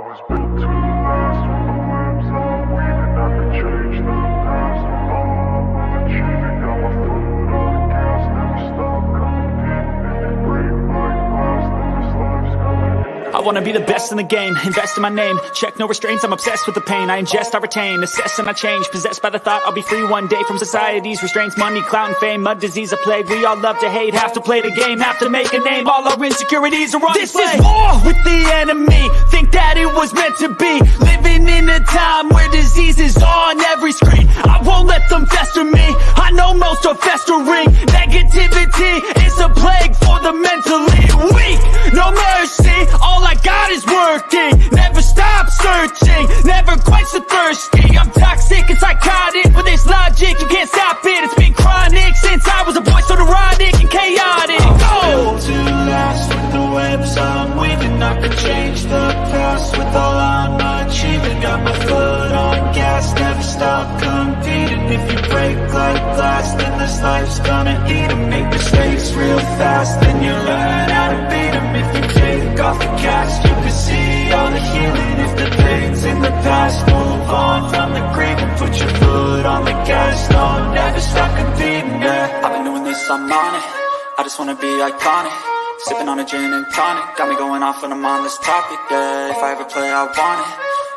was built to last with the webs I'm weaving. I could change the past with all I'm achieving. Got my foot on the gas, never stop competing. If they break my glass, then this life's gonna end. I wanna be the best in the game, invest in my name. Check no restraints, I'm obsessed with the pain. I ingest, I retain, assess and I change. Possessed by the thought I'll be free one day from society's restraints. Money, clout and fame, a disease, a plague. We all love to hate, have to play the game, have to make a name. All our insecurities are on This display. is war with the enemy. Think that it was meant to be. Living in a time where disease is on every screen. I won't let them fester me. I know most are festering. Negativity is a plague for the mentally weak. No mercy, all I got is working. Never stop searching, never quite so thirsty. I'm toxic and psychotic, with this logic, you can't stop it. It's been chronic since I was a boy, so neurotic and chaotic. Built to last with the webs I'm weaving. I could change the past with all I'm achieving. Got my foot on gas, never stop competing. If you break like glass, then this life's gonna eat 'em. Make mistakes real fast, then you learn how to beat 'em. If you take off the cast, you can see all the healing. If the pain's in the past, move on from the grave and put your foot on the gas. No, never stop competing, yeah. I've been doing this, I'm on it. I just wanna be iconic. Sipping on a gin and tonic. Got me going off when I'm on this topic, yeah. If I ever play, I want it.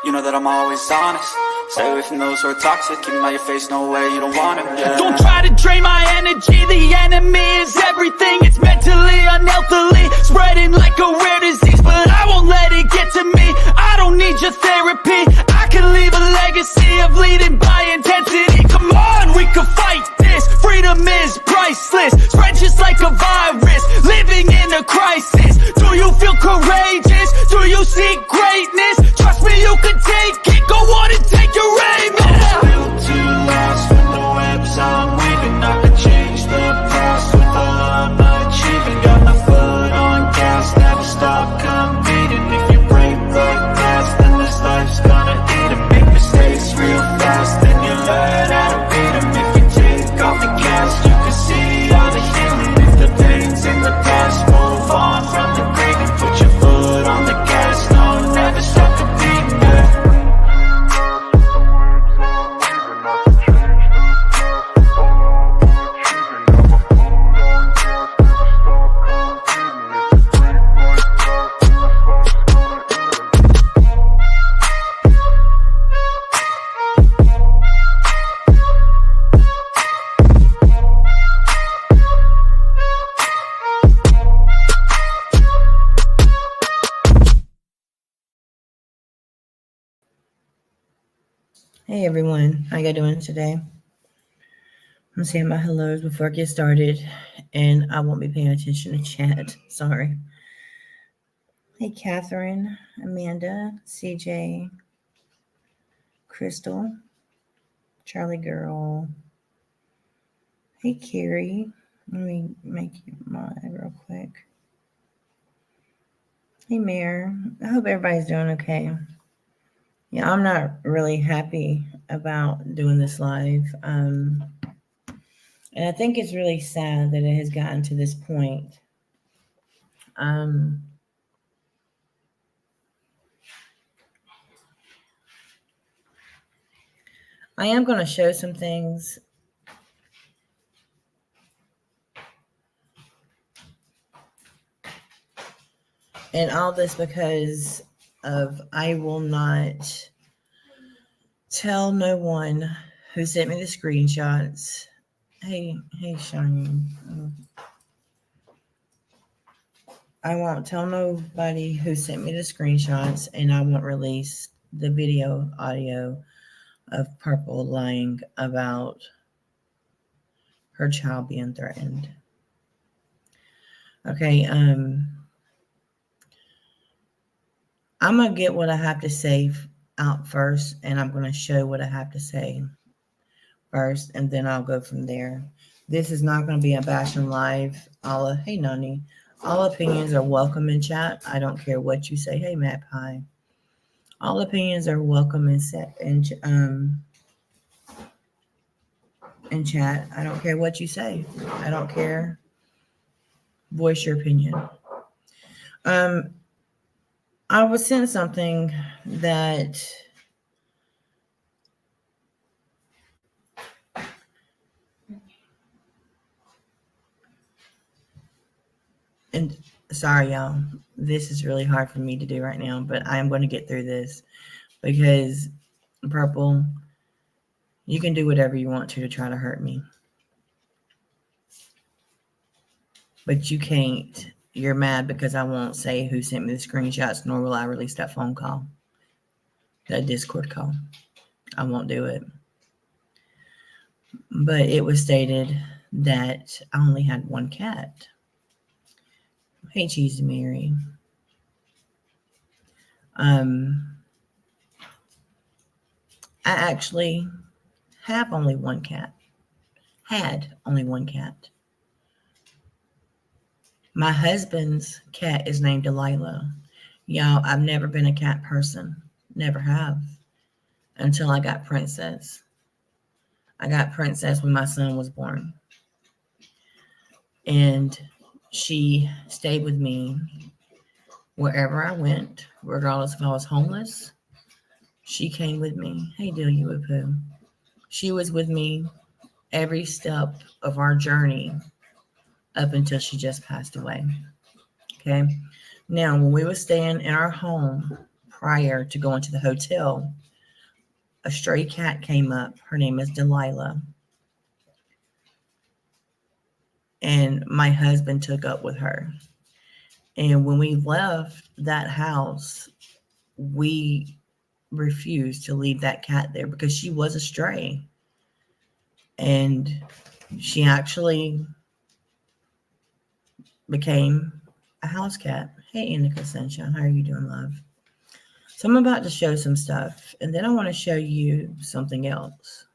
You know that I'm always honest. Stay away from those who are toxic. Keep them out your face, no way, you don't want them, yeah. Don't try to drain my energy. The enemy is everything. It's mentally, unhealthily spreading like a rare disease, but I won't let it get to me. I don't need your therapy. I can leave a legacy of leading by intensity. Come on, we can fight this. Freedom is priceless. Spread just like a virus. Living in a crisis. Do you feel courageous? Do you seek greatness? Trust me, you can take it. Go on and take your aim. Built to last with the webs I'm weaving. I could change the past with all I'm achieving. Got my foot on gas, never stop competing. If you break like glass, then this life's gonna eat 'em. Make mistakes real fast, then you learn how to beat 'em. If you take off the gas, you can see all the healing. If the pain's in the past, move on from the grave and put your foot on the gas. No, never stop competing, yeah. Hey everyone, how you doing today? I'm saying my hellos before I get started, and I won't be paying attention to chat. Sorry. Hey Catherine, Amanda, CJ, Crystal, Charlie Girl. Hey Carrie, let me make you mod real quick. Hey Mayor, I hope everybody's doing okay. Yeah, I'm not really happy about doing this live. And I think it's really sad that it has gotten to this point. I am going to show some things. And all this because of I will not tell no one who sent me the screenshots. Hey, Shani. I won't tell nobody who sent me the screenshots, and I won't release the audio of Purple lying about her child being threatened. Okay, I'm going to get what I have to say out first, and I'm going to show what I have to say first, and then I'll go from there. This is not going to be a bashing live. Hey, Nani. All opinions are welcome in chat. I don't care what you say. Hey, Matt Pie. All opinions are welcome in chat. I don't care what you say. I don't care. Voice your opinion. I was sent something that and sorry y'all, this is really hard for me to do right now, but I am going to get through this because Purple, you can do whatever you want to try to hurt me. But you can't. You're mad because I won't say who sent me the screenshots, nor will I release that phone call, that Discord call. I won't do it. But it was stated that I only had one cat. Hey, Cheesy Mary. I actually have only one cat. Had only one cat. My husband's cat is named Delilah. Y'all, I've never been a cat person. Never have. Until I got Princess. I got Princess when my son was born. And she stayed with me wherever I went, regardless if I was homeless. She came with me. Hey, Delia Poo. She was with me every step of our journey up until she just passed away. Okay. Now, when we were staying in our home prior to going to the hotel, a stray cat came up. Her name is Delilah. And my husband took up with her. And when we left that house, we refused to leave that cat there because she was a stray. And she actually became a house cat. Hey, Indica Sunshine, how are you doing, love? So I'm about to show some stuff, and then I want to show you something else.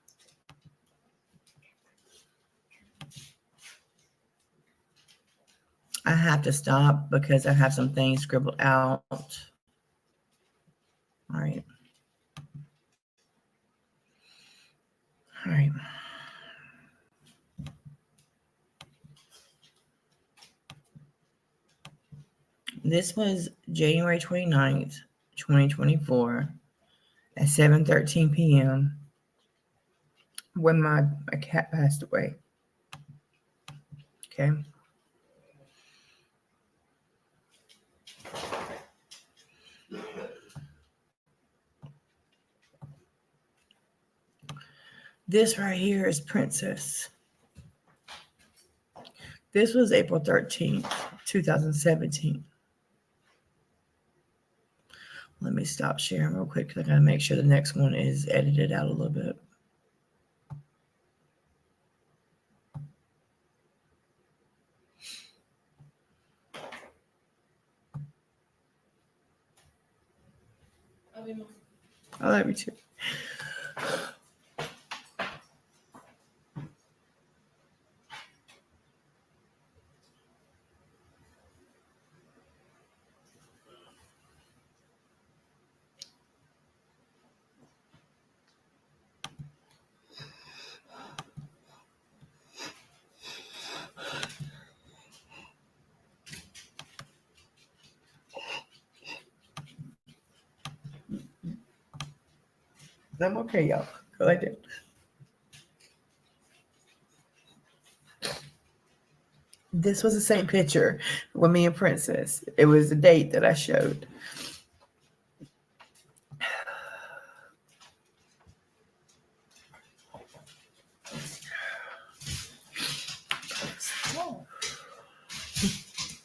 I have to stop because I have some things scribbled out. All right. All right. This was January 29th, 2024 at 7:13 p.m. when my cat passed away. Okay. This right here is Princess. This was April 13th, 2017. Let me stop sharing real quick because I gotta make sure the next one is edited out a little bit. I love you too. I'm okay, y'all. Go like that. This was the same picture with me and Princess. It was the date that I showed.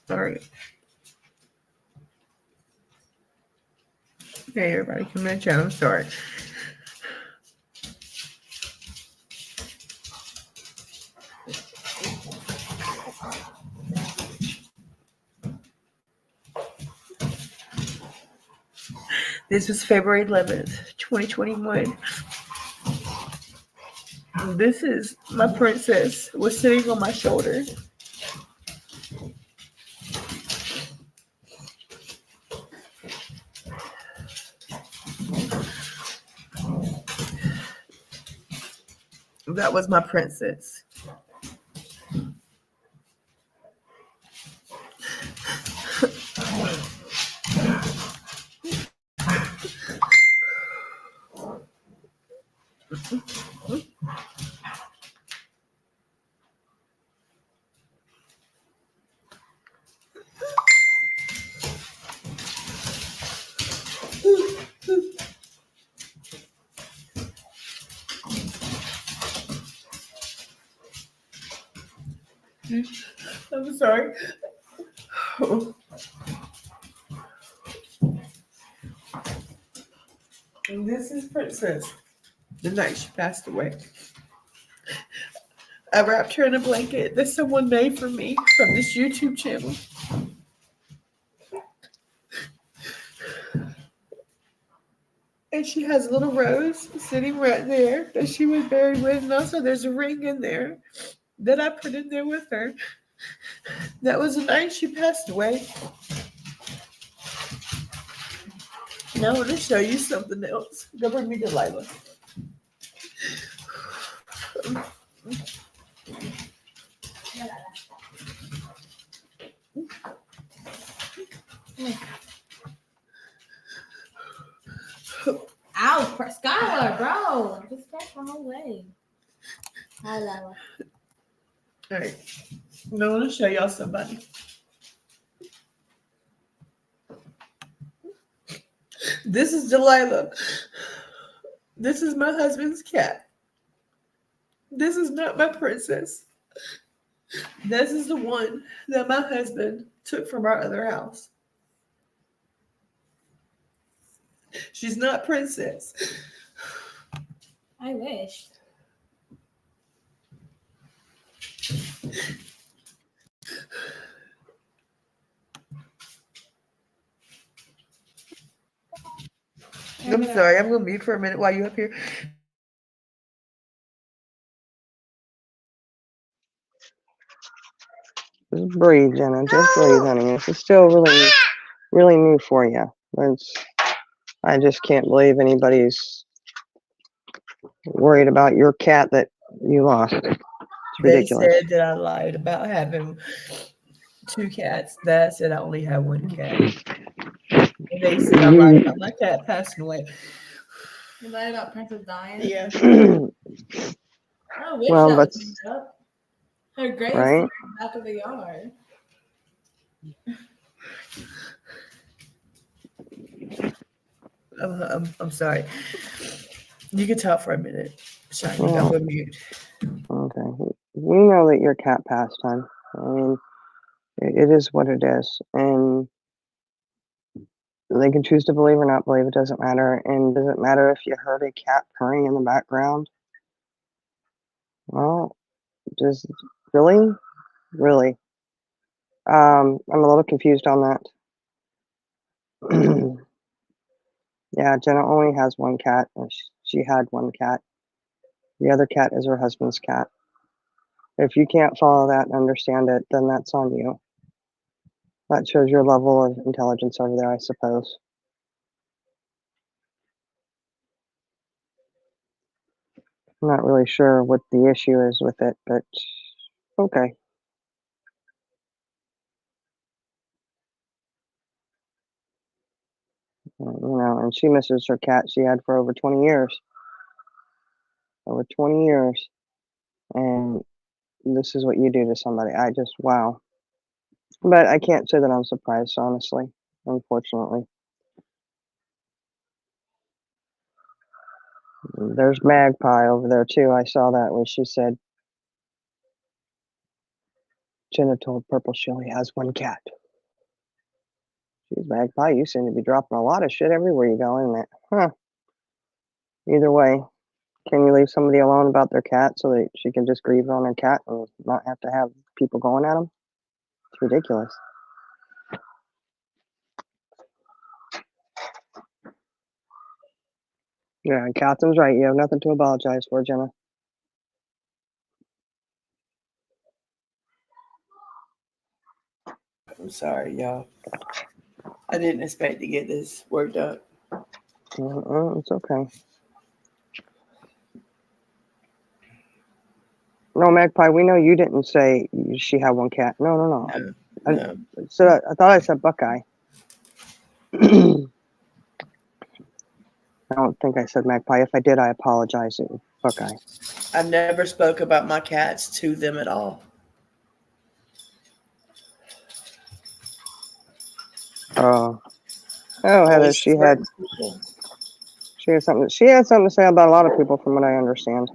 Sorry. Hey, everybody, come in the chat. I'm sorry. This was February 11th, 2021. This is my Princess was sitting on my shoulder. That was my Princess. I'm sorry. And this is Princess. The night she passed away. I wrapped her in a blanket that someone made for me from this YouTube channel. And she has a little rose sitting right there that she was buried with. And also there's a ring in there that I put in there with her. That was the night she passed away. Now I want to show you something else. Go bring me Delilah. Ow, Skylar, bro. Just step the whole way. Hi, Lala. All right. Now I want to show y'all somebody. This is Delilah. This is my husband's cat. This is not my princess. This is the one that my husband took from our other house. She's not Princess. I wish. I'm sorry. I'm going to mute for a minute while you're up here. Just breathe, Jenna. Just breathe, honey. This is still really, really new for you. I just can't believe anybody's worried about your cat that you lost. It's ridiculous. They said that I lied about having 2 cats. That said I only have 1 cat. And they said I lied about my cat passing away. You lied about Princess dying? Yeah. I wish Well, that but- was made up. Her grave Right? is in the back of the yard. I'm sorry. You can talk for a minute. Shiny, I'm going to mute. Okay. We know that your cat passed, hon. I mean, it is what it is. And they can choose to believe or not believe. It doesn't matter. And does it matter if you heard a cat purring in the background? Well, just really? Really? I'm a little confused on that. Yeah, Jenna only has 1 cat. She had 1 cat. The other cat is her husband's cat. If you can't follow that and understand it, then that's on you. That shows your level of intelligence over there, I suppose. I'm not really sure what the issue is with it, but okay. You know, and she misses her cat she had for over 20 years. Over 20 years. And this is what you do to somebody. Wow. But I can't say that I'm surprised, honestly, unfortunately. There's Magpie over there, too. I saw that when she said, Jenna told Purple she only has 1 cat. Geez, Magpie, you seem to be dropping a lot of shit everywhere you go, isn't it? Huh. Either way, can you leave somebody alone about their cat so that she can just grieve on her cat and not have to have people going at them? It's ridiculous. Yeah, and Catherine's right. You have nothing to apologize for, Jenna. I'm sorry, y'all. I didn't expect to get this worked up. It's okay. No, Magpie, we know you didn't say she had 1 cat. No. No. I thought I said Buckeye. I don't think I said Magpie. If I did, I apologize. It was Buckeye. I never spoke about my cats to them at all. Oh, Heather, Always she had people. something. She had something to say about a lot of people, from what I understand.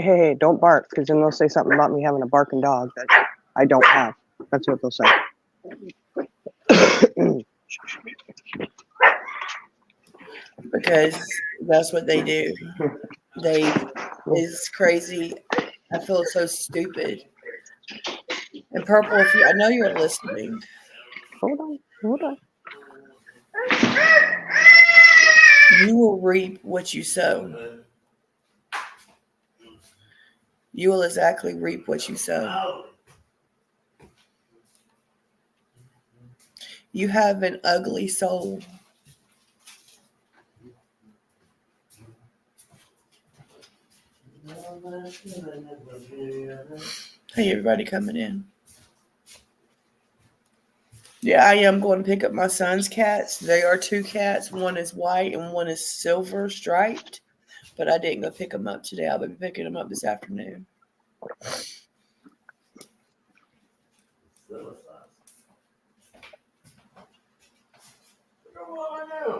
hey, don't bark, because then they'll say something about me having a barking dog that I don't have. That's what they'll say. Because that's what they do. It's crazy. I feel so stupid. And Purple, I know you're listening. Hold on. You will reap what you sow. You will exactly reap what you sow. You have an ugly soul. Hey, everybody coming in. Yeah, I am going to pick up my son's cats. They are 2 cats. One is white and one is silver striped. But I didn't go pick them up today. I'll be picking them up this afternoon.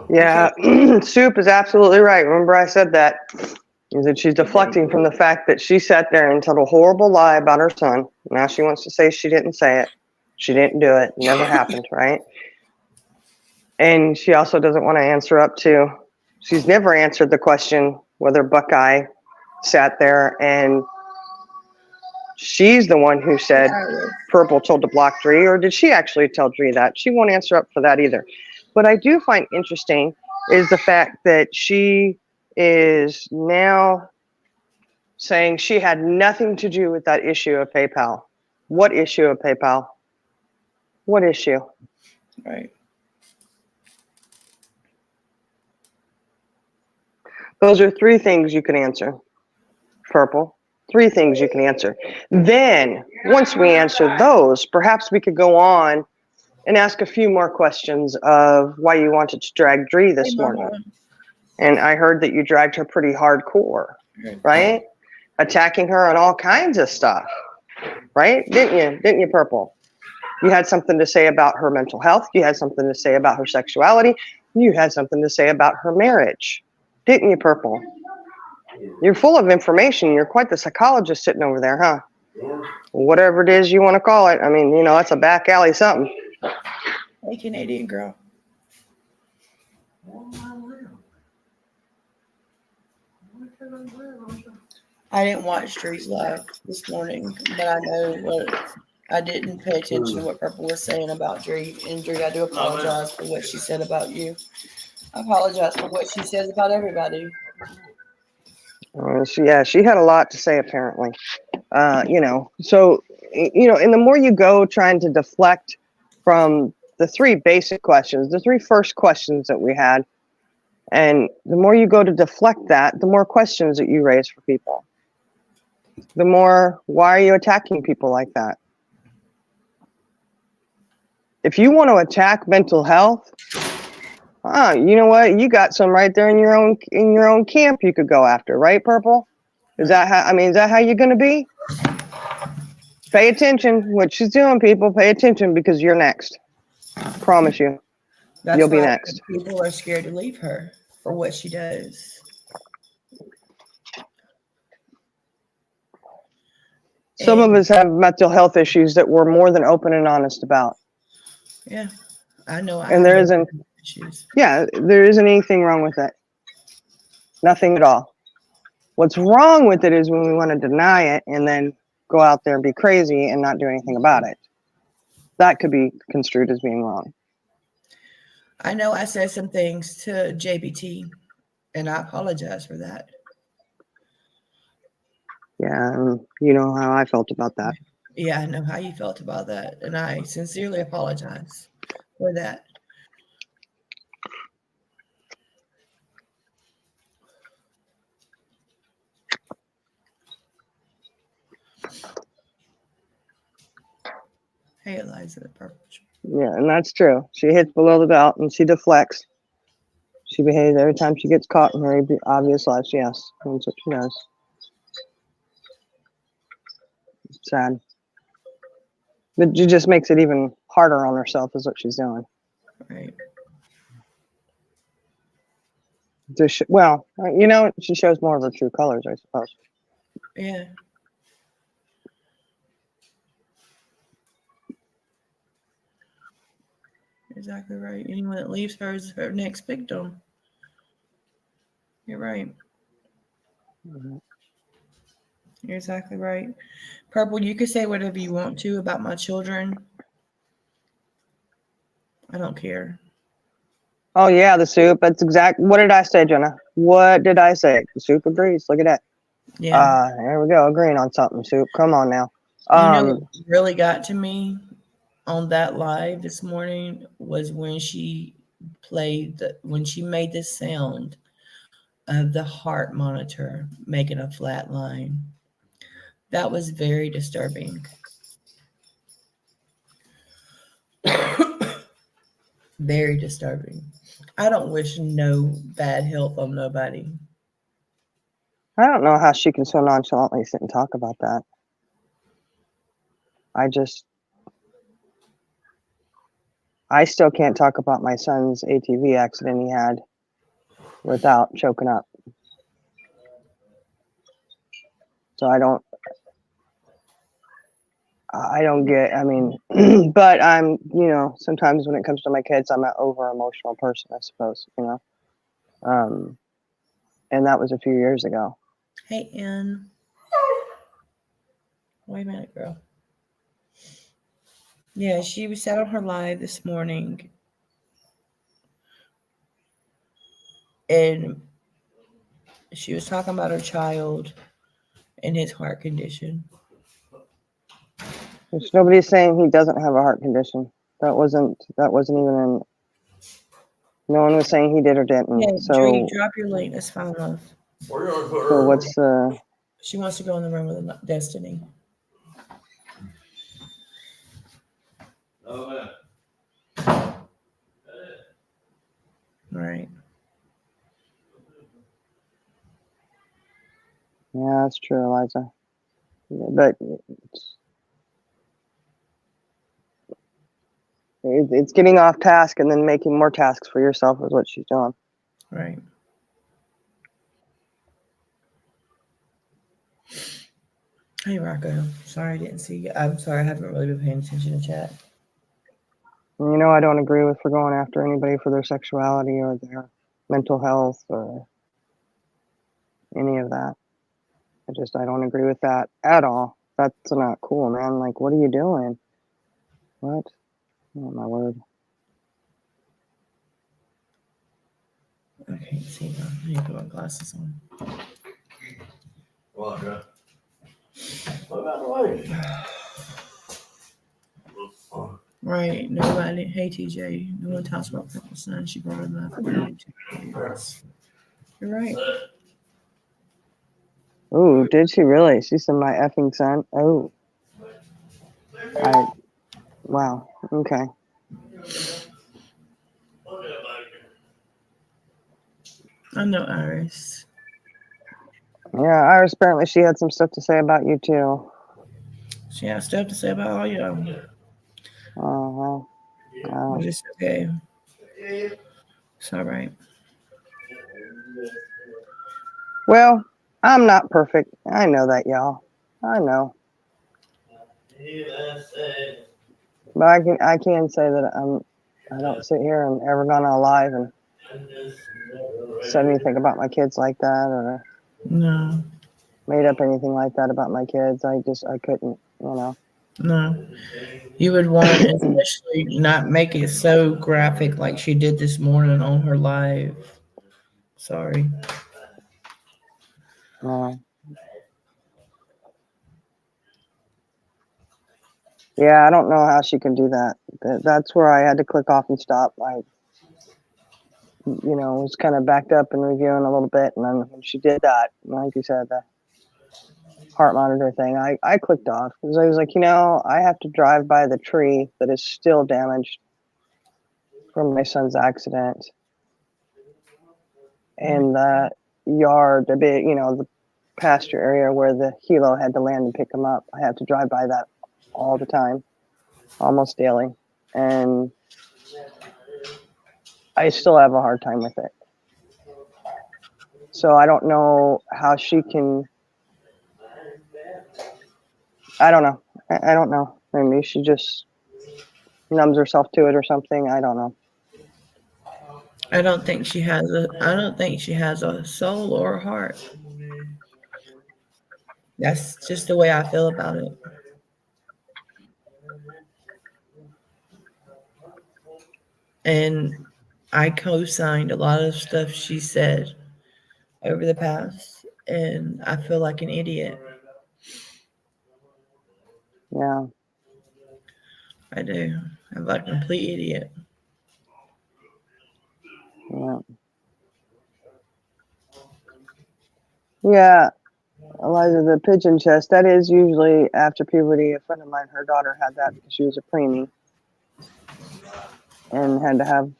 Yeah, Soup is absolutely right. Remember I said that, is that she's deflecting from the fact that she sat there and told a horrible lie about her son. Now she wants to say she didn't say it. She didn't do it. Never happened, right? And she also doesn't want to answer up to, she's never answered the question whether Buckeye sat there and she's the one who said Purple told to block Dree, or did she actually tell Dree that? She won't answer up for that either. What I do find interesting is the fact that she is now saying she had nothing to do with that issue of PayPal. What issue of PayPal? What issue? Right. Those are 3 things you can answer. Purple. 3 things you can answer. Then, once we answer those, perhaps we could go on and ask a few more questions of why you wanted to drag Dree this morning. And I heard that you dragged her pretty hardcore, right? Attacking her on all kinds of stuff, right? Didn't you, Purple? You had something to say about her mental health. You had something to say about her sexuality. You had something to say about her marriage. Didn't you, Purple? You're full of information. You're quite the psychologist sitting over there, huh? Whatever it is you want to call it. I mean, you know, that's a back alley something. Hey, Canadian girl. I didn't watch Dree's live this morning, but I know what I didn't pay attention to what Purple was saying about Dree. And Dree, I do apologize for what she said about you. I apologize for what she says about everybody. She had a lot to say apparently. You know, so, you know, and the more you go trying to deflect from the 3 basic questions, the 3 first questions that we had, and the more you go to deflect that, the more questions that you raise for people. The more, why are you attacking people like that? If you want to attack mental health, you know what? You got some right there in your own camp you could go after, right, Purple? Is that how you're gonna be? Pay attention what she's doing, people. Pay attention because you're next. Promise you. You'll be next. People are scared to leave her for what she does. Some of us have mental health issues that we're more than open and honest about. Yeah, I know. And there isn't. Yeah, there isn't anything wrong with it. Nothing at all. What's wrong with it is when we want to deny it and then go out there and be crazy and not do anything about it. That could be construed as being wrong. I know I said some things to JBT, and I apologize for that. Yeah, you know how I felt about that. Yeah, I know how you felt about that, and I sincerely apologize for that. Hey, Eliza, purple. Yeah, and that's true. She hits below the belt and she deflects. She behaves every time she gets caught in very obvious lies. Yes, that's what she does. It's sad. But she just makes it even harder on herself is what she's doing. Right. Well, you know, she shows more of her true colors, I suppose. Yeah. Exactly right. Anyone that leaves her is her next victim. You're right. Mhm. You're exactly right. Purple, you can say whatever you want to about my children. I don't care. Oh yeah, the soup. That's exact. What did I say, Jenna? What did I say? The soup agrees. Look at that. Yeah. There we go. Agreeing on something, soup. Come on now. You know what really got to me on that live this morning was when she when she made this sound of the heart monitor making a flat line. That was very disturbing. Very disturbing. I don't wish no bad health on nobody. I don't know how she can so nonchalantly sit and talk about that. I still can't talk about my son's ATV accident he had without choking up. So I don't get, I mean, but I'm, sometimes when it comes to my kids, I'm an over emotional person, I suppose, and that was a few years ago. Hey, Ann. Wait a minute, girl. Yeah, she was sat on her live this morning and she was talking about her child and his heart condition. There's nobody's saying he doesn't have a heart condition. That wasn't even in, no one was saying he did or didn't. Yeah, So, Dree, drop your link. That's fine, love. so what's the, She wants to go in the room with Destiny. Right. yeah, that's true, Eliza. But it's getting off task and then making more tasks for yourself is what she's doing. Right. Hey, Rocco. Sorry I didn't see you. I'm sorry I haven't really been paying attention to chat. And, I don't agree with for going after anybody for their sexuality or their mental health or any of that. I don't agree with that at all. That's not cool, man. Like, what are you doing? What? Oh, my word. I can't see them. I need to put my glasses on. Right. Nobody. Hey, TJ. No one talks about Purple Sun. She brought him up. You're right. Ooh, did she really? She said my effing son. Oh. Wow. Okay. I know Iris. Yeah, Iris, apparently she had some stuff to say about you too. She has stuff to say about all y'all. Oh, well. But it's okay. It's all right. Well, I'm not perfect. I know that, y'all. I know. But I can say that I don't sit here and ever gone on live and said anything about my kids like that or No. made up anything like that about my kids. I couldn't, No. You would want to especially not make it so graphic like she did this morning on her live. Sorry. Yeah, I don't know how she can do that. That's where I had to click off and stop. I was kind of backed up and reviewing a little bit. And then when she did that, like you said, the heart monitor thing, I clicked off because I was like, I have to drive by the tree that is still damaged from my son's accident. And the yard, the pasture area where the helo had to land and pick him up. I have to drive by that all the time, almost daily. And I still have a hard time with it. So I don't know how she can I don't know. I don't know. Maybe she just numbs herself to it or something. I don't know. I don't think she has a soul or a heart. That's just the way I feel about it. And I co-signed a lot of stuff she said over the past, and I feel like an idiot. Yeah. I do. I'm like a complete idiot. Yeah. Yeah. Eliza, the pigeon chest, that is usually after puberty. A friend of mine, her daughter had that because she was a preemie and had to have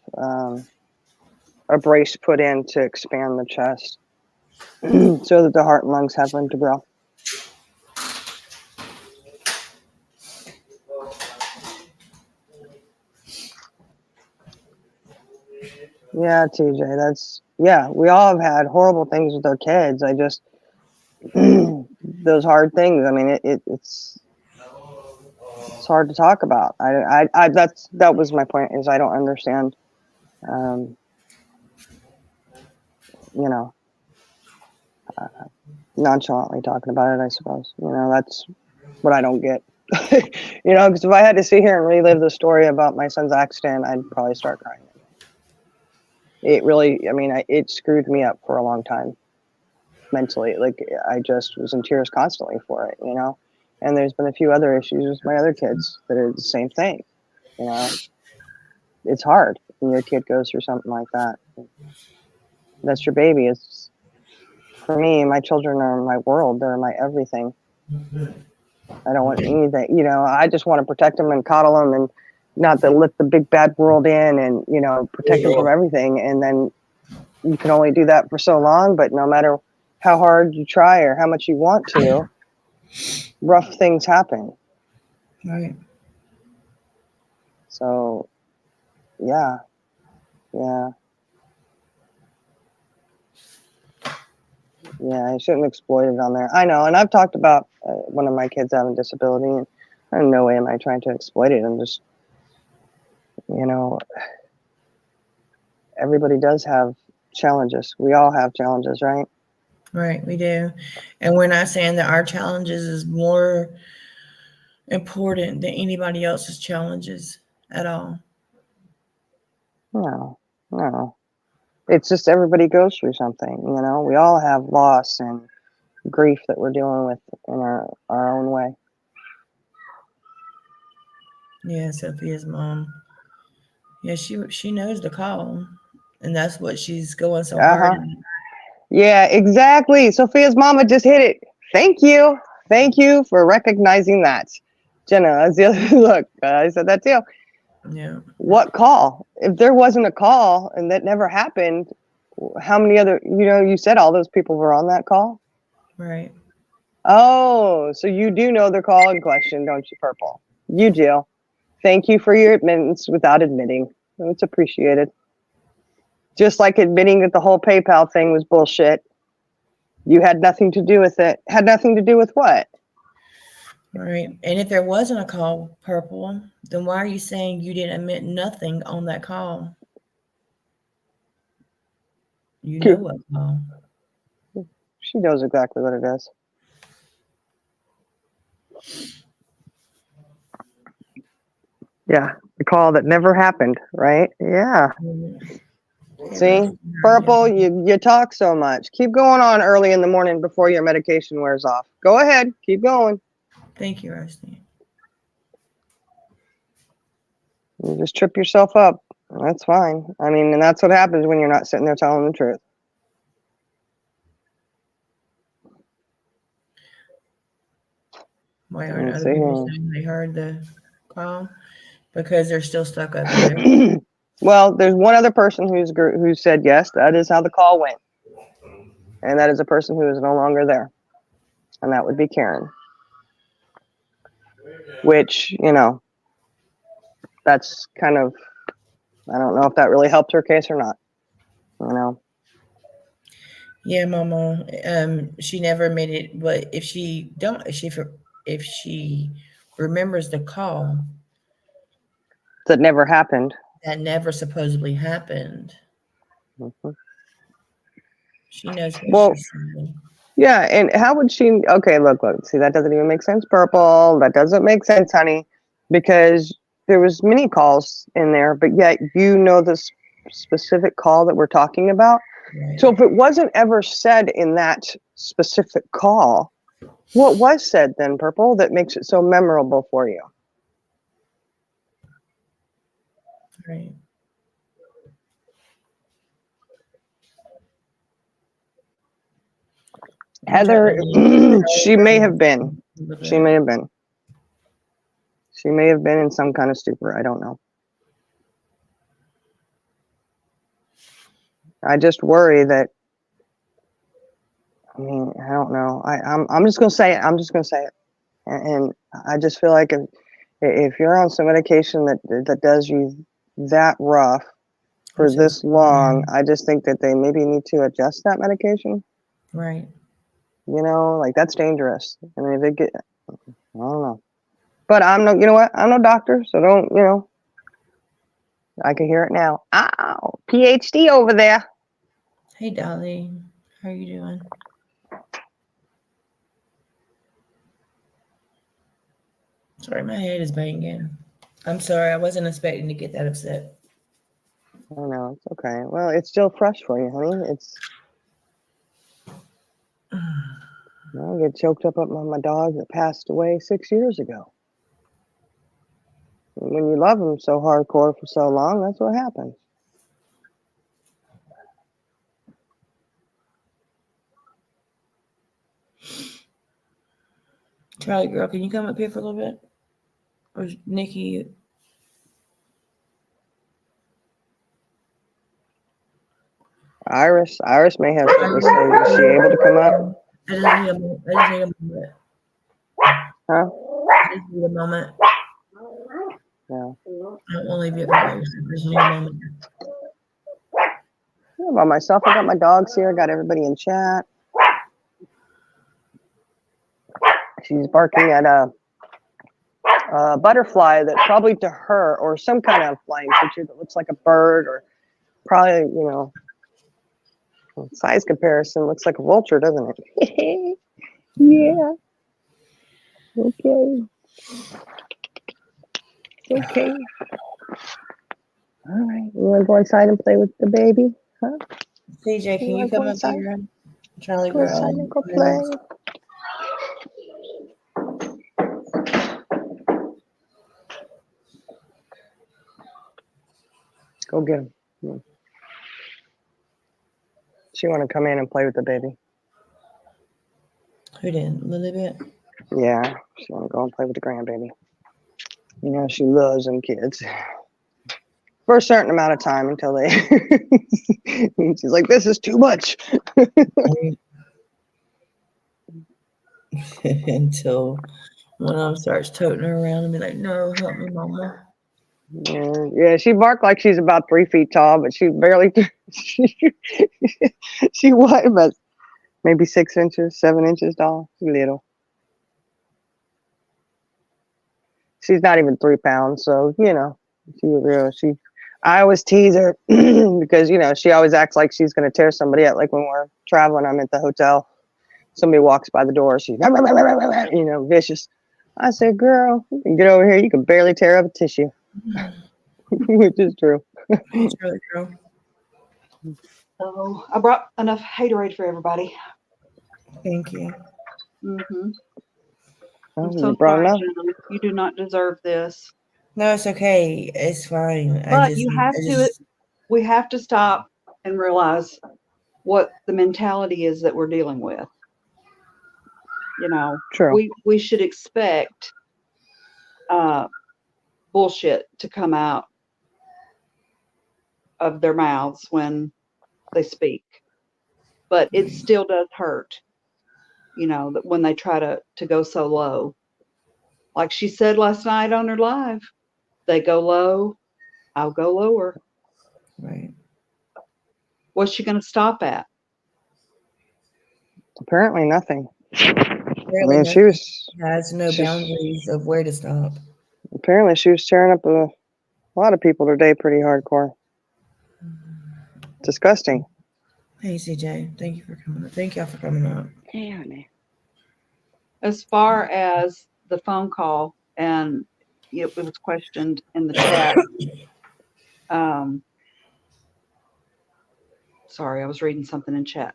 a brace put in to expand the chest so that the heart and lungs have room to grow. Yeah, TJ, we all have had horrible things with our kids. I just, those hard things, I mean, it's hard to talk about. That was my point, is I don't understand, you know, nonchalantly talking about it, I suppose. You know, that's what I don't get. You know, because if I had to sit here and relive the story about my son's accident, I'd probably start crying. It really, I mean, it screwed me up for a long time mentally. Like, I just was in tears constantly for it, you know? And there's been a few other issues with my other kids that are the same thing, you know? It's hard when your kid goes through something like that. That's your baby. It's, for me, my children are my world. They're my everything. I don't want anything, you know, I just want to protect them and coddle them and not to let the big bad world in and, you know, protect them from everything. And then you can only do that for so long, but no matter how hard you try or how much you want to, rough things happen. Right. So, yeah. Yeah, I shouldn't exploit it on there. I know, and I've talked about one of my kids having disability, and in no way am I trying to exploit it. I'm just, you know, everybody does have challenges. We all have challenges, right? Right, we do. And we're not saying that our challenges is more important than anybody else's challenges at all. No. It's just everybody goes through something, you know. We all have loss and grief that we're dealing with in our own way. Yeah, Sophia's mom. Yeah, she knows the call, and that's what she's going so hard. Yeah, exactly. Sophia's mama just hit it. Thank you for recognizing that, Jenna. That's the other look. I said that too. Yeah. What call? If there wasn't a call and that never happened, how many other, you know, you said all those people were on that call? Right. Oh, so you do know the call in question, don't you, Purple? You do. Thank you for your admittance without admitting. It's appreciated. Just like admitting that the whole PayPal thing was bullshit. You had nothing to do with it. Had nothing to do with what? Right. And if there wasn't a call, Purple, then why are you saying you didn't admit nothing on that call? You know what call. She knows exactly what it is. Yeah, the call that never happened, right? Yeah. See, Purple, you talk so much. Keep going on early in the morning before your medication wears off. Go ahead, keep going. Thank you, Rusty. You just trip yourself up. That's fine. I mean, and that's what happens when you're not sitting there telling the truth. Why aren't other people saying they heard the call? Because they're still stuck up there. Well, there's one other person who said yes, that is how the call went. And that is a person who is no longer there. And that would be Karen. Which, you know, that's kind of, I don't know if that really helped her case or not. You know? Yeah, Mama. She never made it, but if she if she remembers the call That never happened. that never supposedly happened. Mhm. She knows what Well, she's saying. yeah, and how would she? Okay, look. See, that doesn't even make sense, Purple. That doesn't make sense, honey, because there was many calls in there, but yet you know this specific call that we're talking about. Right. So if it wasn't ever said in that specific call, what was said then, Purple, that makes it so memorable for you? Right. Heather, she may have been. She may have been. She may have been in some kind of stupor. I don't know. I just worry that. I mean, I don't know. I'm just gonna say it. I'm just gonna say it, and I just feel like if you're on some medication that does you that rough for this long, I just think that they maybe need to adjust that medication. Right. You know, like that's dangerous. I mean, if they get, I don't know. But I'm no, you know what? I'm no doctor, so don't, you know. I can hear it now. Ow, PhD over there. Hey, Dolly. How are you doing? Sorry, my head is banging. I'm sorry. I wasn't expecting to get that upset. I don't know. It's okay. Well, it's still fresh for you, honey. It's. I get choked up on my dog that passed away 6 years ago. And when you love them so hardcore for so long, that's what happens. Charlie girl, can you come up here for a little bit? Or Nikki? Iris may have something to say. Is she able to come up? I just need a moment. Huh? I just need a moment. Yeah. I don't want to leave you by yourself. I just need a moment. I'm by myself. I got my dogs here. I got everybody in chat. She's barking at a butterfly that probably to her, or some kind of flying creature that looks like a bird, or probably, you know, size comparison looks like a vulture, doesn't it? Yeah. Okay. Okay. All right. You want to go inside and play with the baby? Huh? CJ, can you come up here? Charlie Go girl. inside and go play. Go get him. She want to come in and play with the baby. Who did? Lilibet? Yeah, she want to go and play with the grandbaby. You know, she loves them kids for a certain amount of time until they. She's like, this is too much. Until one of them starts toting her around and be like, no, help me, mama. Yeah, she barked like she's about 3 feet tall, but she barely. She what? About maybe 6 inches, 7 inches tall. Little. She's not even 3 pounds, so you know, she. I always tease her because you know she always acts like she's gonna tear somebody up. Like when we're traveling, I'm at the hotel. Somebody walks by the door, she's you know, vicious. I said, girl, you can get over here. You can barely tear up a tissue. Which is true. It's really true. So I brought enough Haterade for everybody. Thank you. Mm-hmm. Oh, I'm so you brought sorry, enough? Jenna. You do not deserve this. No, it's okay. It's fine. But we have to stop and realize what the mentality is that we're dealing with. You know, True. we should expect bullshit to come out of their mouths when they speak. But it still does hurt, you know, that when they try to go so low. Like she said last night on her live, they go low, I'll go lower. Right. What's she going to stop at? Apparently nothing. Apparently mean, she was has no she's- boundaries of where to stop. apparently she was tearing up a lot of people today pretty hardcore. Disgusting. Hey, CJ, thank you for coming. Thank y'all for coming up. Hey, honey. As far as the phone call, and it was questioned in the chat. Sorry, I was reading something in chat.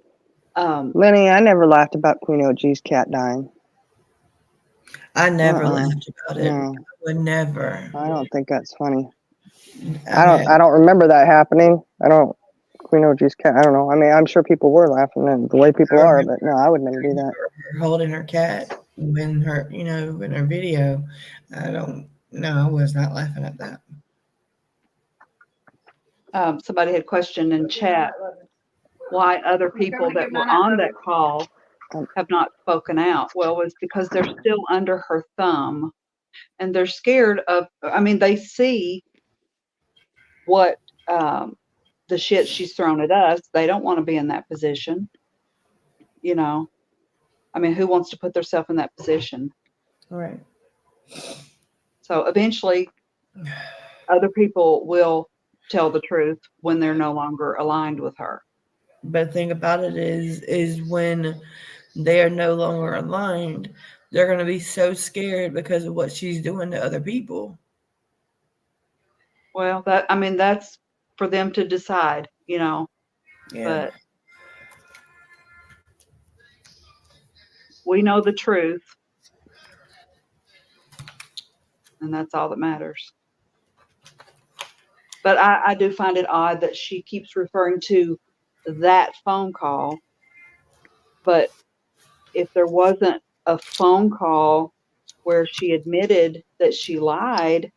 Lenny, I never laughed about Queen OG's cat dying. I never Uh-uh. laughed about it. No. I would never. I don't think that's funny. I I don't remember that happening. Queen OG's cat. I don't know. I mean, I'm sure people were laughing and the way people are, but no, I would never do that. holding her cat in her, in her video. I was not laughing at that. Somebody had questioned in chat why other people that were on that call have not spoken out. Well, it's because they're still under her thumb and they're scared of, they see what the shit she's thrown at us. They don't want to be in that position. Who wants to put themselves in that position? All right. So eventually other people will tell the truth when they're no longer aligned with her. But the thing about it is when they are no longer aligned, they're going to be so scared because of what she's doing to other people. Well, that's for them to decide, Yeah. But we know the truth, and that's all that matters. But I do find it odd that she keeps referring to that phone call. But if there wasn't a phone call where she admitted that she lied,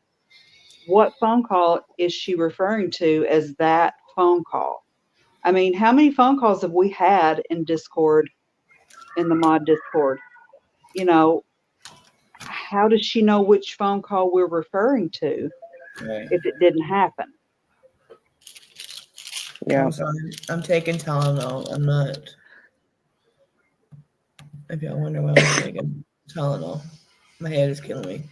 what phone call is she referring to as that phone call? How many phone calls have we had in Discord, in the mod Discord? How does she know which phone call we're referring to if it didn't happen? Yeah. I'm sorry. I'm taking Tylenol. I'm not. If y'all wonder why I'm taking Tylenol, my head is killing me.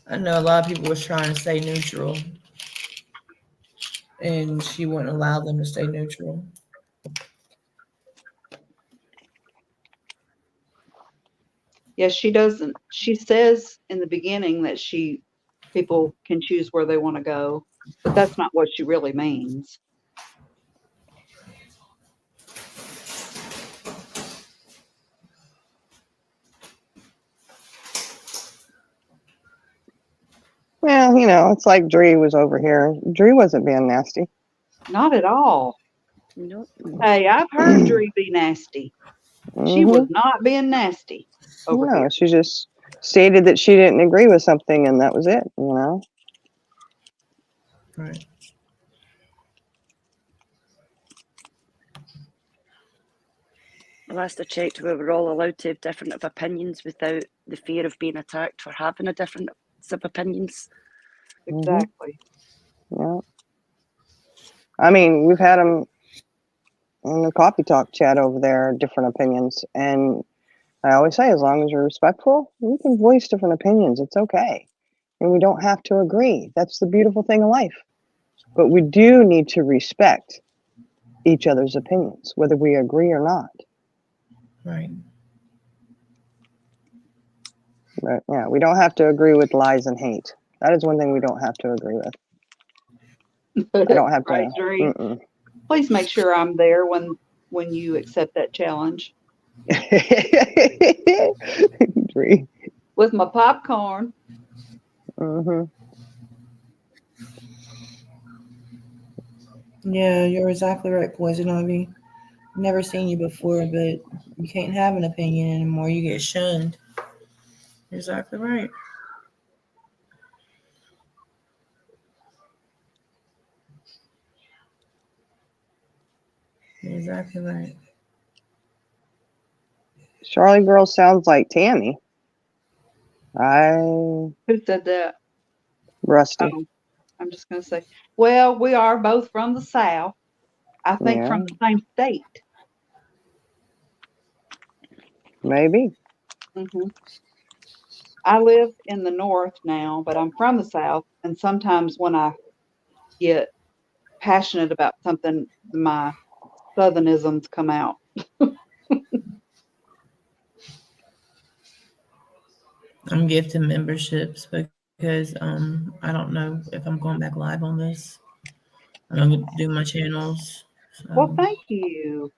I know a lot of people was trying to stay neutral, and she wouldn't allow them to stay neutral. Yes, she doesn't. She says in the beginning that people can choose where they want to go, but that's not what she really means. Well, it's like Dree was over here. Dree wasn't being nasty. Not at all. Nope. Hey, I've heard Dree be nasty. She was not being nasty over here. She just stated that she didn't agree with something, and that was it. Right. Last I checked, we were all allowed to have different opinions without the fear of being attacked for having a different of opinions. Exactly. Yeah. We've had them in the coffee talk chat over there, different opinions. And I always say, as long as you're respectful, you can voice different opinions. It's okay. And we don't have to agree. That's the beautiful thing of life. But we do need to respect each other's opinions, whether we agree or not. Right. But yeah, we don't have to agree with lies and hate. That is one thing we don't have to agree with. I don't have to. Right, Dree. Please make sure I'm there when you accept that challenge. Dree. With my popcorn. Yeah, you're exactly right, Poison Ivy. Never seen you before, but you can't have an opinion anymore. You get shunned. You're exactly right. You're exactly right. Charlie girl sounds like Tammy. Who said that? Rusty. Oh, I'm just going to say, well, we are both from the South. I think Yeah. from the same state. Maybe. hmm I live in the north now, but I'm from the south. And sometimes when I get passionate about something, my southernisms come out. I'm gifting memberships because I don't know if I'm going back live on this. I'm gonna do my channels. Well, So thank you.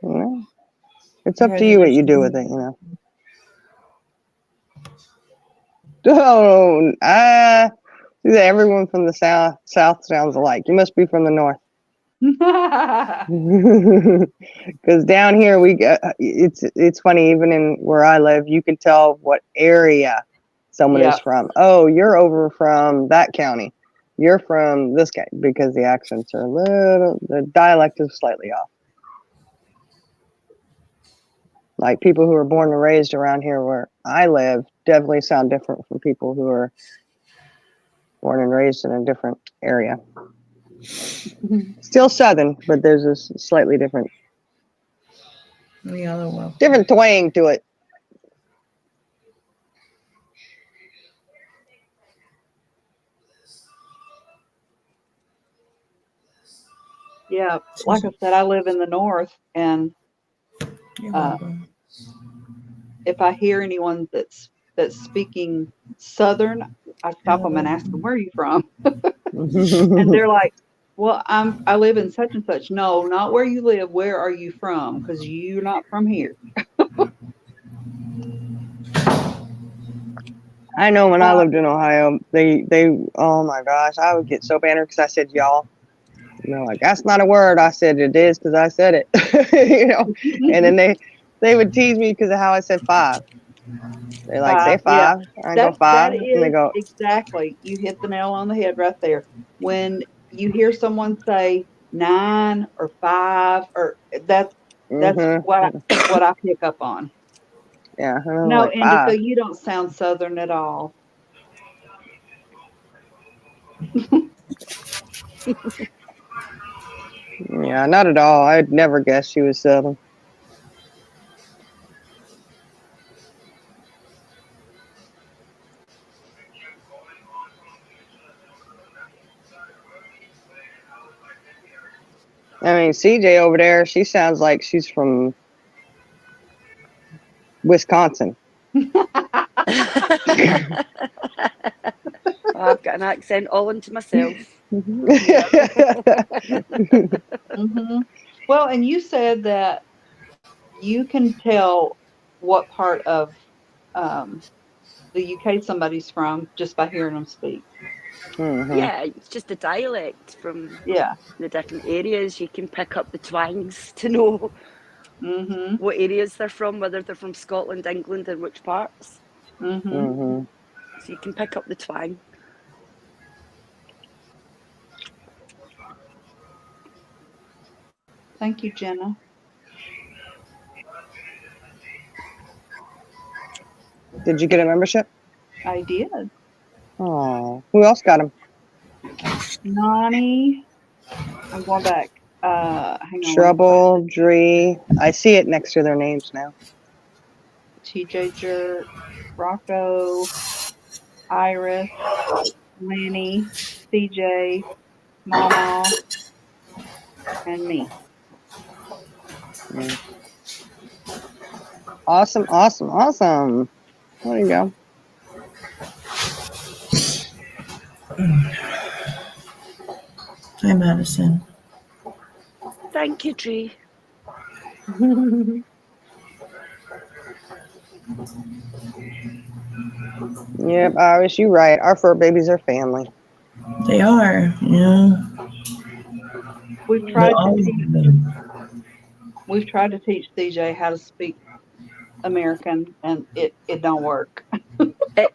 Yeah. It's up to you what you do with it, you know. Oh, everyone from the south sounds alike. You must be from the north. Because down here it's funny, even in where I live, you can tell what area someone Yeah. is from. Oh, you're over from that county. You're from this guy, because the accents are the dialect is slightly off. Like people who are born and raised around here where I live definitely sound different from people who are born and raised in a different area. Still Southern, but there's a slightly different y'all are welcome. different twang to it. Yeah, like I said, I live in the north, and You're welcome. if I hear anyone that's speaking Southern, I stop them and ask them, "Where are you from?" And they're like, "Well, I live in such and such." No, not where you live. Where are you from? Because you're not from here. I know when I lived in Ohio, they oh my gosh, I would get so bantered because I said y'all. And they're like, that's not a word. I said it is because I said it. You know, and then they would tease me because of how I said five. They like say Yeah. five. I go five, That and they is go exactly. You hit the nail on the head right there. When you hear someone say 9 or 5, or that's what I pick up on. Yeah, and I'm No, like Indica, five. you don't sound Southern at all. Yeah, not at all. I'd never guess she was Southern. I mean, CJ over there, she sounds like she's from Wisconsin. I've got an accent all into myself. Mm-hmm. Well, and you said that you can tell what part of the UK somebody's from just by hearing them speak. Mm-hmm. Yeah, it's just a dialect from Yeah. the different areas. You can pick up the twangs to know Mm-hmm. what areas they're from, whether they're from Scotland, England, and which parts. Mm-hmm. Mm-hmm. So you can pick up the twang. Thank you, Jenna. Did you get a membership? I did. Oh, who else got them? Nani. I'm going back. Hang on. Trouble, Dree. I see it next to their names now. TJ Jerk, Rocco, Iris, Lanny, CJ, Mama, and me. Awesome, awesome, awesome. There you go. Hi, Madison. Thank you, Tree. Yep, Iris, you're right. Our fur babies are family. They are, you know. We've tried to teach CJ how to speak American, and it don't work.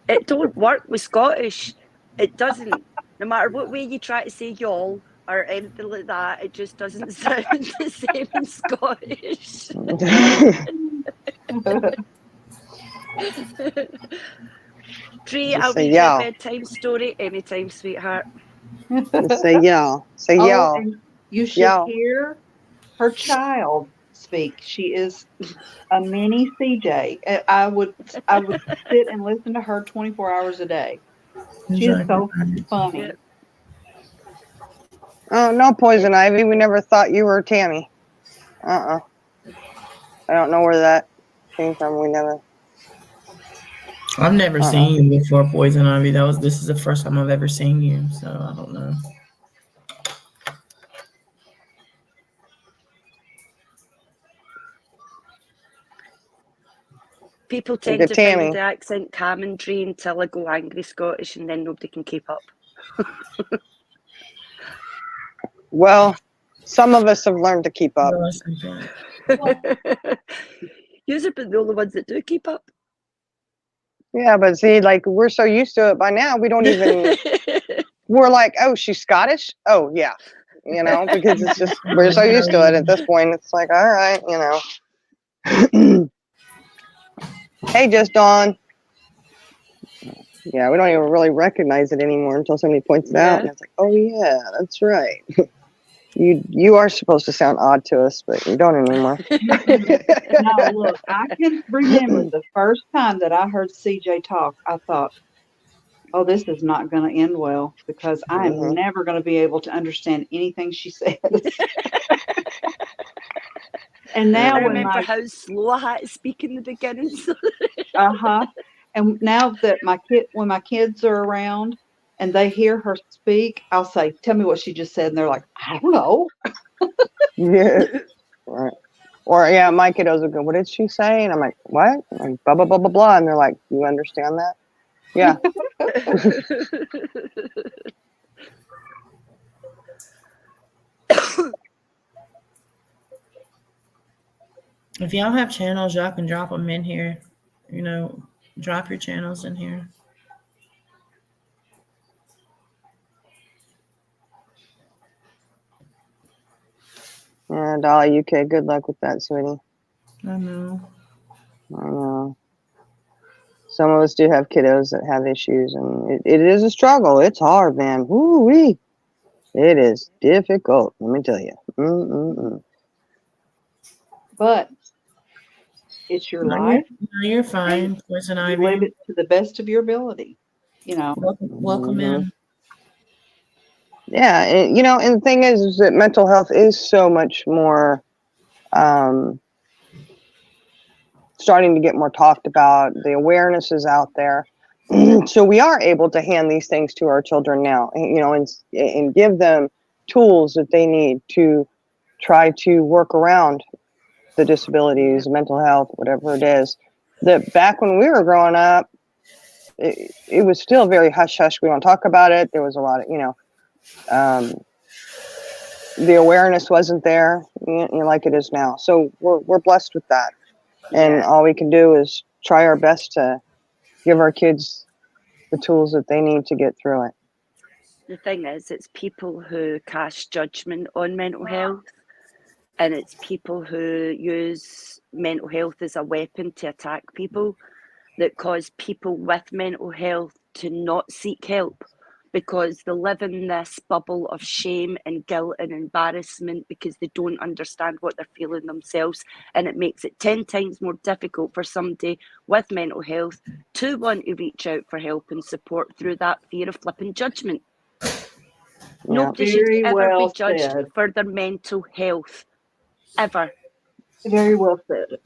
It don't work with Scottish. It doesn't. No matter what way you try to say y'all or anything like that, it just doesn't sound the same in Scottish. Dree, Just I'll say read you a yeah. bedtime story anytime, sweetheart. Just say yeah. Say Oh, yeah. and you should Yeah. hear her child speak. She is a mini CJ. I would sit and listen to her 24 hours a day. She is so funny. Yeah. Oh, no, Poison Ivy. We never thought you were Tammy. I don't know where that came from. We never. I've never seen you before, Poison Ivy. This is the first time I've ever seen you, so I don't know. People tend to find the accent calm and Dree until I go angry Scottish, and then nobody can keep up. Well, some of us have learned to keep up. You're the only ones that do keep up. Yeah, but see, like, we're so used to it by now, we don't even, we're like, oh, she's Scottish? Oh, yeah. You know, because it's just, we're so used to it at this point. It's like, all right, you know. Hey, Just Dawn. Yeah, we don't even really recognize it anymore until somebody points it out. And it's like, oh, yeah, that's right. You are supposed to sound odd to us, but you don't anymore. No, look, I can remember the first time that I heard CJ talk, I thought, oh, this is not going to end well because I am never going to be able to understand anything she says. And now I remember how slow I had to speak in the beginning. And now that when my kids are around and they hear her speak, I'll say, tell me what she just said. And they're like, I don't know. Yeah. Right. Or, yeah, my kiddos will go, what did she say? And I'm like, what? Like, blah, blah, blah, blah, blah. And they're like, you understand that? Yeah. If y'all have channels, y'all can drop them in here. You know, drop your channels in here. Yeah, Dolly UK, good luck with that, sweetie. I know. I know. Some of us do have kiddos that have issues, and it is a struggle. It's hard, man. Woo-wee. It is difficult, let me tell you. But it's your life. You're fine, Poison Ivy. Live it to the best of your ability. You know. Welcome in. Yeah, you know, and the thing is that mental health is so much more starting to get more talked about. The awareness is out there. So we are able to hand these things to our children now, you know, and give them tools that they need to try to work around the disabilities, mental health, whatever it is. That back when we were growing up, it was still very hush hush. We don't talk about it. There was a lot of, you know, the awareness wasn't there, you know, like it is now. So we're blessed with that, and all we can do is try our best to give our kids the tools that they need to get through it. The thing is, it's people who cast judgment on mental health, and it's people who use mental health as a weapon to attack people, that cause people with mental health to not seek help, because they live in this bubble of shame and guilt and embarrassment because they don't understand what they're feeling themselves, and it makes it 10 times more difficult for somebody with mental health to want to reach out for help and support through that fear of flipping judgment. Nobody should ever be judged for their mental health, ever. Very well said.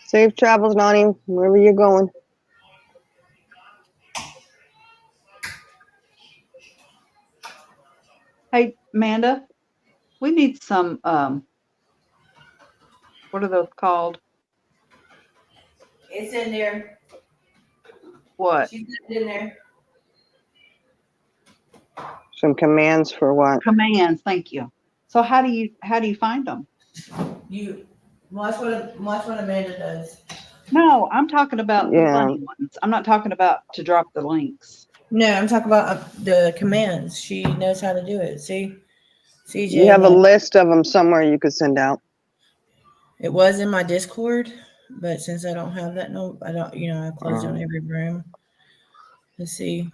Safe travels, Nani, wherever you're going. Hey, Amanda, we need some, what are those called? It's in there. What? She's in there. Some commands for what? Commands, thank you. So how do you find them? You watch what Amanda does. No, I'm talking about the funny ones. I'm not talking about to drop the links. No, I'm talking about the commands. She knows how to do it. See, CJ. You have a look, list of them somewhere you could send out. it was in my Discord, but since I don't have that, no, I don't. I closed down every room. Let's see.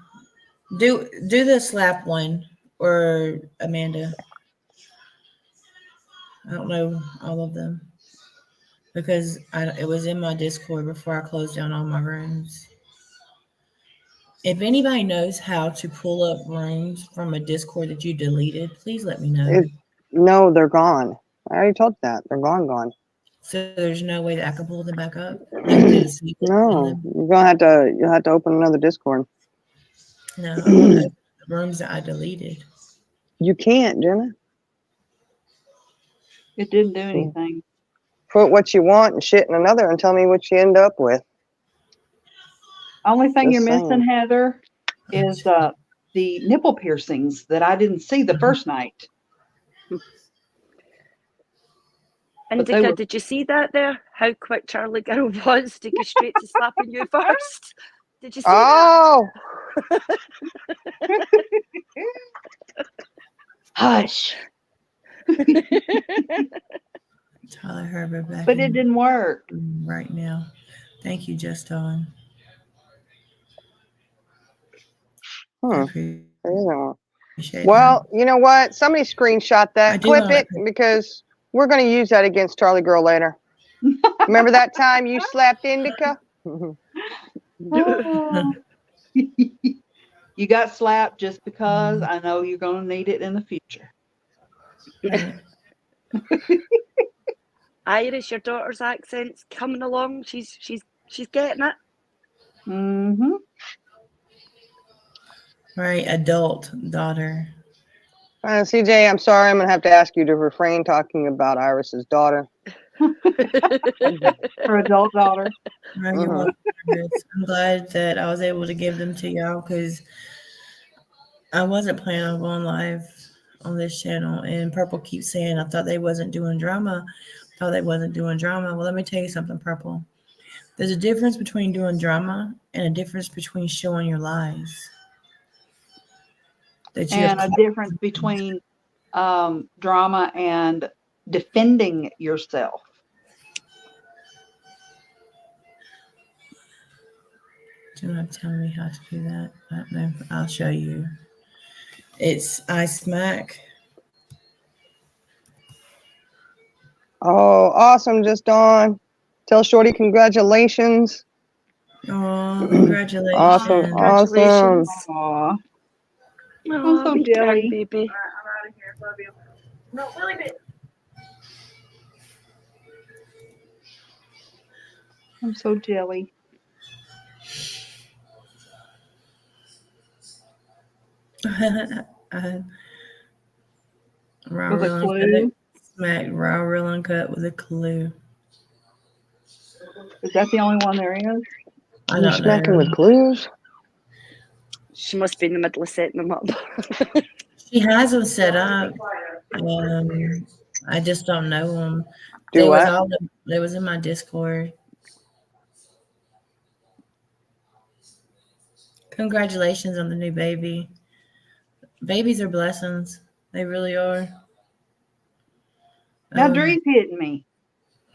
Do the slap one or Amanda. I don't know all of them because it was in my Discord before I closed down all my rooms. If anybody knows how to pull up rooms from a Discord that you deleted, please let me know. No, they're gone. I already told you that. They're gone. So there's no way that I can pull them back up? Like to see No, them? you'll have to open another Discord. No, I want to open the rooms that I deleted. You can't, Jenna. It didn't do anything. Put what you want and shit in another and tell me what you end up with. Only thing Just you're missing, saying. Heather, is the nipple piercings that I didn't see the first night. But they Indica, were- did you see that there? How quick Charlie Girl was to go straight to slapping you first? Did you see Oh, Hush. Tyler Herbert back But it in didn't work. right now. Thank you, Just On. Hmm. Appreciate Well, you know what? Somebody screenshot I that. do Clip wanna- it because we're going to use that against Charlie Girl later. Remember that time you slapped Indica? You got slapped just because I know you're going to need it in the future. Iris, your daughter's accent's coming along. She's getting it. Mm-hmm. Right, adult daughter. CJ, I'm sorry. I'm going to have to ask you to refrain talking about Iris's daughter. Her adult daughter. Right, you're welcome, Chris. I'm glad that I was able to give them to y'all because I wasn't planning on going live on this channel. And Purple keeps saying I thought they wasn't doing drama. Well, let me tell you something, Purple. There's a difference between doing drama and a difference between showing your lies. That you And have a difference between drama and defending yourself. Do not tell me how to do that. I don't know. I'll show you. It's iSmack. Oh, awesome. Just on. Tell Shorty congratulations. Oh, congratulations. Awesome. Congratulations. Aw. Oh, so wee jelly. baby. I'm so jelly. Raw With a Real clue? Uncut. Smack Raw Real Uncut with a clue. Is that the only one there is? I You're don't smacking know. with clues? She must be in the middle of setting them up. She has them set up. I just don't know them. Do what? They was in my Discord. Congratulations on the new baby. Babies are blessings. They really are. Now Dree's hitting me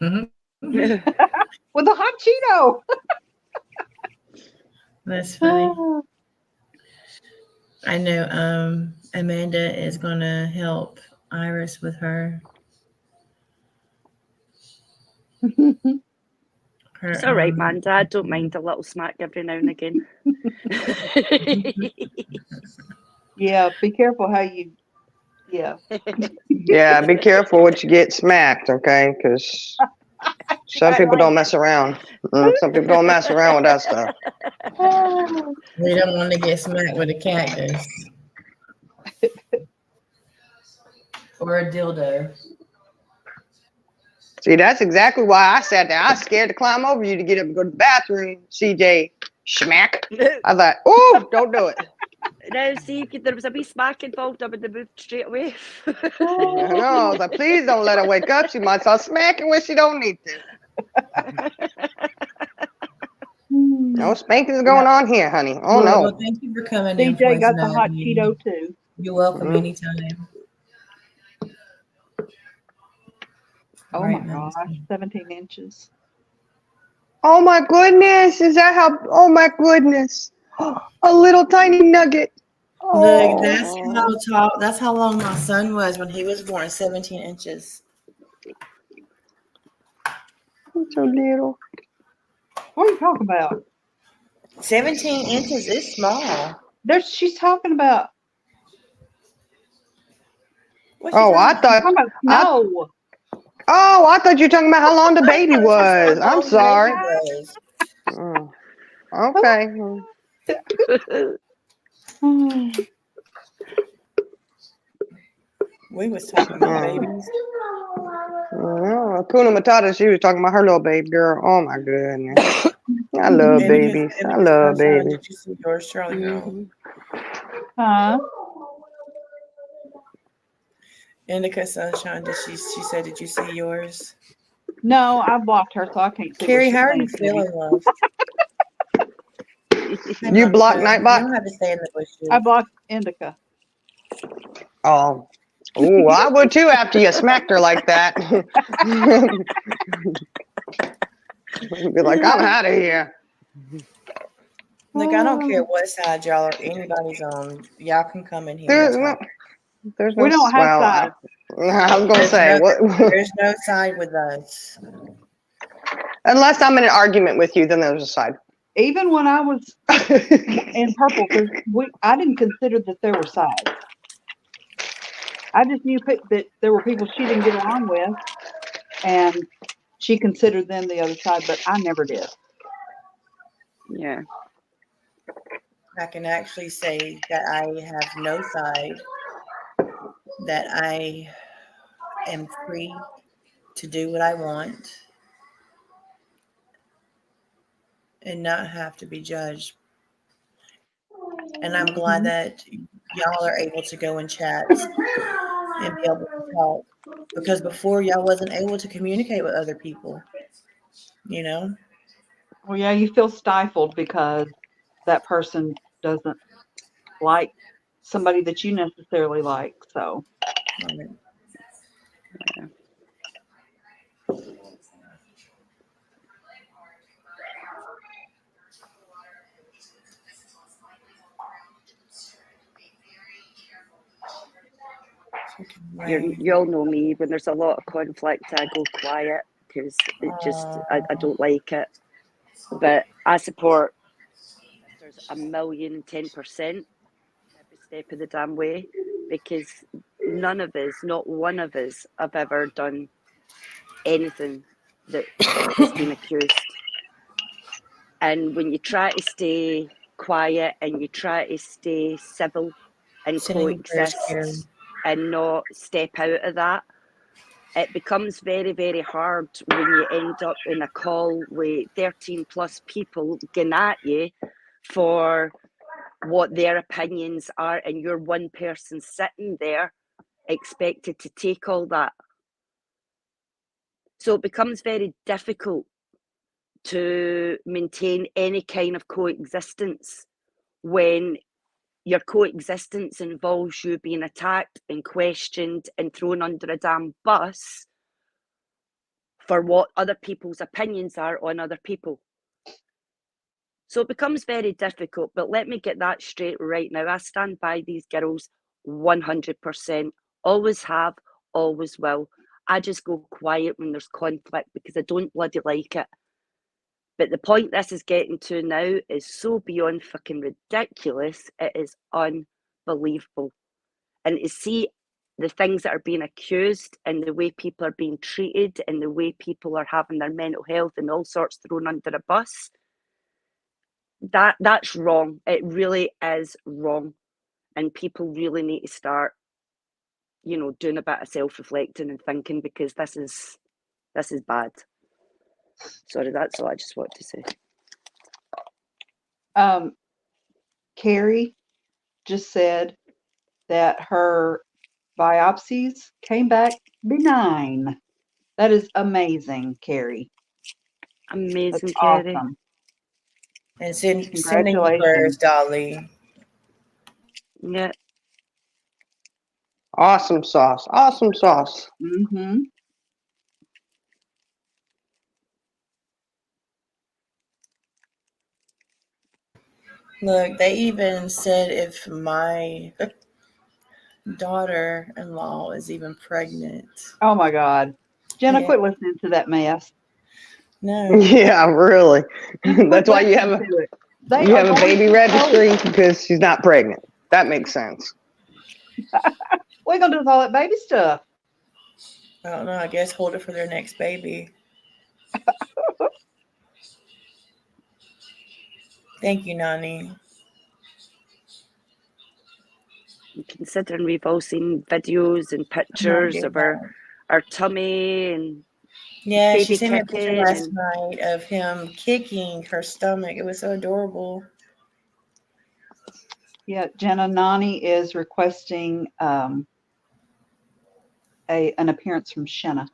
Mhm. with a hot Cheeto. That's funny. I know Amanda is going to help Iris with her. It's all right, man. Dad, don't mind a little smack every now and again. Yeah, be careful how you. Yeah. Yeah, be careful what you get smacked, okay? Because some people don't mess around. Some people don't mess around with that stuff. We don't want to get smacked with a cactus. Or a dildo. See, that's exactly why I sat there. I was scared to climb over you to get up and go to the bathroom, CJ. Schmack. I thought, oh, don't do it. Now, see, if there was a wee smack involved, I would have moved straight away. I know. I was like, please don't let her wake up. She might start smacking when she don't need to. No spanking's going on here, honey. Oh Well, no. thank you for coming in, DJ got the Poison hot Ivy. Cheeto too. You're welcome Mm. anytime. Oh Right, my gosh, Madison. 17 inches. Oh my goodness. Is that how? Oh my goodness. A little tiny nugget. Look, that's Oh, how tall. That's how long my son was when he was born. 17 inches. he's so little. What are you talking about? 17 inches is small. She's talking about, What's she Oh, I talking about? thought. snow. I thought you were talking about how long the baby I thought you was. said how I'm long the sorry. baby was. Okay. We was talking about babies. Well, Kuna Matata, she was talking about her little baby girl. Oh my goodness. I love babies. I love babies. Did you see yours, Charlie girl? Huh? Indica Sunshine, she said, did you see yours? No, I blocked her, so I can't see. Carrie, what how are she's you saying. feeling, love? You blocked You Nightbot? don't have to stay in the bushes. I blocked Indica. Oh. Ooh, I would too after you smacked her like that. Be like, I'm out of here. Look, I don't care what side y'all or anybody's on. Y'all can come in here There's and no, talk. there's no, We don't have well, sides. I was gonna say, There's no side with us. unless I'm in an argument with you, then there's a side. Even when I was in purple, because I didn't consider that there were sides. I just knew that there were people she didn't get along with, and she considered them the other side, but I never did. Yeah. I can actually say that I have no side, that I am free to do what I want and not have to be judged. And I'm glad that y'all are able to go in chats and be able to talk, because before y'all wasn't able to communicate with other people, you know? Well, yeah, you feel stifled because that person doesn't like somebody that you necessarily like. So, You all know me. When there's a lot of conflict, I go quiet because it just I don't like it. But I support there's 1,010% every step of the damn way, because none of us, not one of us, have ever done anything that has been accused. And when you try to stay quiet and you try to stay civil and coexist and not step out of that, it becomes very, very hard when you end up in a call with 13 plus people going at you for what their opinions are, and you're one person sitting there expected to take all that. So it becomes very difficult to maintain any kind of coexistence when your coexistence involves you being attacked and questioned and thrown under a damn bus for what other people's opinions are on other people. So it becomes very difficult, but let me get that straight right now. I stand by these girls 100%, always have, always will. I just go quiet when there's conflict because I don't bloody like it. But the point this is getting to now is so beyond fucking ridiculous. It is unbelievable. And to see the things that are being accused and the way people are being treated and the way people are having their mental health and all sorts thrown under a bus, that's wrong. It really is wrong. And people really need to start, doing a bit of self-reflecting and thinking, because this is bad. Sorry, that's all I just wanted to say. Carrie just said that her biopsies came back benign. That is amazing, Carrie. Amazing, That's Carrie. awesome. And sending you Congratulations. prayers, Dolly. Yeah. Awesome sauce. Awesome sauce. Mm-hmm. Look, they even said if my daughter-in-law is even pregnant. Oh my God. Jenna, Yeah. quit listening to that mess. No. Yeah, really. Quit That's why you have listening a to it. They you are have a going baby to registry because she's not pregnant. That makes sense. We're gonna do with all that baby stuff. I don't know. I guess hold it for their next baby. Thank you, Nani. Considering we've all seen videos and pictures of our tummy and Yeah, baby she sent me a picture kicking last and night of him kicking her stomach. It was so adorable. Yeah, Jenna, Nani is requesting an appearance from Shenna.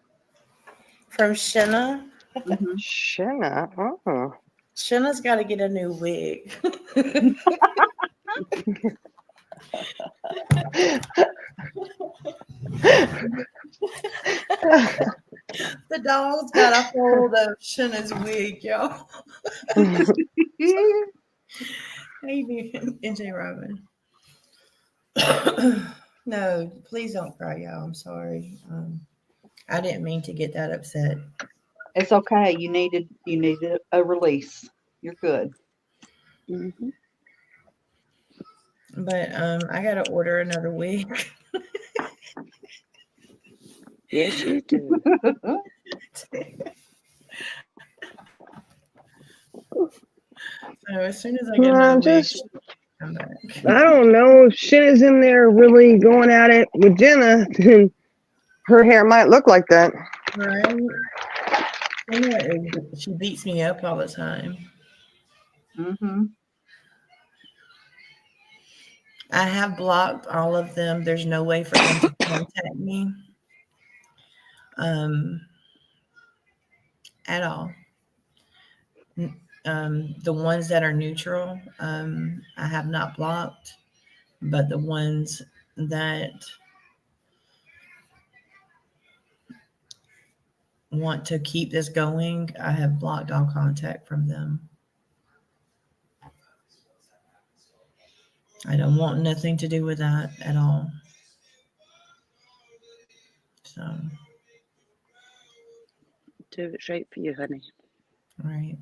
From Shenna. Mhm. Shenna. Oh. Shenna's got to get a new wig. The dog's got a hold of Shenna's wig, y'all. Maybe NJ Robin. No, please don't cry, y'all. I'm sorry. I didn't mean to get that upset. It's okay. You needed a release. You're good. Mhm. But I gotta order another wig. Yes, you do. So as soon as I get another wig, Just, come back. I don't know if Shenna's in there really going at it with Jenna, then her hair might look like that. Right? She beats me up all the time. Mm-hmm. I have blocked all of them. There's no way for them to contact me. At all. The ones that are neutral, I have not blocked, but the ones that want to keep this going, I have blocked all contact from them. I don't want nothing to do with that at all. So, Do what's right for you, honey. right.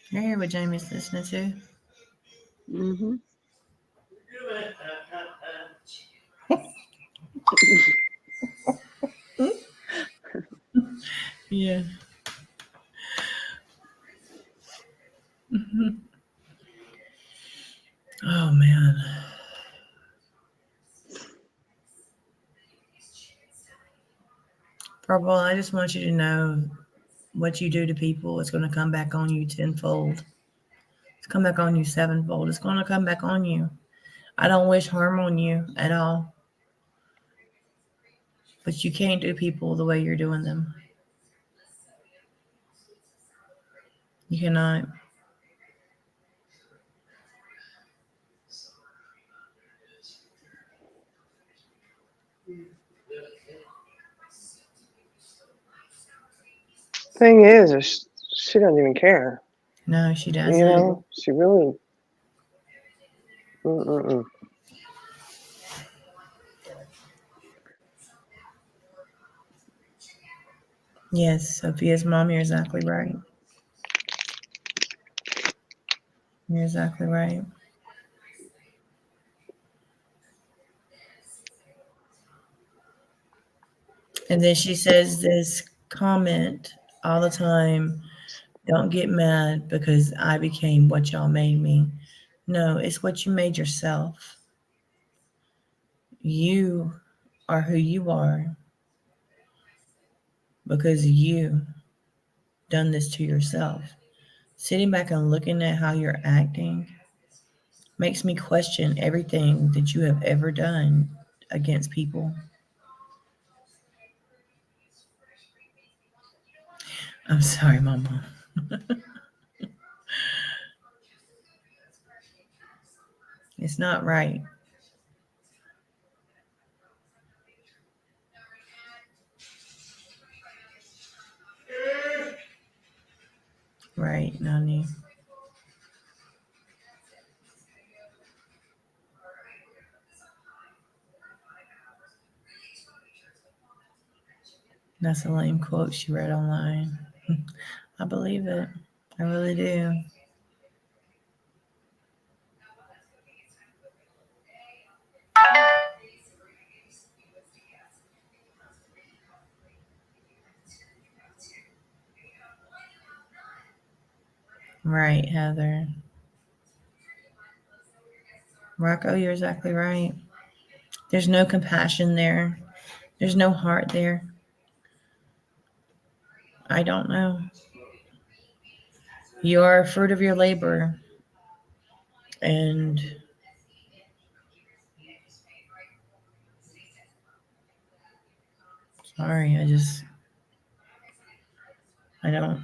You hear what Jamie's listening to? Mm-hmm. Yeah. Oh man. Purple, I just want you to know what you do to people is going to come back on you tenfold. It's come back on you sevenfold. It's going to come back on you. I don't wish harm on you at all. But you can't do people the way you're doing them. You cannot. Thing is she doesn't even care. No, she doesn't. You know, she really. Mm-mm-mm. Yes, Sophia's mom, you're exactly right. You're exactly right. And then she says this comment all the time. Don't get mad because I became what y'all made me. No, it's what you made yourself. You are who you are because you done this to yourself. Sitting back and looking at how you're acting makes me question everything that you have ever done against people. I'm sorry, Mama. It's not right. Right, Nani. That's a lame quote she read online. I believe it. I really do. Right, Heather. Rocco, you're exactly right. There's no compassion there. There's no heart there. I don't know. You are a fruit of your labor. And sorry, I don't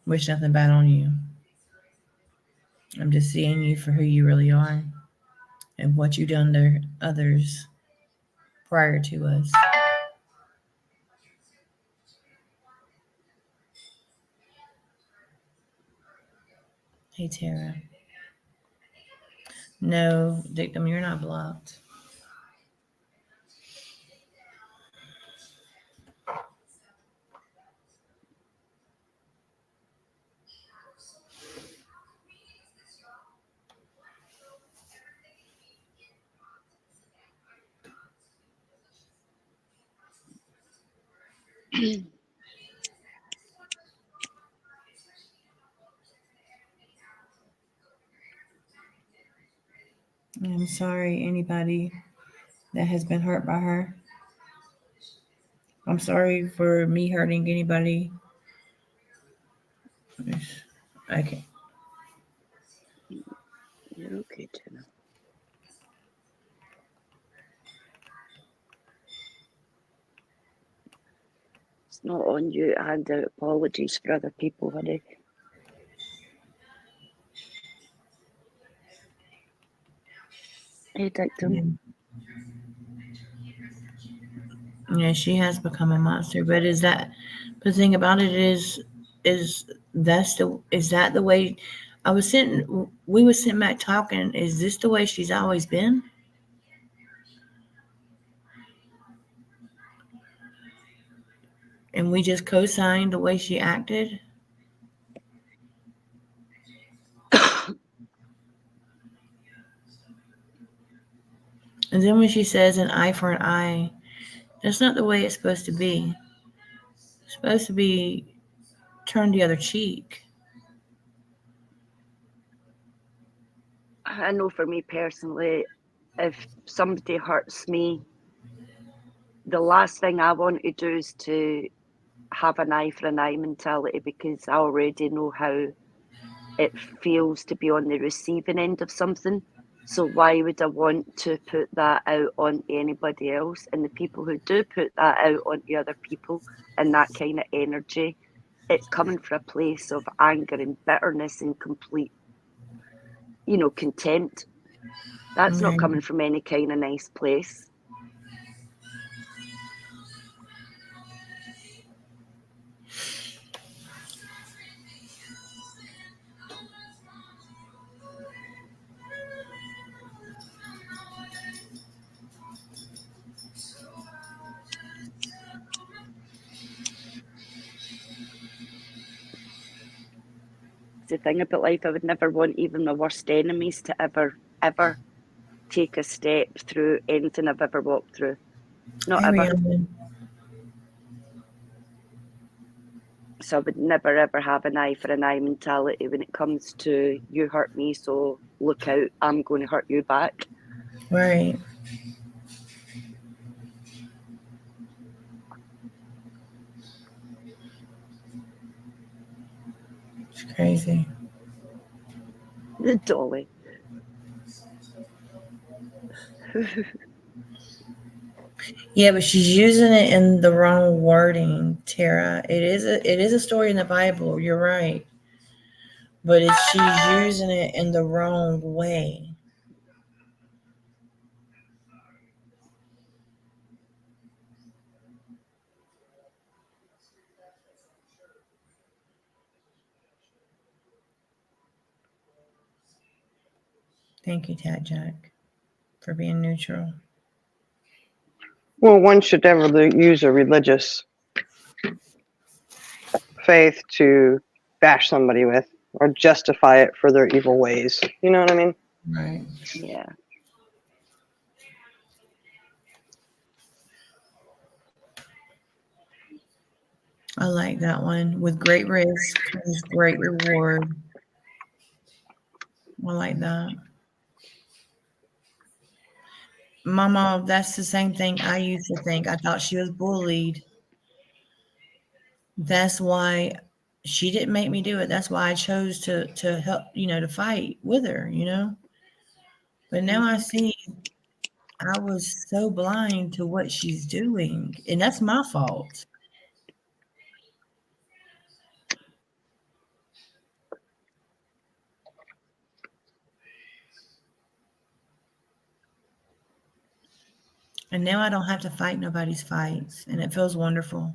wish nothing bad on you. I'm just seeing you for who you really are and what you've done to others prior to us. Hey, Tara. No, Dictum, you're not blocked. I'm sorry, anybody that has been hurt by her. I'm sorry for me hurting anybody. Okay. You're okay, Jenna. It's not on you to hand out apologies for other people, honey. Hey, Dictum. Yeah, she has become a monster. But the thing about it is that the way we were sitting back talking, is this the way she's always been? And we just co-signed the way she acted? And then when she says an eye for an eye, that's not the way it's supposed to be. It's supposed to be turn the other cheek. I know for me personally, if somebody hurts me, the last thing I want to do is to have an eye for an eye mentality, because I already know how it feels to be on the receiving end of something. So why would I want to put that out on anybody else? And the people who do put that out onto other people and that kind of energy, it's coming from a place of anger and bitterness and complete, contempt. That's not coming from any kind of nice place. The thing about life, I would never want even my worst enemies to ever take a step through anything I've ever walked through. Not ever. So I would never ever have an eye for an eye mentality when it comes to you hurt me, so look out, I'm going to hurt you back. Right. It's crazy. The dolly. Yeah, but she's using it in the wrong wording, Tara. It is a story in the Bible. You're right, but she's using it in the wrong way. Thank you, Tat Jack, for being neutral. Well, one should never use a religious faith to bash somebody with or justify it for their evil ways. You know what I mean? Right. Yeah. I like that one. With great risk comes great reward. I like that. Mama, that's the same thing I used to think. I thought she was bullied. That's why she didn't make me do it. That's why I chose to help, to fight with her, But now I see I was so blind to what she's doing, and that's my fault. And now I don't have to fight nobody's fights, and it feels wonderful.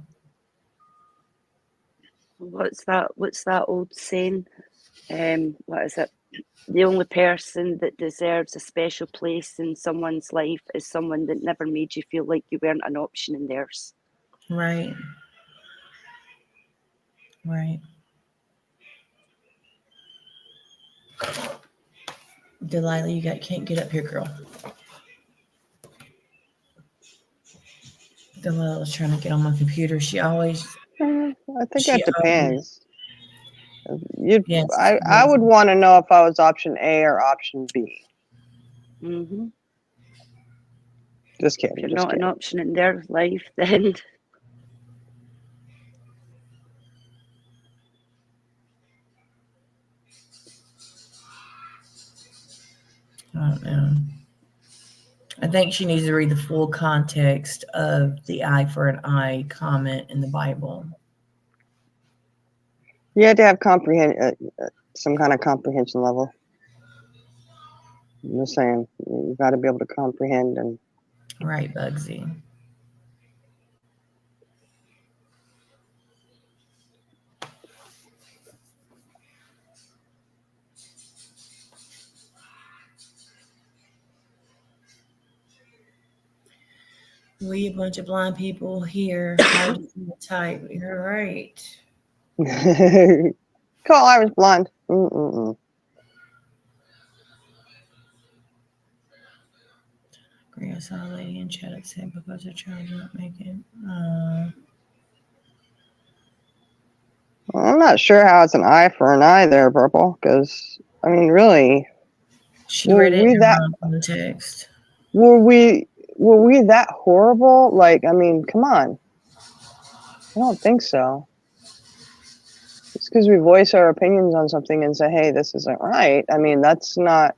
What's that old saying? What is it? The only person that deserves a special place in someone's life is someone that never made you feel like you weren't an option in theirs. Right. Right. Delilah, can't get up here, girl. Delilah's trying to get on my computer. She always. I think She that depends. Yes. I would want to know if I was option A or option B. Mm-hmm. Just kidding. If you're just not kidding. an option in their life, then I don't know. I think she needs to read the full context of the eye for an eye comment in the Bible. You had to have some kind of comprehension level. I'm just saying, you got to be able to comprehend and. Right, Bugsy. We a bunch of blind people here. How do you type? You're right. Call Iris blind. Mm-mm-mm. I saw a lady in chat that said because her child not make it. Well, I'm not sure how it's an eye for an eye there, Purple, because, I mean, really. She read it in the wrong context. Were we that horrible? Like, I mean, come on. I don't think so. It's because we voice our opinions on something and say, hey, this isn't right. I mean, that's not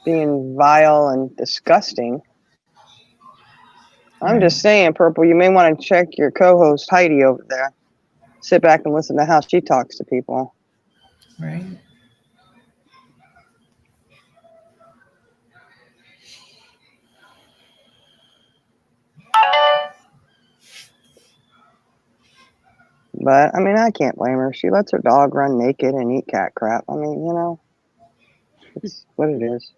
being vile and disgusting. I'm just saying, Purple, you may want to check your co-host Heidi over there. Sit back and listen to how she talks to people. Right. But, I mean, I can't blame her. She lets her dog run naked and eat cat crap. I mean, it's what it is.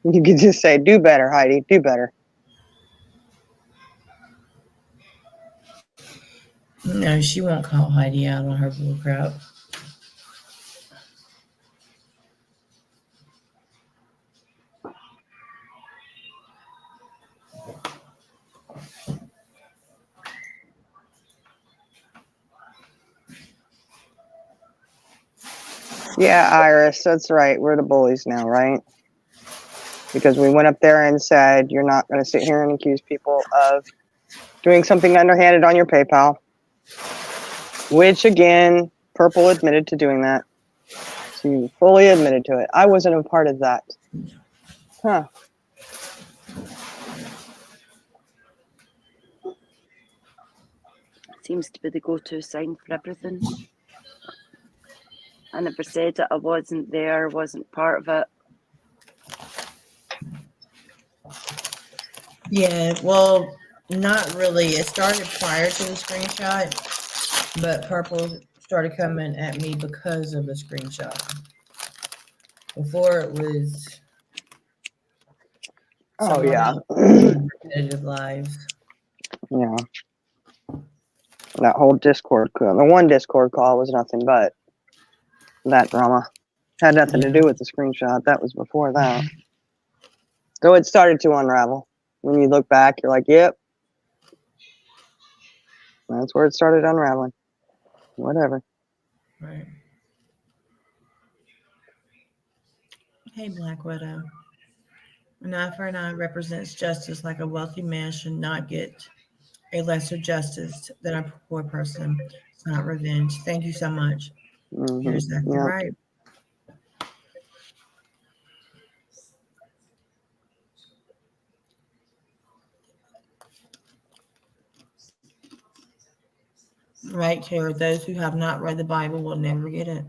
You could just say, do better, Heidi, do better. No, she won't call Heidi out on her bull crap. Yeah, Iris, that's right. We're the bullies now, right? Because we went up there and said, you're not going to sit here and accuse people of doing something underhanded on your PayPal, which again, Purple admitted to doing that. She fully admitted to it. I wasn't a part of that. Huh. Seems to be the go-to sign for everything. I never said it. I wasn't there. Wasn't part of it. Yeah, well, not really. It started prior to the screenshot, but Purple started coming at me because of the screenshot. Before it was. Oh, someone yeah. else doing repetitive lives. Yeah. That whole Discord call. The one Discord call was nothing but that drama. Had nothing to do with the screenshot. That was before that. So it started to unravel. When you look back, you're like, yep. That's where it started unraveling. Whatever. Right. Hey, Black Widow. An eye for an eye represents justice, like a wealthy man should not get a lesser justice than a poor person. It's not revenge. Thank you so much. You're exactly Yeah. right. Right, Tara. Those who have not read the Bible will never get it.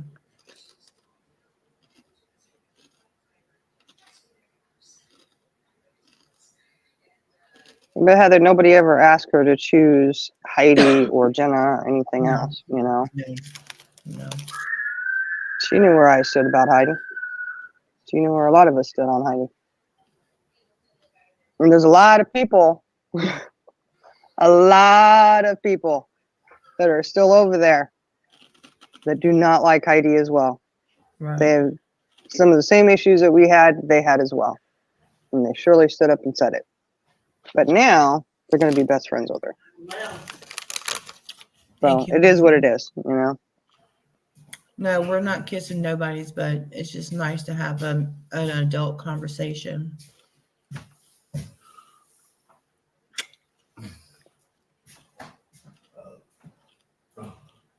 But Heather, nobody ever asked her to choose Heidi or Jenna or anything No. else, you know? No. She knew where I stood about Heidi. She knew where a lot of us stood on Heidi. And there's a lot of people, a lot of people that are still over there that do not like Heidi as well. Right. They have some of the same issues that we had, they had as well. And they surely stood up and said it. But now they're going to be best friends with her. So it is what it is, you know? No, we're not kissing nobody's butt. It's just nice to have an adult conversation.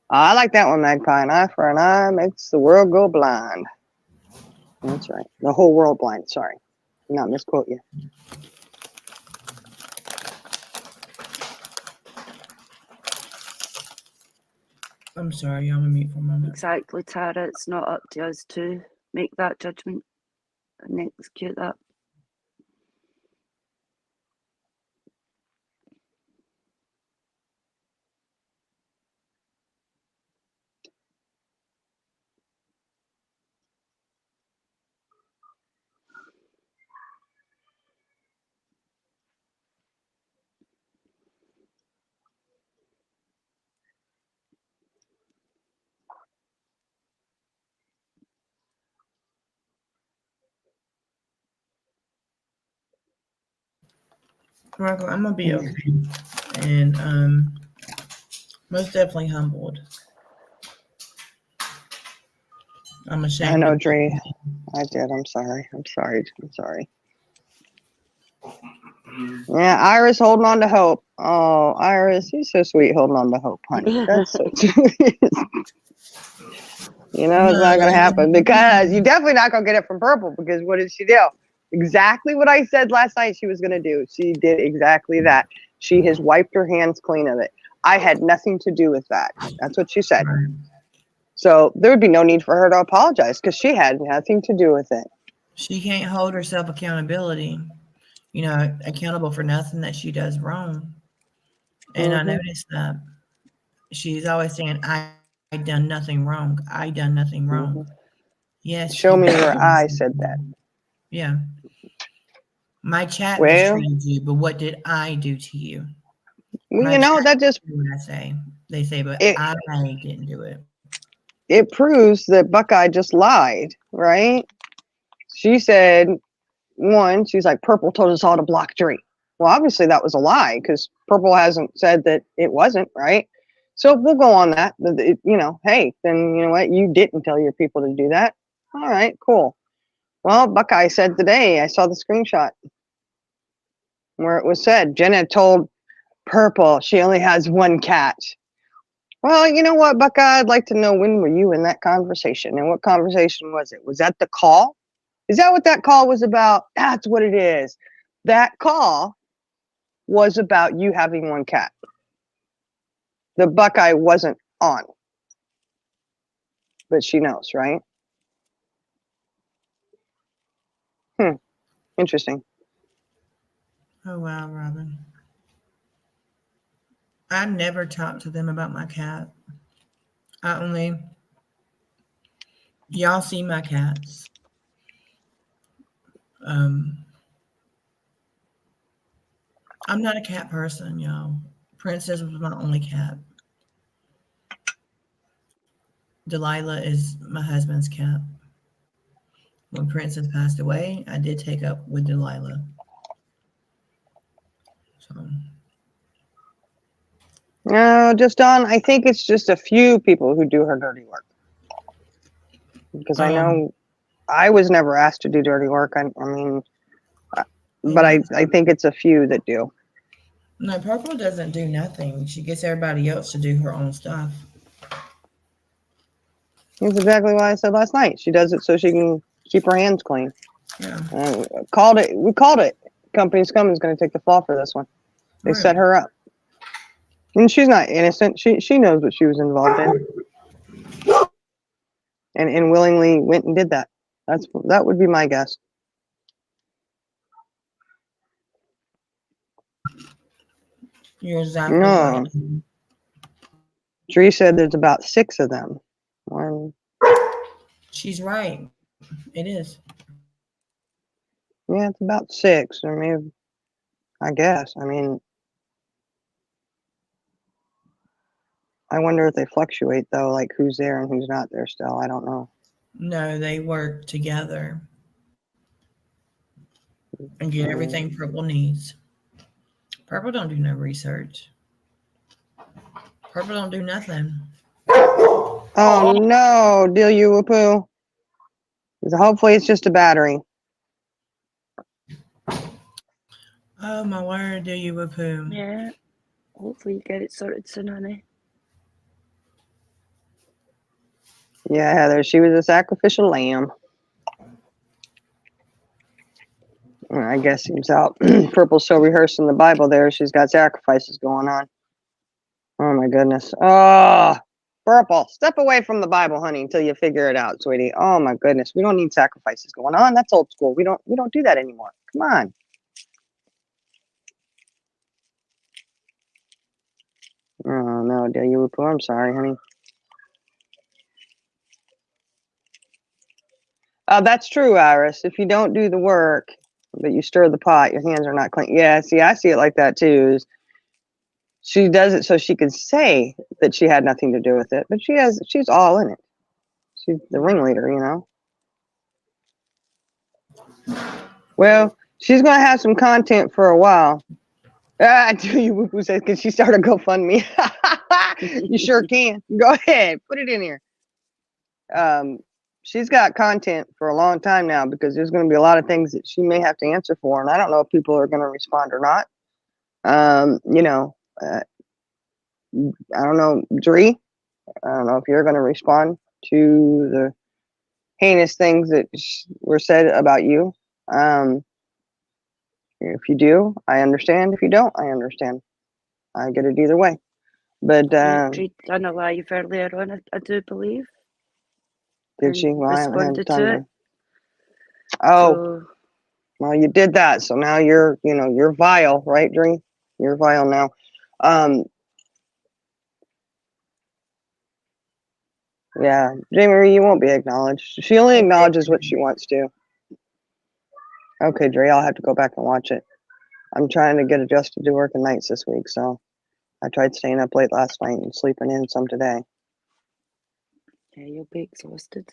I like that one, Magpie. An eye for an eye makes the world go blind. That's right. The whole world blind. Sorry. Not misquote you. I'm sorry, I'm gonna mute for a moment. Exactly, Tara. It's not up to us to make that judgment and execute that. Michael, I'm gonna be okay. And most definitely humbled. I'm ashamed. I know, Dre. I did. I'm sorry. I'm sorry. I'm sorry. Yeah, Iris holding on to hope. Oh, Iris, you're so sweet holding on to hope, honey. That's so sweet. You know, it's not going to happen because you're definitely not going to get it from Purple because what did she do? Exactly what I said last night she was going to do. She did exactly that. She has wiped her hands clean of it. I had nothing to do with that. That's what she said. So there would be no need for her to apologize because she had nothing to do with it. She can't hold herself accountability, accountable for nothing that she does wrong. And I noticed that she's always saying, I done nothing wrong. I done nothing wrong. Yes. Show me where I said that. Yeah. My chat Well, mistreated you, but what did I do to you? Well, you know, that just what I say. They say, but I didn't do it. It proves that Buckeye just lied, right? She said, one, she's like, Purple told us all to block Drake. Well, obviously that was a lie because Purple hasn't said that it wasn't, right? So we'll go on that. Hey, then you know what? You didn't tell your people to do that. All right, cool. Well, Buckeye said today, I saw the screenshot where it was said, Jenna told Purple, she only has one cat. Well, you know what, Buckeye? I'd like to know, when were you in that conversation? And what conversation was it? Was that the call? Is that what that call was about? That's what it is. That call was about you having one cat. The Buckeye wasn't on. But she knows, right? Interesting. Oh, wow, Robin. I never talked to them about my cat. Y'all see my cats. I'm not a cat person, y'all. Princess was my only cat. Delilah is my husband's cat. When Princess passed away, I did take up with Delilah. So, No, just Dawn, I think it's just a few people who do her dirty work. Because I know I was never asked to do dirty work. But I think it's a few that do. no, Purple doesn't do nothing. She gets everybody else to do her own stuff. That's exactly what I said last night. She does it so she can keep her hands clean. Yeah. We called it. Company Scum is going to take the fall for this one. They set her up. And she's not innocent. She knows what she was involved in. And willingly went and did that. That would be my guess. You're exactly right. Dree said there's about 6 of them. She's right. It is. Yeah, it's about 6. Or maybe, I guess. I wonder if they fluctuate, though, like who's there and who's not there still. I don't know. No, they work together and get everything Purple needs. Purple don't do no research. Purple don't do nothing. Oh, no, Delia Whoopoo. Hopefully it's just a battery. Oh, my word, Delia Whoopoo. Yeah. Hopefully you get it sorted soon, honey. Yeah, Heather, she was a sacrificial lamb. I guess seems out. Purple's so rehearsed in the Bible there. She's got sacrifices going on. Oh, my goodness. Oh, Purple, step away from the Bible, honey, until you figure it out, sweetie. Oh, my goodness. We don't need sacrifices going on. That's old school. We don't do that anymore. Come on. Oh, no, Delia Whoopoo. I'm sorry, honey. That's true, Iris. If you don't do the work, but you stir the pot, your hands are not clean. Yeah, see, I see it like that too. She does it so she can say that she had nothing to do with it, but she's all in it. She's the ringleader, you know. Well, she's gonna have some content for a while. Do you Whoopoo says, can she start a GoFundMe? You sure can. Go ahead, put it in here. She's got content for a long time now, because there's going to be a lot of things that she may have to answer for, and I don't know if people are going to respond or not. I don't know, Dree. I don't know if you're going to respond to the heinous things that were said about you. If you do, I understand. If you don't, I understand. I get it either way. But Dree done a live earlier on, I do believe. Did she? Well, I haven't had Responded time to it. Oh, So, well, you did that, so now you're vile, right, Dree? You're vile now. Yeah, Jamie, you won't be acknowledged. She only acknowledges what she wants to. Okay, Dree, I'll have to go back and watch it. I'm trying to get adjusted to working nights this week, so I tried staying up late last night and sleeping in some today. yeah, you'll be exhausted.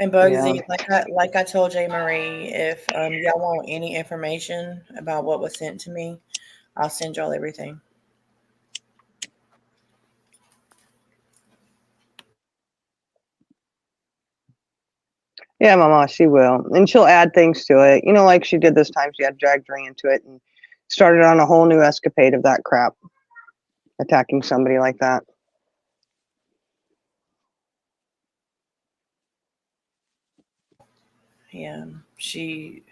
And Bugsy, like I told Jay Marie, if y'all want any information about what was sent to me, I'll send y'all everything. Yeah, Mama, she will. And she'll add things to it. Like she did this time. She had dragged Dree into it and started on a whole new escapade of that crap, attacking somebody like that. Yeah, she.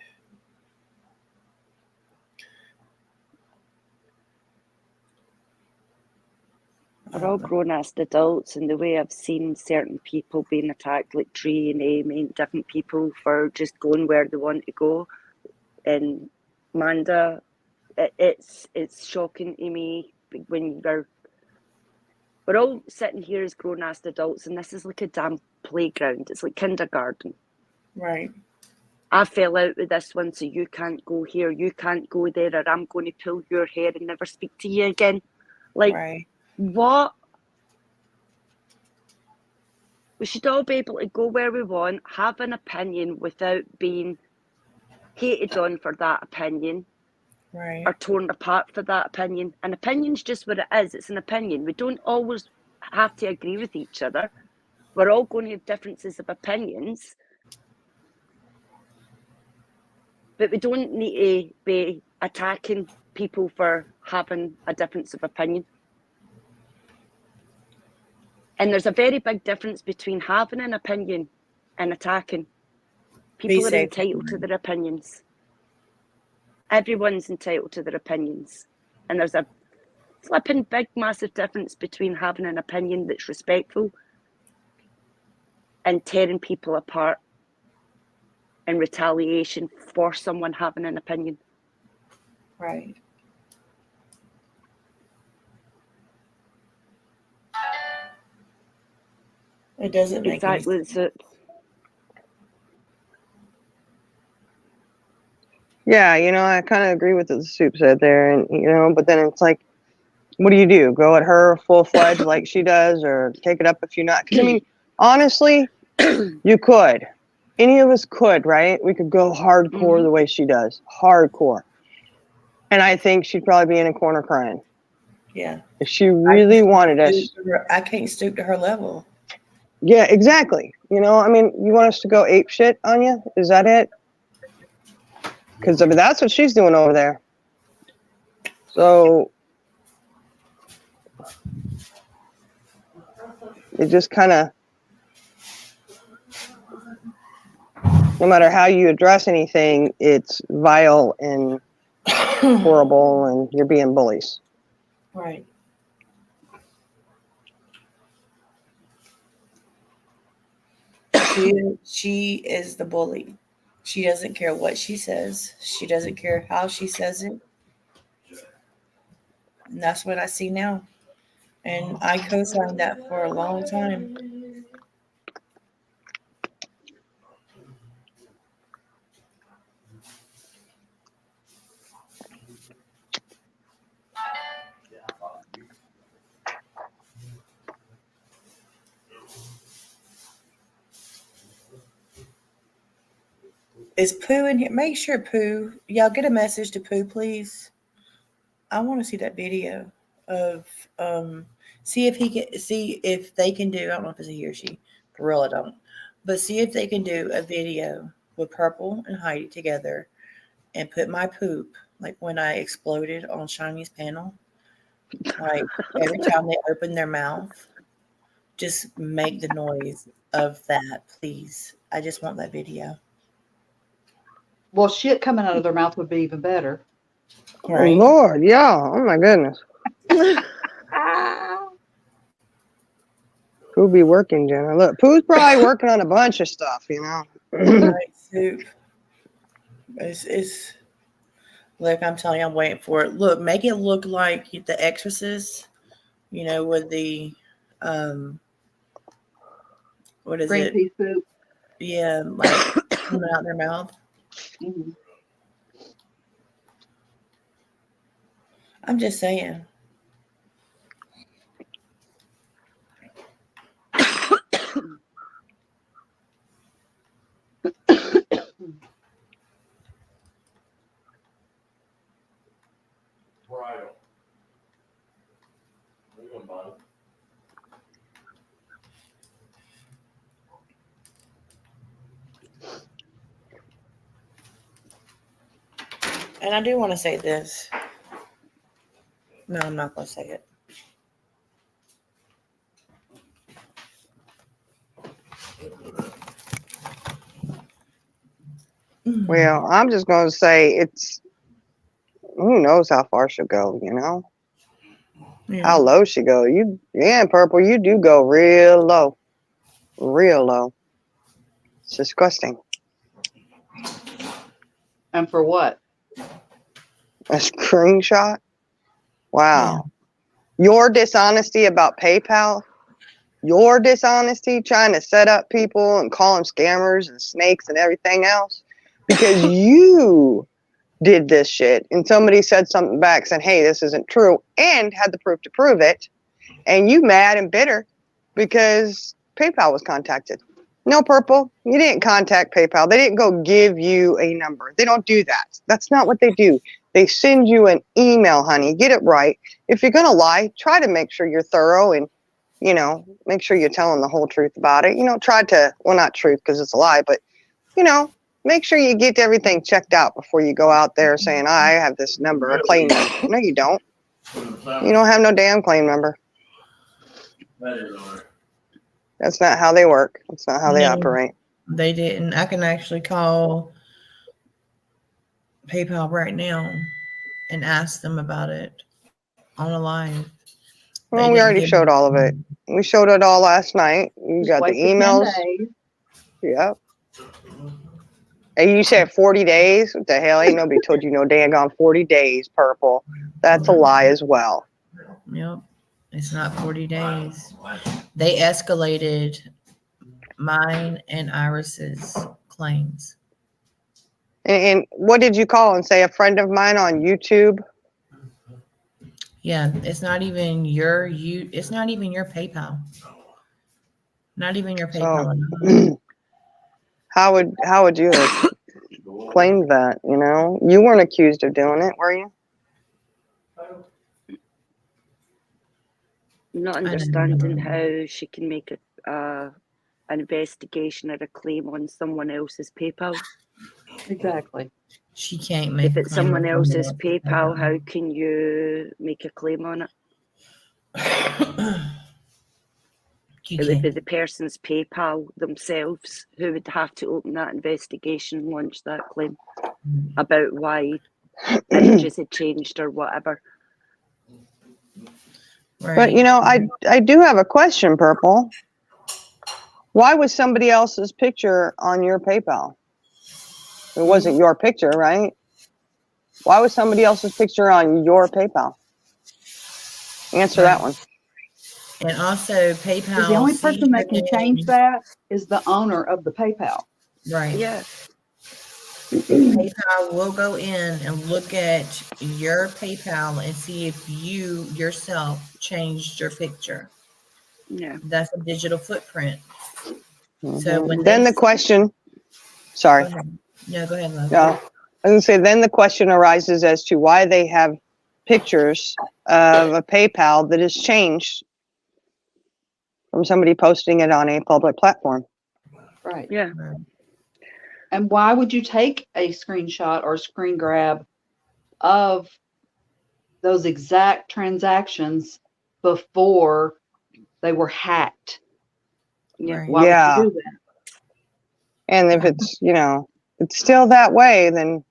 We're all grown-ass adults, and the way I've seen certain people being attacked, like Tree and Amy, and different people for just going where they want to go, and Manda, it's shocking to me when we're all sitting here as grown-ass adults, and this is like a damn playground. It's like kindergarten. Right. I fell out with this one, so you can't go here, you can't go there, or I'm going to pull your hair and never speak to you again. Like, Right. what? We should all be able to go where we want, have an opinion without being hated on for that opinion Right. or torn apart for that opinion. An opinion's just what it is. It's an opinion. We don't always have to agree with each other. We're all going to have differences of opinions. But we don't need to be attacking people for having a difference of opinion. And there's a very big difference between having an opinion and attacking. People are safe. entitled to their opinions. Everyone's entitled to their opinions. And there's a flipping big, massive difference between having an opinion that's respectful and tearing people apart in retaliation for someone having an opinion. Right. It doesn't make any Exactly. sense. Yeah, you know, I kind of agree with what the soup said there, and you know, but then it's like, what do? Go at her full fledged like she does, or take it up if you're not? Because I mean, honestly, you could. Any of us could, right? We could go hardcore the way she does, hardcore. And I think she'd probably be in a corner crying Yeah. if she really wanted us. I can't stoop to her level. Yeah, exactly. You know, I mean, you want us to go ape shit on you? Is that it? Because I mean, that's what she's doing over there. So it just kind of, no matter how you address anything, it's vile and horrible, and you're being bullies. Right. She is the bully. She doesn't care what she says. She doesn't care how she says it. And that's what I see now. And I co-signed that for a long time. Is Pooh in here? Make sure Pooh, y'all get a message to Pooh, please. I want to see that video of see if they can do, I don't know if it's a he or she, for real I don't, but see if they can do a video with Purple and Heidi together and put my poop, like when I exploded on Shiny's panel, like every time they open their mouth, just make the noise of that, please. I just want that video. Well, shit coming out of their mouth would be even better. Right. Lord, yeah. Oh my goodness. Pooh be working, Jenna. Look, Pooh's probably working on a bunch of stuff, you know. Right, soup. It's look, I'm telling you, I'm waiting for it. Look, make it look like The Exorcist, you know, with the what is Green it? pea soup. Yeah, like coming out their mouth. Mm-hmm. I'm just saying. And I do want to say this. No, I'm not gonna say it. Well, I'm just going to say who knows how far she'll go, you know? Yeah. How low she go. Purple, you do go real low. Real low. It's disgusting. And for what? A screenshot? Wow. Your dishonesty about PayPal, your dishonesty trying to set up people and call them scammers and snakes and everything else because you did this shit and somebody said something back saying, hey, this isn't true, and had the proof to prove it, and you mad and bitter because PayPal was contacted. No, Purple, you didn't contact PayPal. They didn't go give you a number. They don't do that. That's not what they do. They send you an email, honey. Get it right. If you're going to lie, try to make sure you're thorough and, you know, make sure you're telling the whole truth about it. You know, try to, well, not truth because it's a lie, but, you know, make sure you get everything checked out before you go out there saying, I have this number, a claim number. No, you don't. You don't have no damn claim number. That's not how they work. That's not how they operate. They didn't. I can actually call PayPal right now and ask them about it on a live. Well, we already showed all of it. We showed it all last night. You got the Wait for 10 emails. days. Yep. And you said 40 days? What the hell? Ain't nobody told you no daggone 40 days, Purple. That's a lie as well. Yep. It's not 40 days. They escalated mine and Iris's claims. And what did you call and say? A friend of mine on YouTube? Yeah, it's not even your it's not even your PayPal. Not even your PayPal. So, how would you have claimed that, you know? You weren't accused of doing it, were you? Not understanding how she can make an investigation or a claim on someone else's PayPal. Exactly. She can't make If it's someone else's PayPal, how can you make a claim on it? It would be the person's PayPal themselves who would have to open that investigation and launch that claim about why images had changed or whatever. Right. But, you know, I do have a question, Purple. Why was somebody else's picture on your PayPal? It wasn't your picture, right? Why was somebody else's picture on your PayPal? Answer that one. And also PayPal. The only person that can change that is the owner of the PayPal. Right. Yeah. PayPal will go in and look at your PayPal and see if you yourself changed your picture. Yeah. That's a digital footprint. Mm-hmm. So when then the question, sorry. Yeah, go ahead, love. Yeah, I was gonna say then the question arises as to why they have pictures of a PayPal that is changed from somebody posting it on a public platform. Right. Yeah. And why would you take a screenshot or screen grab of those exact transactions before they were hacked? Yeah. Why would you do that? And if it's, you know, it's still that way, then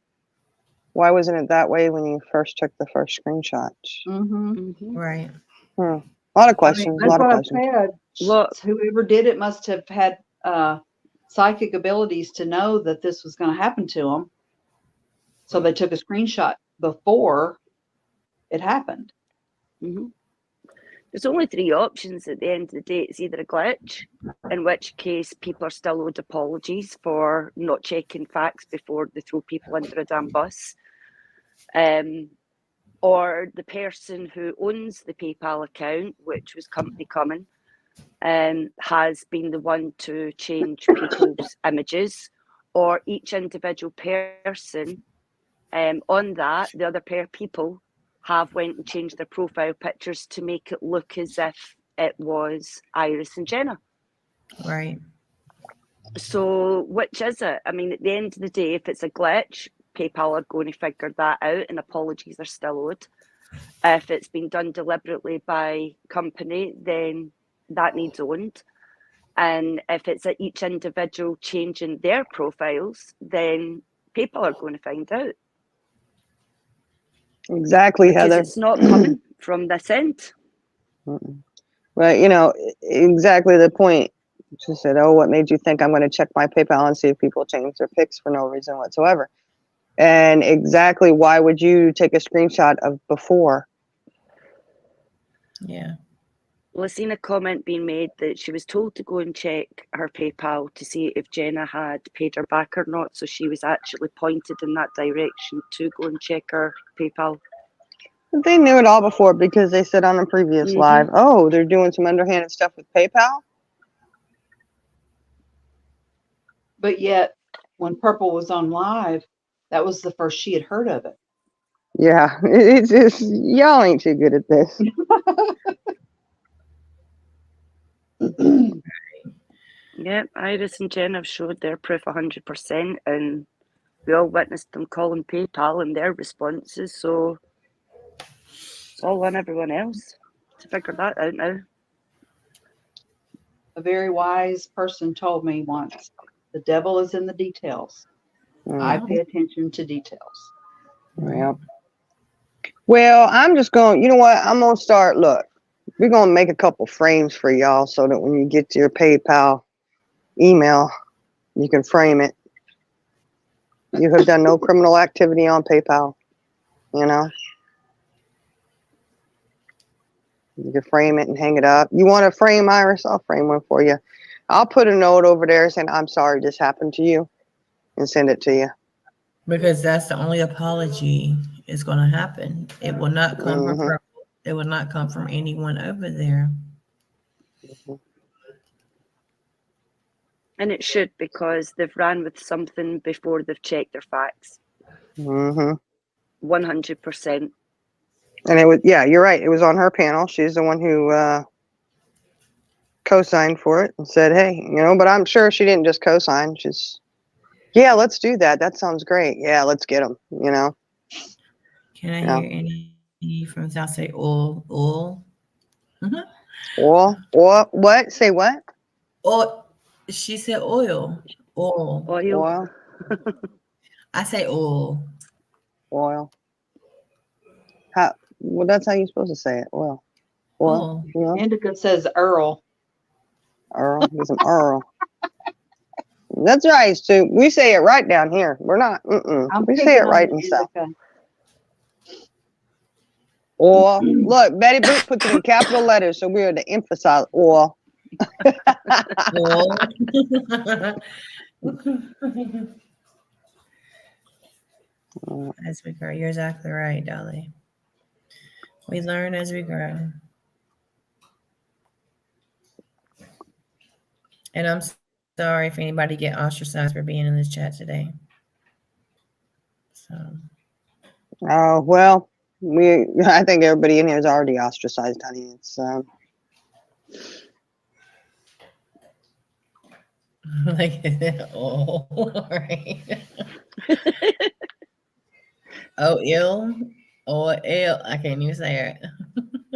why wasn't it that way when you first took the first screenshot? Mm-hmm. Right. A lot of questions. That's a lot of what questions. I've said. Look. Whoever did it must have had psychic abilities to know that this was going to happen to them. So they took a screenshot before it happened. Mm-hmm. There's only three options at the end of the day. It's either a glitch, in which case people are still owed apologies for not checking facts before they throw people under a damn bus, or the person who owns the PayPal account, which was Company Coming, has been the one to change people's images, or each individual person on that, the other pair of people have went and changed their profile pictures to make it look as if it was Iris and Jenna. Right. So which is it? I mean, at the end of the day, if it's a glitch, PayPal are going to figure that out and apologies are still owed. If it's been done deliberately by company, then that needs owned. And if it's at each individual changing their profiles, then PayPal are going to find out. Exactly, Because Heather. it's not coming from this end. Well, you know, exactly the point. She said, oh, what made you think I'm going to check my PayPal and see if people change their pics for no reason whatsoever? And exactly why would you take a screenshot of before? Yeah. Well, I seen a comment being made that she was told to go and check her PayPal to see if Jenna had paid her back or not. So she was actually pointed in that direction to go and check her PayPal. They knew it all before because they said on a previous live, oh, they're doing some underhanded stuff with PayPal. But yet, when Purple was on live, that was the first she had heard of it. Yeah, it's just, y'all ain't too good at this. Yeah, Iris and Jen have showed their proof 100%, and we all witnessed them calling PayPal and their responses. So it's all on everyone else to figure that out now. A very wise person told me once, the devil is in the details. I pay attention to details. Yeah. Well, I'm just going, you know what? I'm going to start, look, we're going to make a couple frames for y'all so that when you get to your PayPal email, you can frame it. You have done no criminal activity on PayPal, you know? You can frame it and hang it up. You want a frame, Iris? I'll frame one for you. I'll put a note over there saying, I'm sorry this happened to you, and send it to you. Because that's the only apology is going to happen. It will not come from Purple. It will not come from anyone over there. And it should, because they've ran with something before they've checked their facts. 100%. And it was, yeah, you're right. It was on her panel. She's the one who co-signed for it and said, hey, you know, but I'm sure she didn't just co-sign. She's, yeah, let's do that. That sounds great. Yeah, let's get them, you know. Can I hear any from South say oil? Oil, what? Say what? Oil. She said oil. Oil. I say oil. Oil. How? Well, that's how you're supposed to say it. Oil. You know? Indica says Earl. Earl. He's an Earl. That's right, Stu. We say it right down here. We're not. We say it right in the South. Oil. Look, Betty Boop puts it in capital letters, so we are to emphasize oil. As we grow, you're exactly right, Dolly. We learn as we grow. And I'm sorry if anybody get ostracized for being in this chat today. So. Oh, well, I think everybody in here is already ostracized, honey. It's like all right. Oh, ill or ill. I can't even say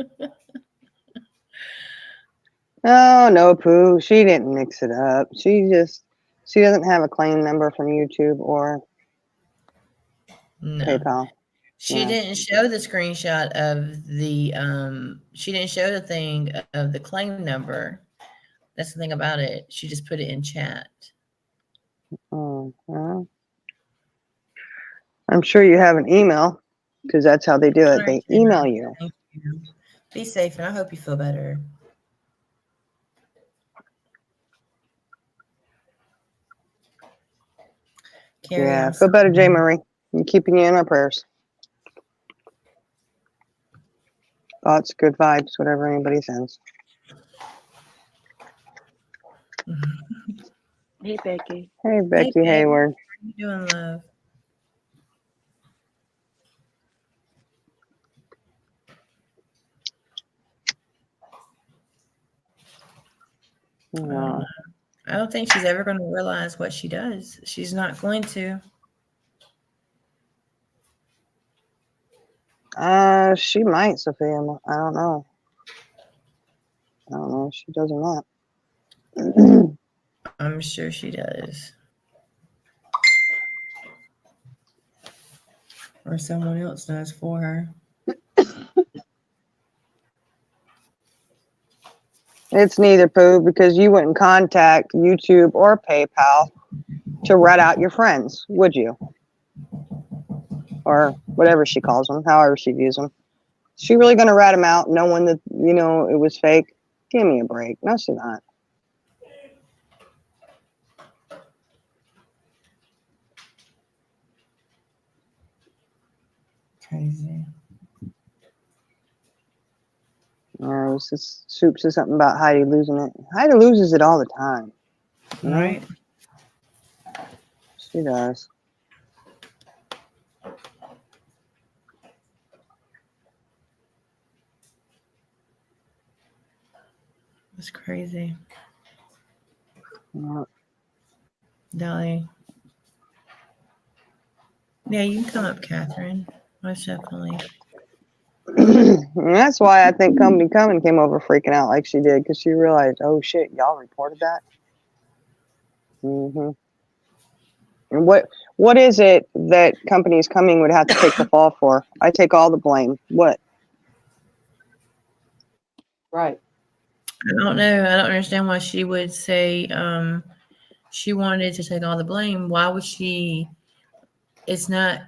it. Oh no, Pooh. She didn't mix it up. She doesn't have a claim number from YouTube or PayPal. She didn't show the screenshot of the she didn't show the thing of the claim number. That's the thing about it. She just put it in chat. Oh, well. I'm sure you have an email because that's how they do it. They email you. Thank you. Be safe, and I hope you feel better. Yeah, feel better, J. Marie. I'm keeping you in our prayers. Thoughts, good vibes, whatever anybody says. Hey, Becky. Hey, Becky Hayward. How are you doing, love? I don't think she's ever going to realize what she does. She's not going to. She might, Sophia. I don't know. I don't know if she does or not. I'm sure she does. Or someone else does for her. It's neither, Pooh, because you wouldn't contact YouTube or PayPal to rat out your friends, would you? Or whatever she calls them, however she views them. Is she really going to rat them out knowing that, you know, it was fake? Give me a break. No, she's not. Crazy. Soup says something about Heidi losing it. Heidi loses it all the time. You know? Right? She does. It's crazy. Yeah. Dolly. Yeah, you can come up, Catherine. Most definitely. And that's why I think Company Coming came over freaking out like she did, because she realized, oh shit, y'all reported that. And what is it that Companies Coming would have to take the fall for? I take all the blame. What? Right. I don't know. I don't understand why she would say she wanted to take all the blame. Why would she? It's not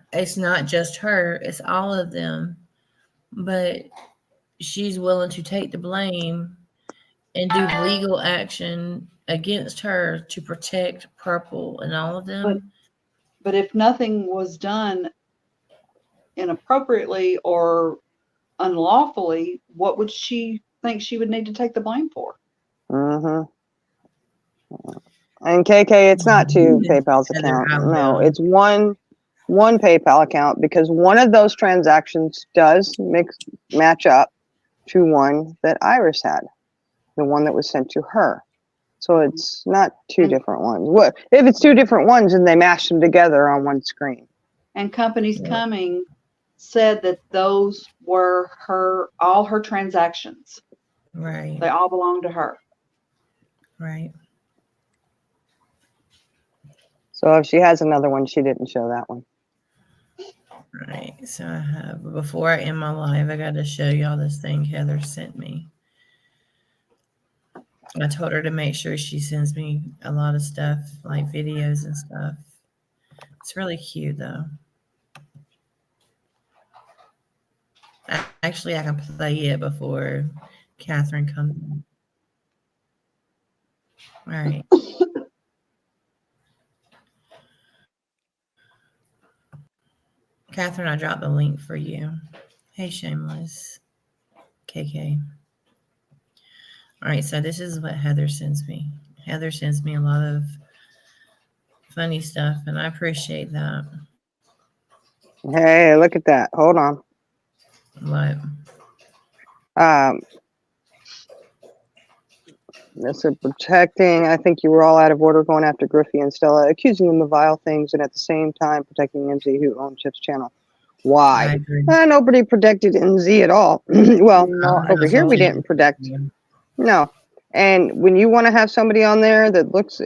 just her, it's all of them. But she's willing to take the blame and do legal action against her to protect Purple and all of them. But if nothing was done inappropriately or unlawfully, what would she think she would need to take the blame for? And KK, it's not two PayPal's account. No, it's one PayPal account, because one of those transactions does match up to one that Iris had, the one that was sent to her. So it's not two different ones. What if it's two different ones and they mashed them together on one screen? And Companies Coming said that those were all her transactions. Right. They all belong to her. Right. So if she has another one, she didn't show that one. Right. So I have, before I end my live, I got to show y'all this thing Heather sent me. I told her to make sure she sends me a lot of stuff, like videos and stuff. It's really cute, though. Actually, I can play it before Catherine comes in. All right. Catherine, I dropped the link for you. Hey, Shameless. KK. All right, so this is what Heather sends me. Heather sends me a lot of funny stuff, and I appreciate that. Hey, look at that. Hold on. What? That's a protecting. I think you were all out of order going after Griffey and Stella, accusing them of vile things, and at the same time protecting MZ, who owns Chip's channel. Why? Nobody protected MZ at all. Well, over here we didn't protect. No. And when you want to have somebody on there that looks,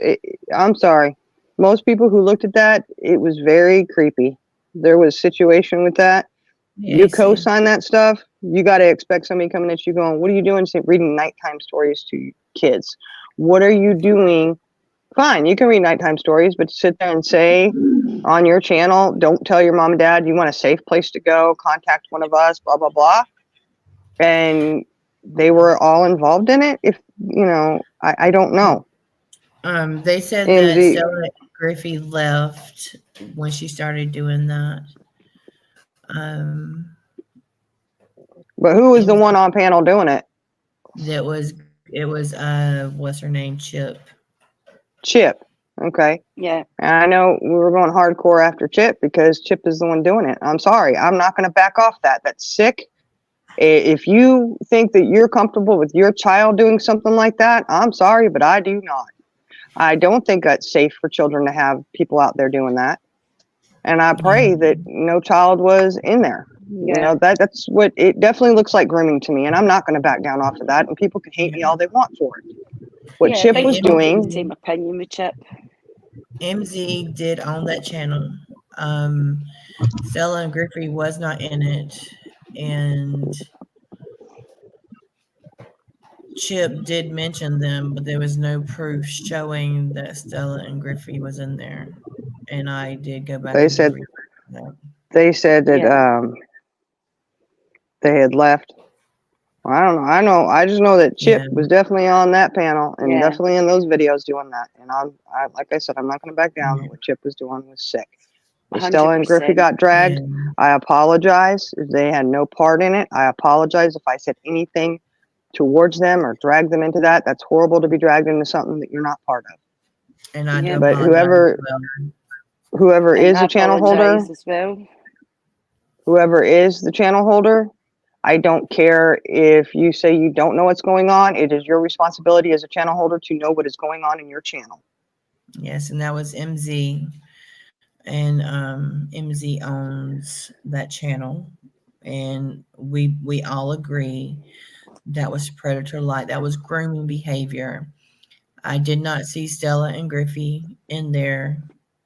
I'm sorry, most people who looked at that, it was very creepy. There was a situation with that. Yeah, you co-sign that stuff, you got to expect somebody coming at you going, what are you doing reading nighttime stories to kids? What are you doing? Fine, you can read nighttime stories, but sit there and say on your channel, don't tell your mom and dad, you want a safe place to go, contact one of us, blah, blah, blah. And they were all involved in it. If, you know, I don't know. They said that Stella Griffey left when she started doing that. But who was the one on panel doing it? It was what's her name? Chip. Okay. Yeah. And I know we were going hardcore after Chip because Chip is the one doing it. I'm sorry. I'm not going to back off that. That's sick. If you think that you're comfortable with your child doing something like that, I'm sorry, but I do not. I don't think that's safe for children to have people out there doing that. And I pray that no child was in there. You know, that's what it definitely looks like grooming to me, and I'm not going to back down off of that. And people can hate me all they want for it. What Yeah, I Chip think was I'm of the doing, same opinion with Chip. MZ did own that channel. Stella and Griffey was not in it, and Chip did mention them, but there was no proof showing that Stella and Griffey was in there. And I did go back. they and said read that. that they had left. I don't know. I just know that Chip Yeah. was definitely on that panel and Yeah. definitely in those videos doing that. And I like I said, I'm not going to back down. Yeah. What Chip was doing was sick. If Stella and Griffey 100%. got dragged, Yeah. I apologize. If they had no part in it, I apologize if I said anything towards them or dragged them into that. That's horrible to be dragged into something that you're not part of. And I Yeah. do But apologize as well. whoever And is I a channel holder, apologise as well. whoever is the channel holder, I don't care if you say you don't know what's going on. It is your responsibility as a channel holder to know what is going on in your channel. Yes, and that was MZ. And MZ owns that channel. And we all agree that was predator like, that was grooming behavior. I did not see Stella and Griffey in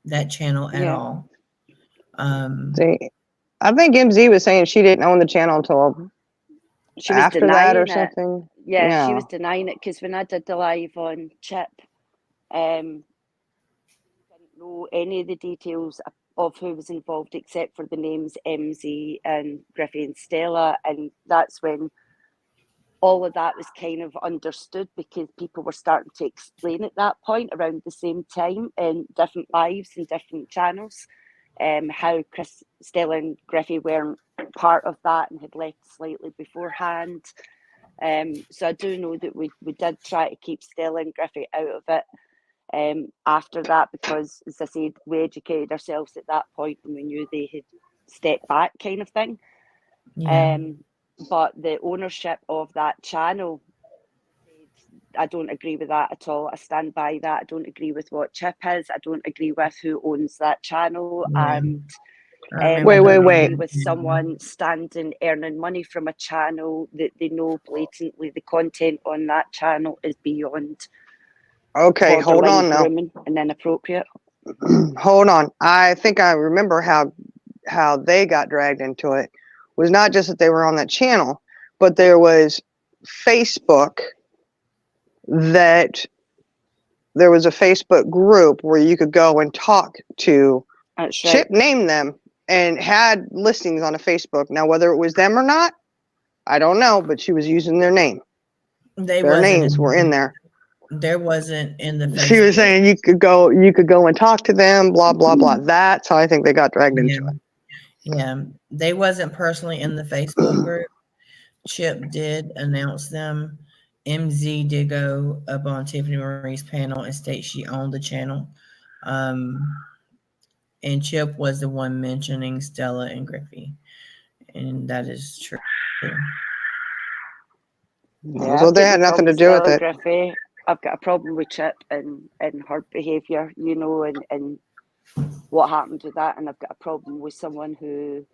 that channel at Yeah. all. See, I think MZ was saying she didn't own the channel until She was after that or denying it. something. Yeah, she was denying it because when I did the live on Chip, didn't know any of the details of who was involved except for the names MZ and Griffey and Stella, and that's when all of that was kind of understood because people were starting to explain at that point around the same time in different lives and different channels, how Stella and Griffey weren't part of that and had left slightly beforehand. So I do know that we did try to keep Stella and Griffey out of it after that because, as I said, we educated ourselves at that point and we knew they had stepped back kind of thing. Yeah. But the ownership of that channel, I don't agree with that at all. I stand by that. I don't agree with what Chip is. I don't agree with who owns that channel. Yeah. And I Wait, remember wait, that. wait. with someone standing earning money from a channel that they know blatantly the content on that channel is beyond Okay, hold borderline on now. grooming and inappropriate. Hold on. I think I remember how they got dragged into it. Was not just that they were on that channel, but there was Facebook that there was a Facebook group where you could go and talk to. That's right. Chip named them and had listings on a Facebook. Now, whether it was them or not, I don't know, but she was using their name. Their names were in there. There wasn't in the She was saying you could go and talk to them, blah, blah, blah. That's how I think they got dragged into it. Yeah, they wasn't personally in the Facebook group. Chip did announce them. MZ did go up on Tiffany Marie's panel and state she owned the channel. And Chip was the one mentioning Stella and Griffey. And that is true. Yeah, So I've they got had no nothing to problem do with with it. Stella Griffey. I've got a problem with Chip and her behaviour, you know, and what happened with that. And I've got a problem with someone who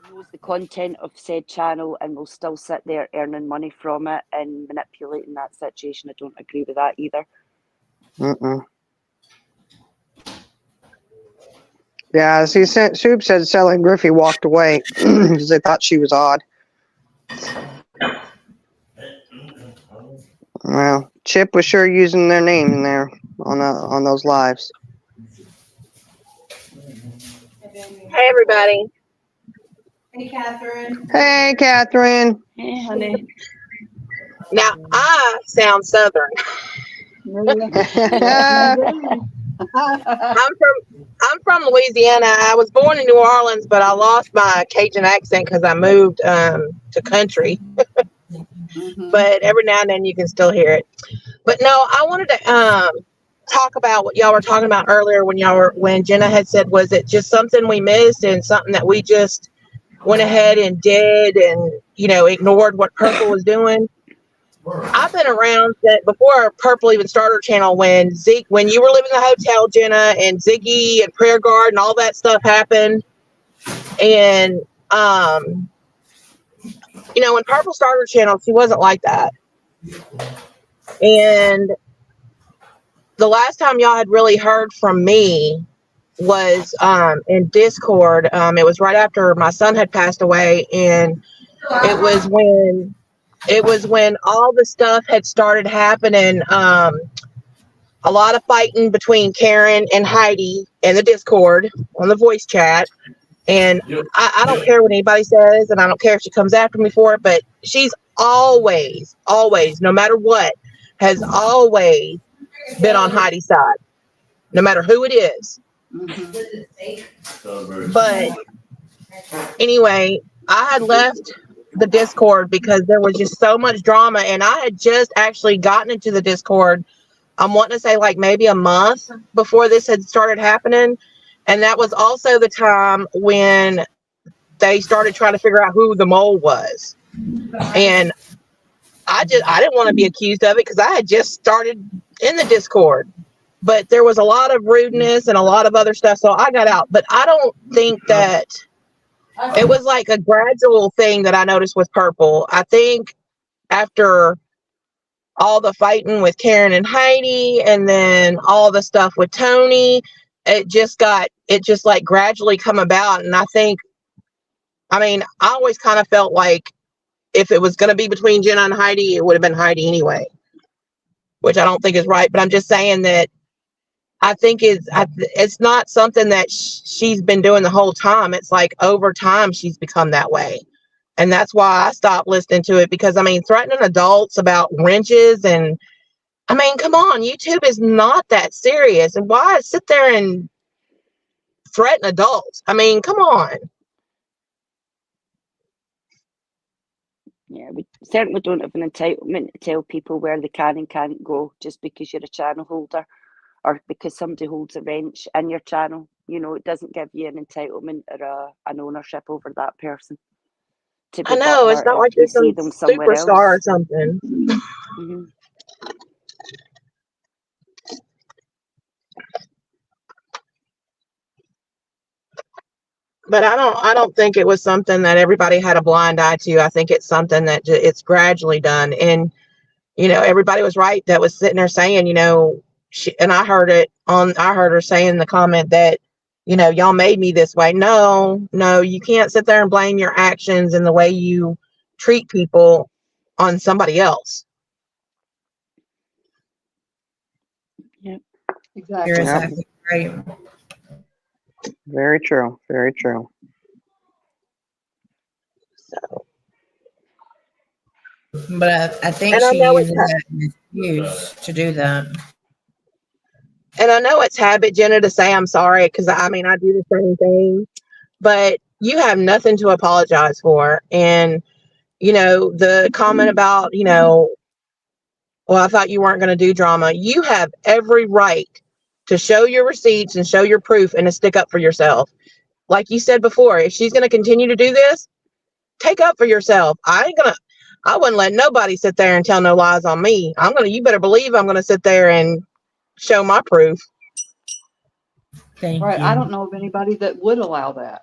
knows the content of said channel and will still sit there earning money from it and manipulating that situation. I don't agree with that either. Yeah, see, Soup said Stella and Griffey walked away because they thought she was odd. Well, Chip was sure using their name in there on those lives. Hey, everybody. Hey, Catherine. Hey, Catherine. Hey, honey. Now, I sound Southern. I'm from Louisiana. I was born in New Orleans, but I lost my Cajun accent because I moved to country. But every now and then you can still hear it. But no, I wanted to talk about what y'all were talking about earlier when Jenna had said, was it just something we missed and something that we just went ahead and did and, you know, ignored what Purple was doing? I've been around that before Purple even started her channel when you were living in the hotel, Jenna, and Ziggy and Prayer Guard and all that stuff happened. And when Purple started her channel, she wasn't like that. And the last time y'all had really heard from me was in Discord. It was right after my son had passed away, and it was when all the stuff had started happening. A lot of fighting between Karen and Heidi in the Discord on the voice chat. And I don't care what anybody says, and I don't care if she comes after me for it, but she's always, no matter what, has always been on Heidi's side, no matter who it is. But anyway, I had left the Discord because there was just so much drama, and I had just actually gotten into the Discord. I'm wanting to say like maybe a month before this had started happening. And that was also the time when they started trying to figure out who the mole was. And I didn't want to be accused of it because I had just started in the Discord. But there was a lot of rudeness and a lot of other stuff, so I got out. But I don't think that it was like a gradual thing that I noticed with Purple. I think after all the fighting with Karen and Heidi, and then all the stuff with Tony, it just like gradually come about. And I always kind of felt like if it was going to be between Jenna and Heidi, it would have been Heidi anyway, which I don't think is right. But I'm just saying that I think it's not something that she's been doing the whole time. It's like over time she's become that way. And that's why I stopped listening to it, because threatening adults about wrenches, and come on, YouTube is not that serious. And why sit there and threaten adults? Come on. Yeah, we certainly don't have an entitlement to tell people where they can and can't go just because you're a channel holder or because somebody holds a wrench in your channel. It doesn't give you an entitlement or an ownership over that person. I know, it's not like you're some superstar or something. Mm-hmm. But I don't think it was something that everybody had a blind eye to. I think it's something that it's gradually done. And, everybody was right that was sitting there saying, and I heard her say in the comment that, y'all made me this way. No, you can't sit there and blame your actions and the way you treat people on somebody else. Yeah, Exactly. You're exactly right. Very true. Very true. So, But I think and I she know uses that as an excuse to do that. And I know it's habit, Jenna, to say I'm sorry, because I do the same thing, but you have nothing to apologize for. And, the comment about, well, I thought you weren't going to do drama. You have every right to show your receipts and show your proof and to stick up for yourself. Like you said before, if she's going to continue to do this, take up for yourself. I wouldn't let nobody sit there and tell no lies on me. You better believe I'm going to sit there and show my proof. Thank Right. you. I don't know of anybody that would allow that.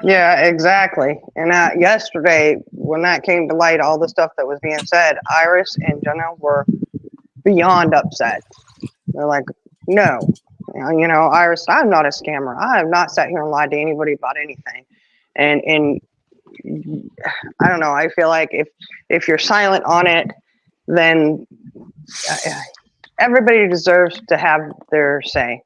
Yeah, exactly. And yesterday, when that came to light, all the stuff that was being said, Iris and Jenna were beyond upset. They're like, no, Iris, I'm not a scammer. I have not sat here and lied to anybody about anything. And I don't know. I feel like if you're silent on it, then everybody deserves to have their say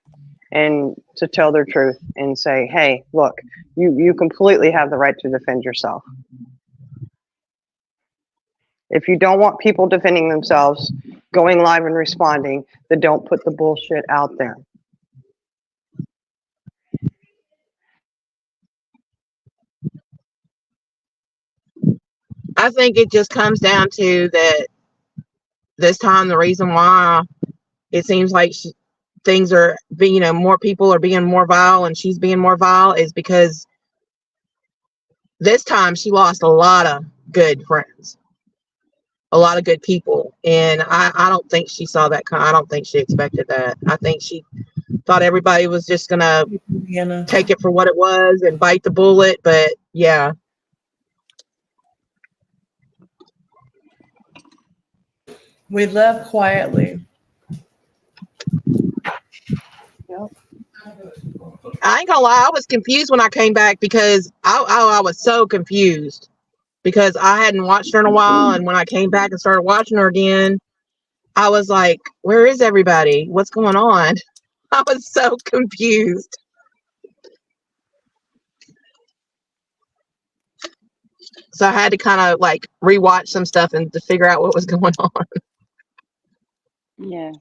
and to tell their truth and say, hey, look, you completely have the right to defend yourself. If you don't want people defending themselves, going live and responding, then don't put the bullshit out there. I think it just comes down to that this time, the reason why it seems like things are being, more people are being more vile and she's being more vile is because this time she lost a lot of good friends, a lot of good people. And I don't think she saw that. I don't think she expected that. I think she Thought everybody was just gonna Deanna. take it for what it was and bite the bullet, but yeah. We left quietly. I ain't gonna lie, I was confused when I came back because I was so confused because I hadn't watched her in a while, and when I came back and started watching her again, I was like, where is everybody? What's going on? I was so confused. So I had to kind of like rewatch some stuff and to figure out what was going on. Yeah.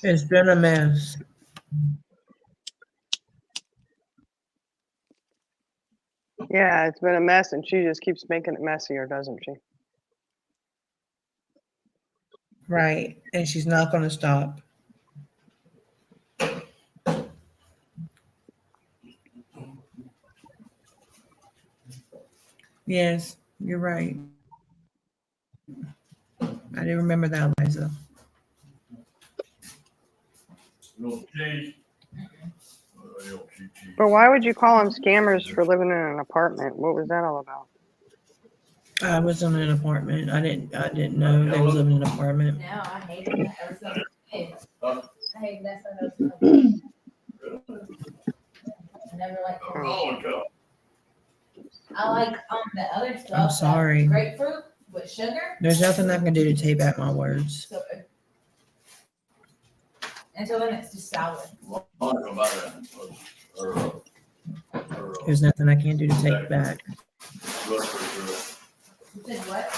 It's been a mess. Yeah, it's been a mess, and she just keeps making it messier, doesn't she? Right. And she's not going to stop. Yes, you're right. I didn't remember that, Liza. But why would you call them scammers for living in an apartment? What was that all about? I was in an apartment. I didn't know they was living in an apartment. Now I hate it ever since I was a kid. I hate that so much. I never liked it. I like the other stuff. I'm sorry. Grapefruit with sugar. There's nothing I can do to take back my words. So, until then, it's just sour. There's nothing I can do to take it back. You said what?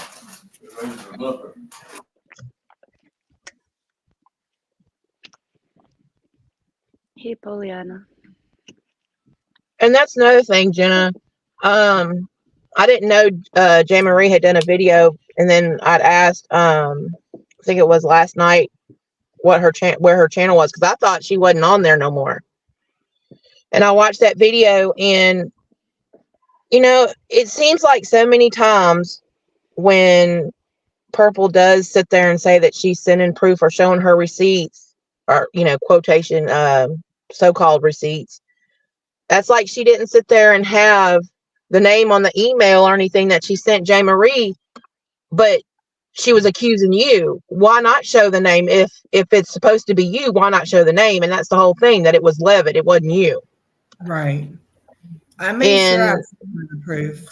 Hey, Pollyanna. And that's another thing, Jenna. I didn't know J. Marie had done a video, and then I'd asked, I think it was last night, what her where her channel was, because I thought she wasn't on there no more. And I watched that video, and you know, it seems like so many times when Purple does sit there and say that she's sending proof or showing her receipts, or you know, quotation so-called receipts, that's like she didn't sit there and have the name on the email or anything that she sent J. Marie, but she was accusing you. Why not show the name? If it's supposed to be you, why not show the name? And that's the whole thing, that it was Levitt, it wasn't you. Right. I made sure I was the proof.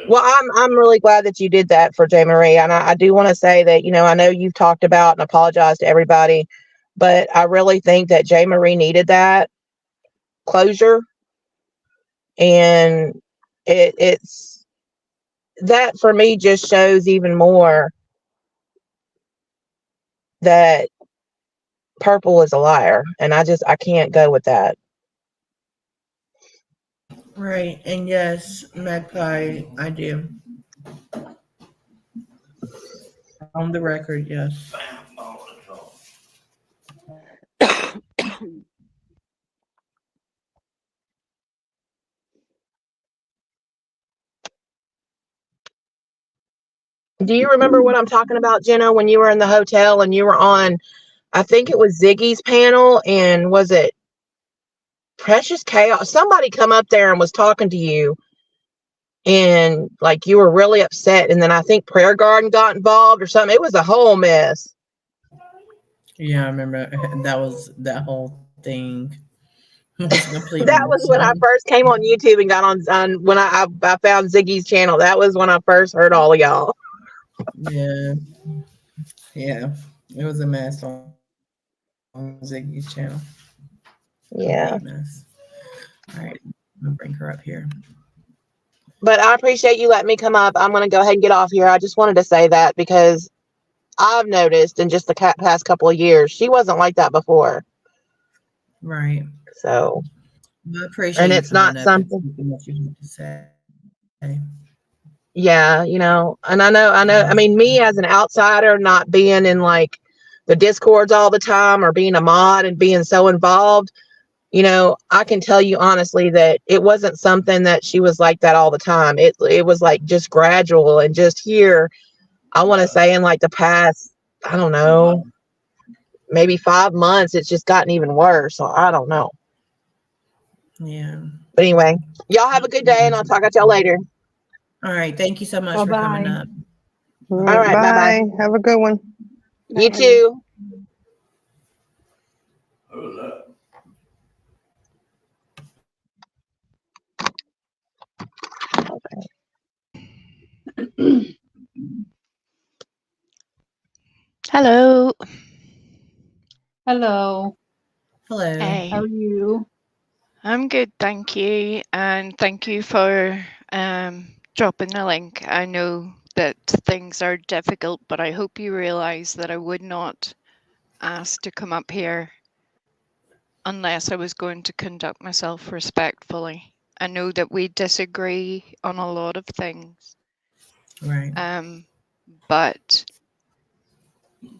Well, I'm really glad that you did that for J. Marie. And I do want to say that, you know, I know you've talked about and apologized to everybody, but I really think that J. Marie needed that closure. And it's that for me just shows even more that Purple is a liar. And I can't go with that. Right. And yes, Magpie, I do. On the record, yes. Do you remember what I'm talking about, Jenna, when you were in the hotel and you were on, I think it was Ziggy's panel, and was it Precious Chaos? Somebody come up there and was talking to you, and like you were really upset, and then I think Prayer Garden got involved or something. It was a whole mess. Yeah, I remember that was that whole thing. That was when I first came on YouTube and got on when I found Ziggy's channel. That was when I first heard all of y'all. Yeah. Yeah. It was a mess on Ziggy's channel. Yeah. Mess. All right. I'm gonna bring her up here. But I appreciate you letting me come up. I'm going to go ahead and get off here. I just wanted to say that because I've noticed in just the past couple of years, she wasn't like that before. Right. So, I appreciate and it's not something that you have to say. Yeah, you know, and I know, I mean, me as an outsider, not being in like the Discords all the time or being a mod and being so involved, you know, I can tell you honestly that it wasn't something that she was like that all the time. It was like just gradual, and just here, I want to say in like the past I don't know, maybe 5 months, it's just gotten even worse. So I don't know. Yeah. But anyway, y'all have a good day and I'll talk to y'all later. All right. Thank you so much for coming Bye-bye. up. All All right, bye-bye. bye. Have a good one. You too. Hello. Hello. Hello. Hey. How are you? I'm good, thank you. And thank you for dropping the link. I know that things are difficult, but I hope you realize that I would not ask to come up here unless I was going to conduct myself respectfully. I know that we disagree on a lot of things. Right. But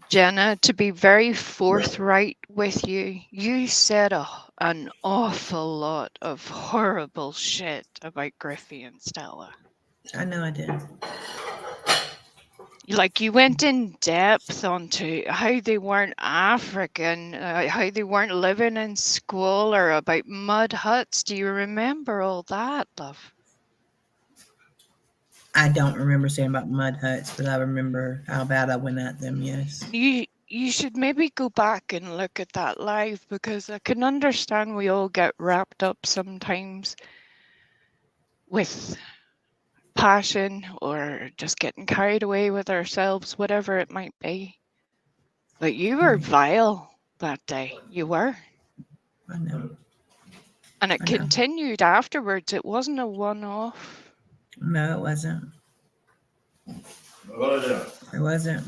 Jenna, to be very forthright with you, you said an awful lot of horrible shit about Griffey and Stella. I know I did. Like, you went in depth onto how they weren't African, how they weren't living in squalor, about mud huts. Do you remember all that, love? I don't remember saying about mud huts, but I remember how bad I went at them. Yes. You should maybe go back and look at that live, because I can understand we all get wrapped up sometimes with passion or just getting carried away with ourselves, whatever it might be. But you were vile that day. You were. I know. And it I know. continued afterwards. It wasn't a one-off. No, it wasn't. It wasn't.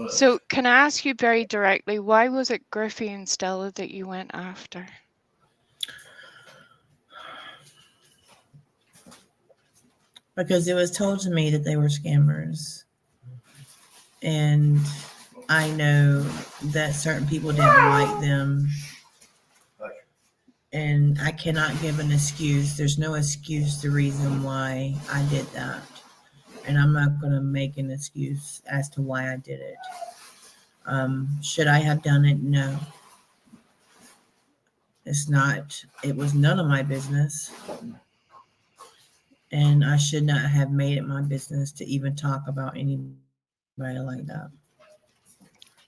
So can I ask you very directly, why was it Griffey and Stella that you went after? Because it was told to me that they were scammers. And I know that certain people didn't like them. And I cannot give an excuse. There's no excuse the reason why I did that. And I'm not going to make an excuse as to why I did it. Should I have done it? No. It was none of my business. And I should not have made it my business to even talk about anybody like that.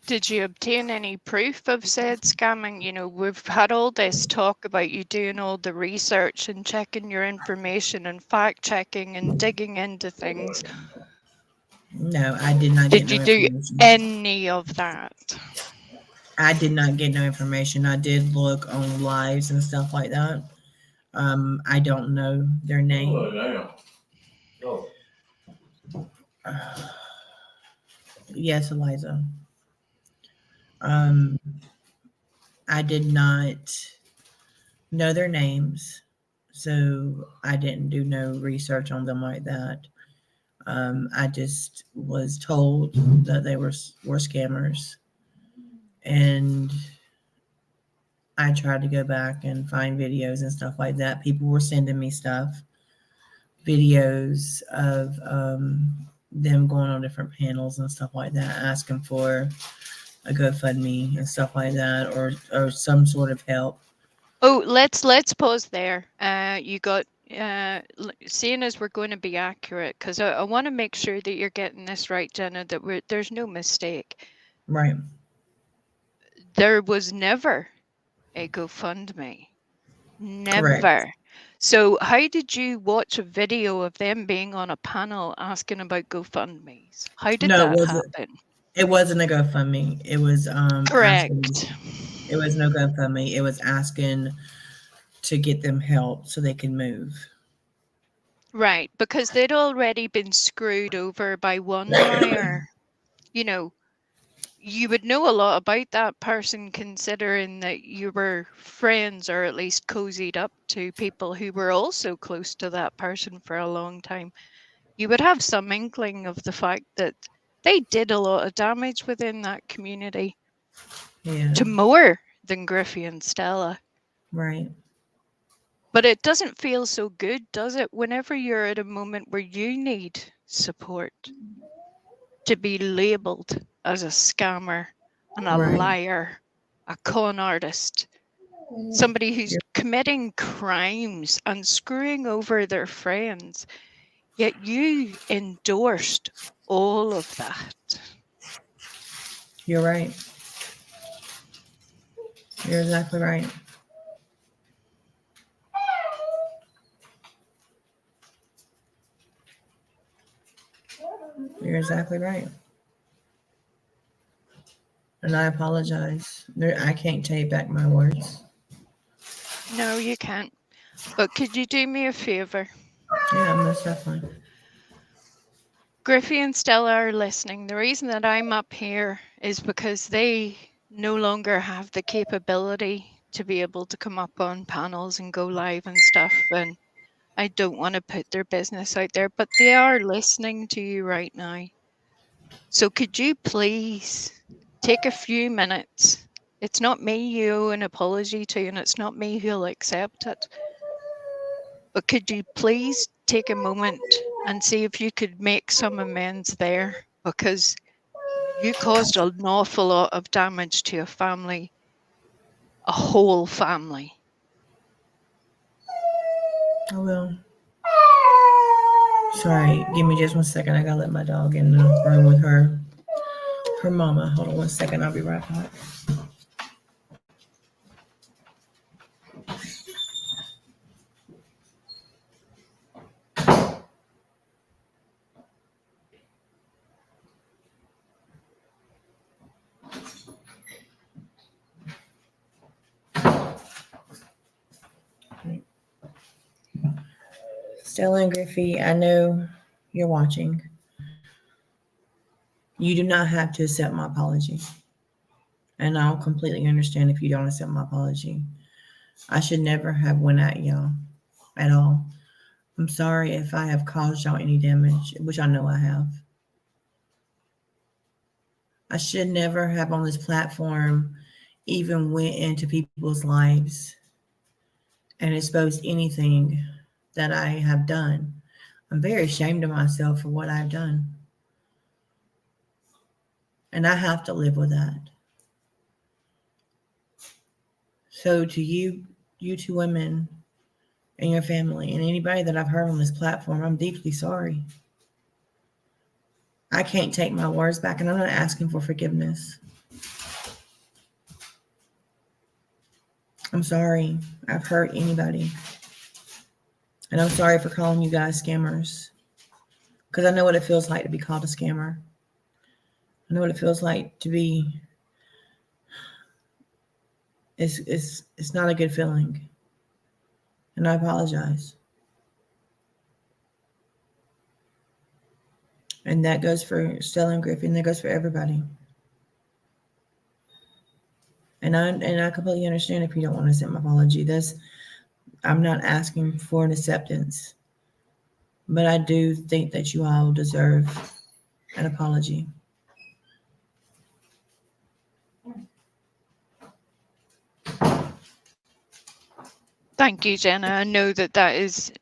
Did you obtain any proof of said scamming? You know, we've had all this talk about you doing all the research and checking your information and fact checking and digging into things. No, I did not get Did no you do information. any of that? I did not get no information. I did look on lives and stuff like that. I don't know their name. Yes, Eliza. I did not know their names, so I didn't do no research on them like that. I just was told that they were scammers, and I tried to go back and find videos and stuff like that. People were sending me stuff, videos of them going on different panels and stuff like that, asking for a GoFundMe and stuff like that, or some sort of help. Oh, let's pause there. You got seeing as we're going to be accurate, because I want to make sure that you're getting this right, Jenna, that there's no mistake. Right. There was never a GoFundMe. Never. Correct. So how did you watch a video of them being on a panel asking about GoFundMes? How did that happen? It wasn't a GoFundMe. It was correct. It was no GoFundMe. It was asking to get them help so they can move. Right, because they'd already been screwed over by one liar. You know, you would know a lot about that person considering that you were friends or at least cozied up to people who were also close to that person for a long time. You would have some inkling of the fact that they did a lot of damage within that community. Yeah. To more than Griffey and Stella. Right. But it doesn't feel so good, does it? Whenever you're at a moment where you need support. to be labeled as a scammer and a Right. liar, a con artist, somebody who's Yep. committing crimes and screwing over their friends. Yet you endorsed all of that. You're right. You're exactly right. You're exactly right. And I apologize. I can't take back my words. No, you can't. But could you do me a favor? Yeah, most definitely. Griffey and Stella are listening. The reason that I'm up here is because they no longer have the capability to be able to come up on panels and go live and stuff. And I don't want to put their business out there, but they are listening to you right now. So could you please take a few minutes? It's not me you owe an apology to, and it's not me who'll accept it. But could you please take a moment and see if you could make some amends there? Because you caused an awful lot of damage to a family, a whole family. I will. Sorry, give me just 1 second. I gotta let my dog in the room with her mama. Hold on 1 second. I'll be right back. Stella and Griffey, I know you're watching. You do not have to accept my apology. And I'll completely understand if you don't accept my apology. I should never have went at y'all at all. I'm sorry if I have caused y'all any damage, which I know I have. I should never have on this platform even went into people's lives and exposed anything that I have done. I'm very ashamed of myself for what I've done. And I have to live with that. So to you two women and your family and anybody that I've heard on this platform, I'm deeply sorry. I can't take my words back, and I'm not asking for forgiveness. I'm sorry I've hurt anybody. And I'm sorry for calling you guys scammers. Because I know what it feels like to be called a scammer. I know what it feels like to be. It's not a good feeling. And I apologize. And that goes for Stella and Griffin. That goes for everybody. And I completely understand if you don't want to accept my apology. I'm not asking for an acceptance. But I do think that you all deserve an apology. Thank you, Jenna. I know that is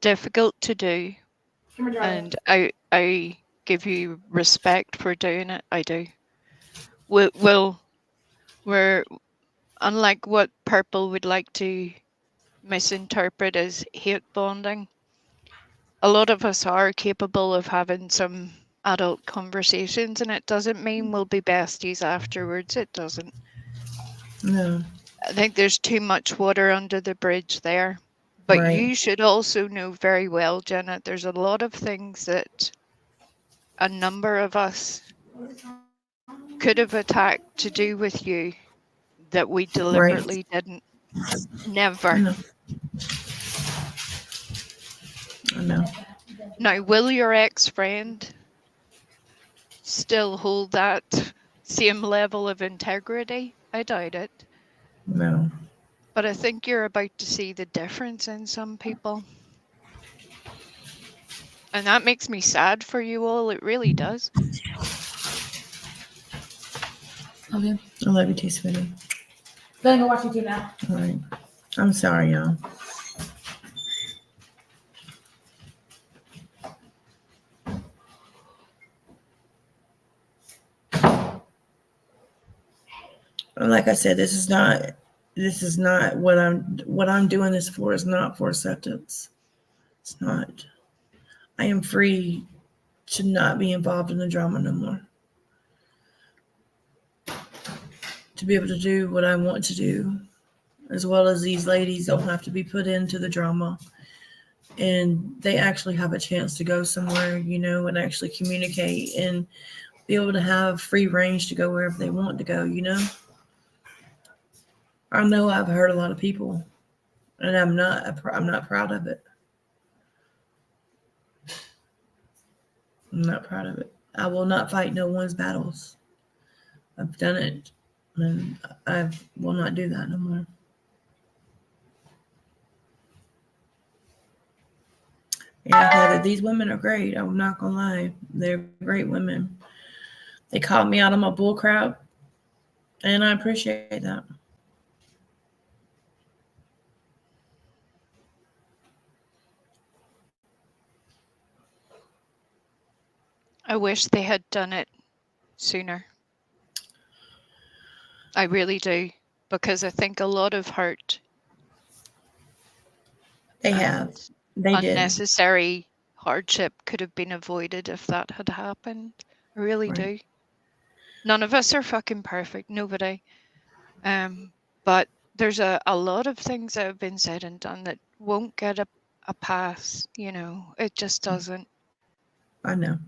difficult to do. And I give you respect for doing it. I do. We're unlike what Purple would like to misinterpret as hate bonding. A lot of us are capable of having some adult conversations, and it doesn't mean we'll be besties afterwards. It doesn't. No. I think there's too much water under the bridge there. But Right. you should also know very well, Jenna, there's a lot of things that a number of us could have attacked to do with you that we deliberately didn't. Never. I know. Now, will your ex-friend still hold that same level of integrity? I doubt it. No. But I think you're about to see the difference in some people. And that makes me sad for you all. It really does. Okay. I love you too, sweetie. Let me go watch YouTube now. All right. I'm sorry, y'all. And like I said, this is not what I'm doing this for. Is not for acceptance. It's not. I am free to not be involved in the drama no more. To be able to do what I want to do, as well as these ladies don't have to be put into the drama, and they actually have a chance to go somewhere, and actually communicate and be able to have free range to go wherever they want to go. I know I've hurt a lot of people, and I'm not proud of it. I'm not proud of it. I will not fight no one's battles. I've done it, and I will not do that no more. Yeah, Heather, these women are great. I'm not gonna lie. They're great women. They called me out on my bull crap, and I appreciate that. I wish they had done it sooner. I really do, because I think a lot of hurt, They have. They did. unnecessary hardship could have been avoided if that had happened. I really Right. do. None of us are fucking perfect, nobody. But there's a lot of things that have been said and done that won't get a pass, it just doesn't. I know.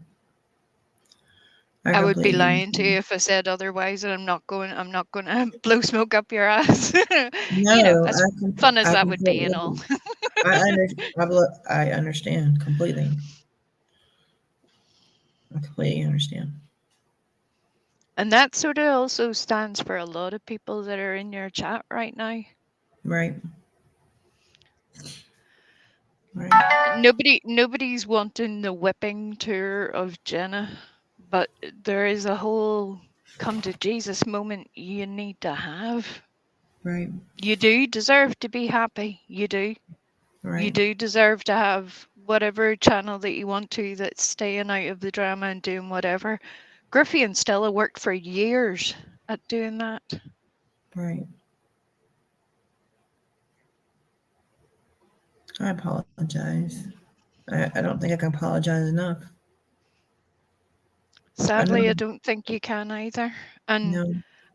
I would be completely lying to you understand. if I said otherwise, and I'm not going to blow smoke up your ass. No, as fun as that would be and all. I understand completely. I completely understand. And that sort of also stands for a lot of people that are in your chat right now. Right. Right. Nobody's wanting the whipping tour of Jenna, but there is a whole come to Jesus moment you need to have. Right. You do deserve to be happy. You do. Right. You do deserve to have whatever channel that you want to that's staying out of the drama and doing whatever. Griffey and Stella worked for years at doing that. Right. I apologize. I don't think I can apologize enough. Sadly, I don't think you can either. And No.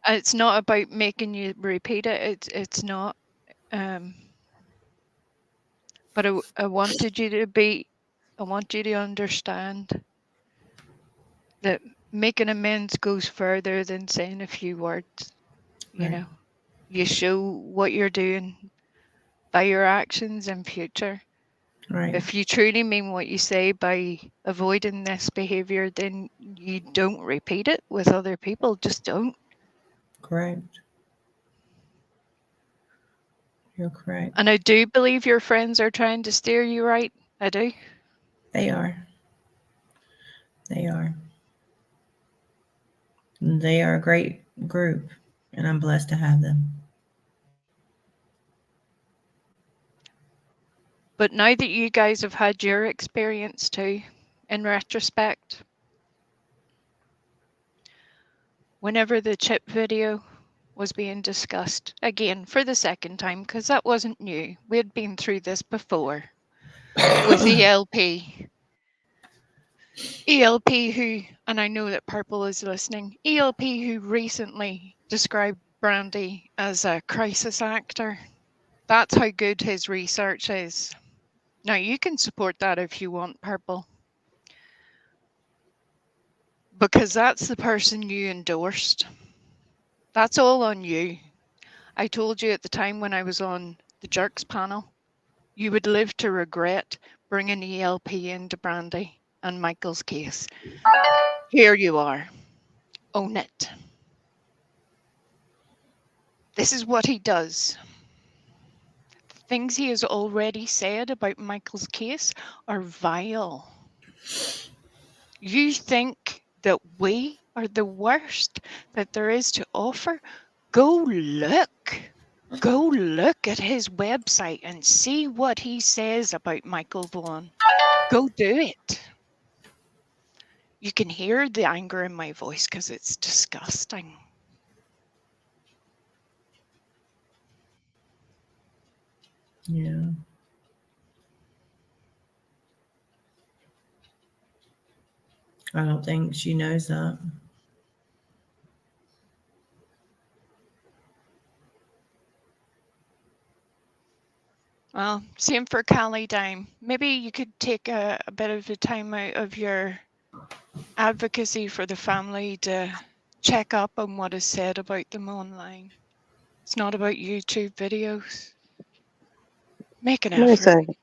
it's not about making you repeat it. It's not. But I wanted you to be. I want you to understand that making amends goes further than saying a few words. Right. You show what you're doing by your actions in future. Right. If you truly mean what you say by avoiding this behavior, then you don't repeat it with other people. Just don't. Correct. You're correct. And I do believe your friends are trying to steer you right. I do. They are. They are. They are a great group, and I'm blessed to have them. But now that you guys have had your experience too, in retrospect, whenever the chip video was being discussed, again, for the second time, because that wasn't new. We had been through this before with ELP. ELP who, and I know that Purple is listening, ELP who recently described Brandy as a crisis actor. That's how good his research is. Now, you can support that if you want, Purple. Because that's the person you endorsed. That's all on you. I told you at the time when I was on the Jerks panel, you would live to regret bringing ELP into Brandy and Michael's case. Here you are. Own it. This is what he does. The things he has already said about Michael's case are vile. You think that we are the worst that there is to offer? Go look. Go look at his website and see what he says about Michael Vaughan. Go do it. You can hear the anger in my voice because it's disgusting. Yeah. I don't think she knows that. Well, same for Callie Dime. Maybe you could take a bit of a time out of your advocacy for the family to check up on what is said about them online. It's not about YouTube videos. Make an Wait a effort. second.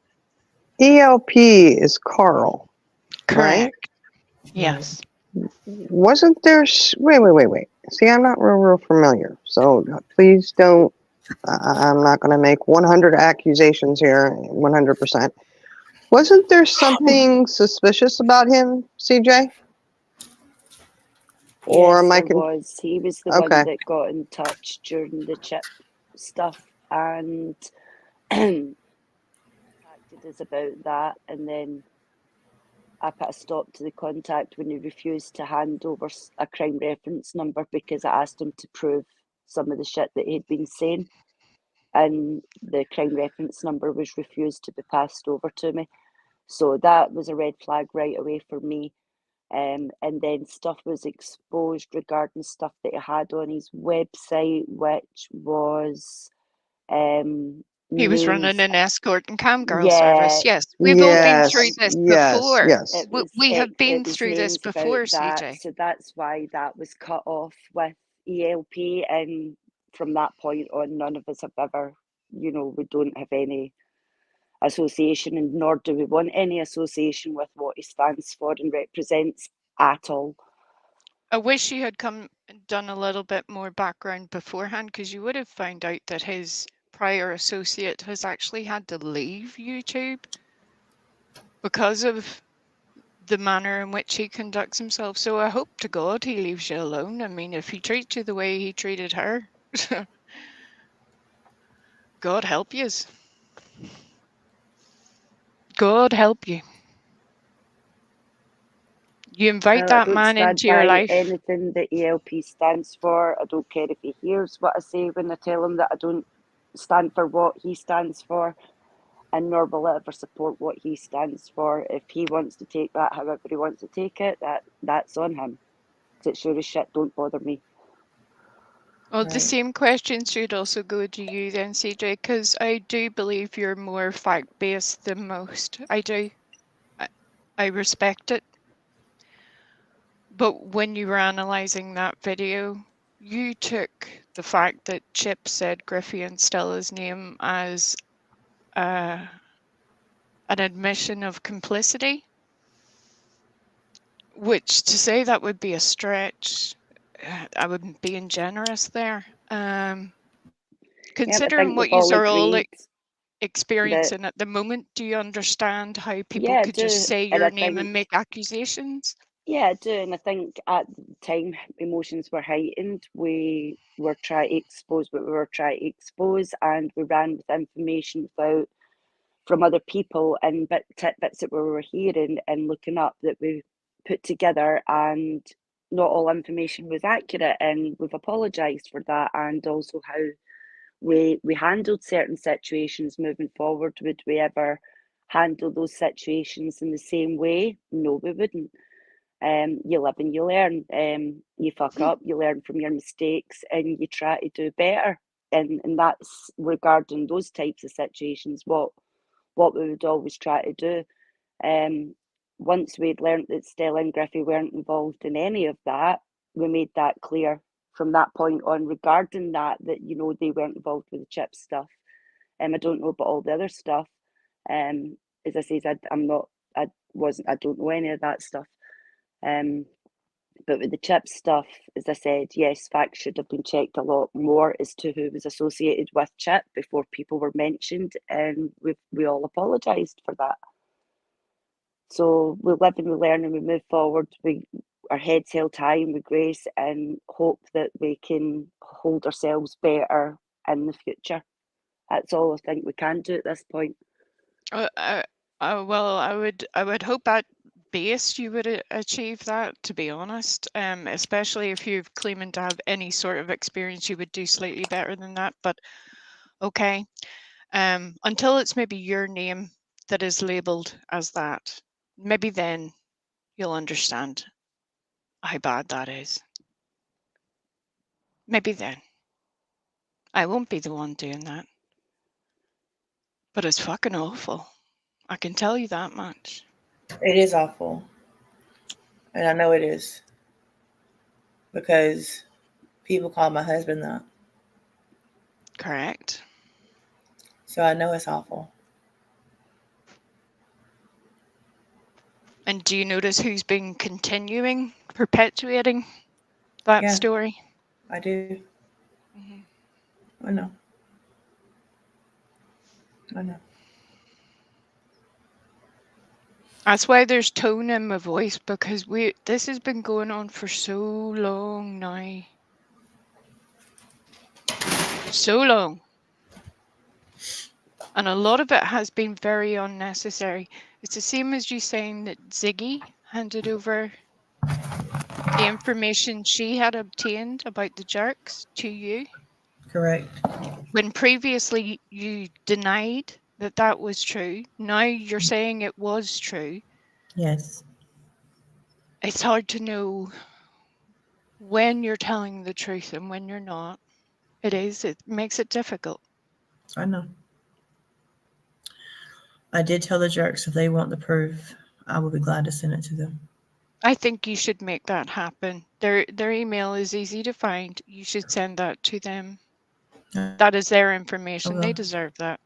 ELP is Carl, right? Correct. Yes. Wasn't there? Wait. See, I'm not real familiar. So please don't. I'm not going to make 100 accusations here. 100%. Wasn't there something suspicious about him, CJ? Or Yes, am I there was. He was the Okay. one that got in touch during the chip stuff and contacted us about that, and then I put a stop to the contact when he refused to hand over a crime reference number because I asked him to prove some of the shit that he'd been saying, and the crime reference number was refused to be passed over to me. So that was a red flag right away for me. And then stuff was exposed regarding stuff that he had on his website, which was He was news. running an escort and cam girl Yeah, service. Yes, we've all been through this before. It was, We have been it was through this news about before, that, CJ. so that's why that was cut off with ELP, and from that point on, none of us have ever, we don't have any association, and nor do we want any association with what he stands for and represents at all. I wish you had come and done a little bit more background beforehand, because you would have found out that his prior associate has actually had to leave YouTube because of the manner in which he conducts himself. So I hope to God he leaves you alone. I mean, if he treats you the way he treated her, God help yous. God help you. You invite Well, I that don't man stand into your by life. anything that ELP stands for. I don't care if he hears what I say when I tell him that I don't stand for what he stands for, and nor will I ever support what he stands for. If he wants to take that however he wants to take it, that's on him. Because it sure as shit don't bother me. Well, the same question should also go to you then, CJ, because I do believe you're more fact-based than most. I do. I respect it. But when you were analysing that video, you took the fact that Chip said Griffey and Stella's name as an admission of complicity, which, to say that would be a stretch, I wouldn't be generous there. Considering what you are all experiencing at the moment, do you understand how people could just say your name and make accusations? Yeah, I do, and I think at the time emotions were heightened. We were trying to expose what we were trying to expose, and we ran with information from other people and tidbits that we were hearing and looking up that we put together, and not all information was accurate, and we've apologised for that, and also how we handled certain situations moving forward. Would we ever handle those situations in the same way? No, we wouldn't. You live and you learn. You fuck up, you learn from your mistakes, and you try to do better. And that's regarding those types of situations. What we would always try to do. Once we'd learned that Stella and Griffey weren't involved in any of that, we made that clear from that point on regarding that they weren't involved with the chip stuff. I don't know about all the other stuff. As I say, I don't know any of that stuff. But with the chip stuff, as I said, yes, facts should have been checked a lot more as to who was associated with Chip before people were mentioned, and we all apologised for that. So we live and we learn and we move forward. Our heads held high and with grace, and hope that we can hold ourselves better in the future. That's all I think we can do at this point. Well, I would hope at base you would achieve that, to be honest. Especially if you're claiming to have any sort of experience, you would do slightly better than that. But okay. until it's maybe your name that is labeled as that. Maybe then you'll understand how bad that is. Maybe then. I won't be the one doing that. But it's fucking awful. I can tell you that much. It is awful. And I know it is. Because people call my husband that. Correct. So I know it's awful. And do you notice who's been continuing, perpetuating that Yeah. story? I do. I know. I know. That's why there's tone in my voice, because this has been going on for so long now. So long. And a lot of it has been very unnecessary. It's the same as you saying that Ziggy handed over the information she had obtained about the jerks to you. Correct. When previously you denied that that was true. Now you're saying it was true. Yes. It's hard to know when you're telling the truth and when you're not. It is. It makes it difficult. I know. I did tell the jerks if they want the proof, I will be glad to send it to them. I think you should make that happen. Their email is easy to find. You should send that to them. That is their information. They deserve that.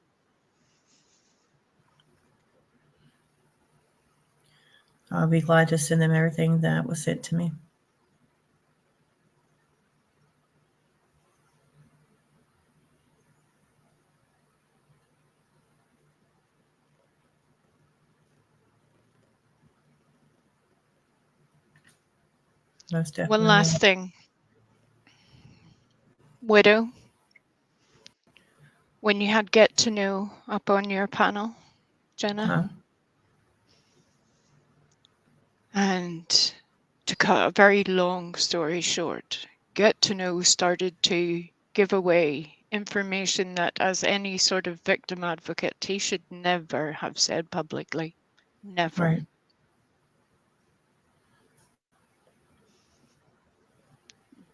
I'll be glad to send them everything that was sent to me. Most definitely. One last thing. Widow, when you had Get to Know up on your panel, Jenna, and to cut a very long story short, Get to Know started to give away information that, as any sort of victim advocate, he should never have said publicly. Never. Right.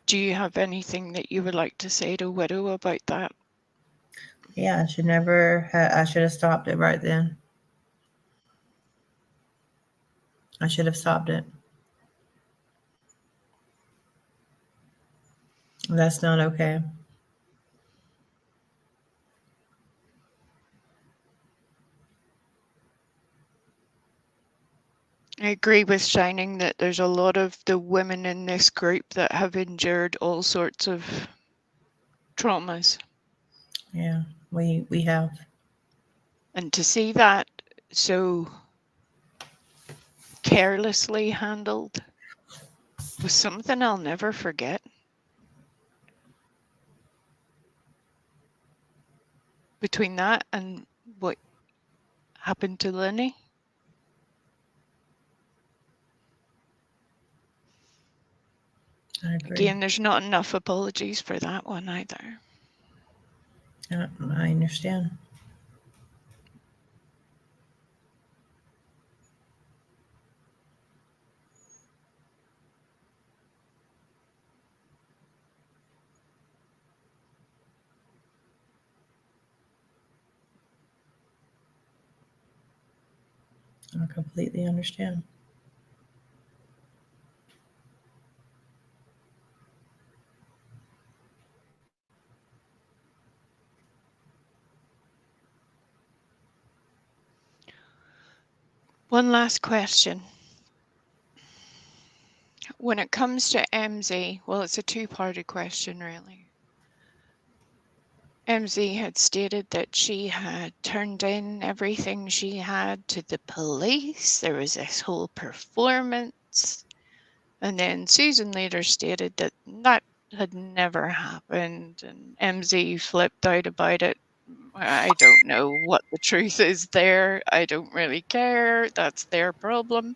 Do you have anything that you would like to say to Widow about that? Yeah, I should have stopped it right then. I should have stopped it. That's not okay. I agree with Shining that there's a lot of the women in this group that have endured all sorts of traumas. Yeah, we have. And to see that so carelessly handled was something I'll never forget. Between that and what happened to Lenny. I agree. Again, there's not enough apologies for that one either. I understand. I completely understand. One last question. When it comes to MZ, well, it's a two-parted question, really. MZ had stated that she had turned in everything she had to the police. There was this whole performance. And then Susan later stated that that had never happened. And MZ flipped out about it. I don't know what the truth is there. I don't really care. That's their problem.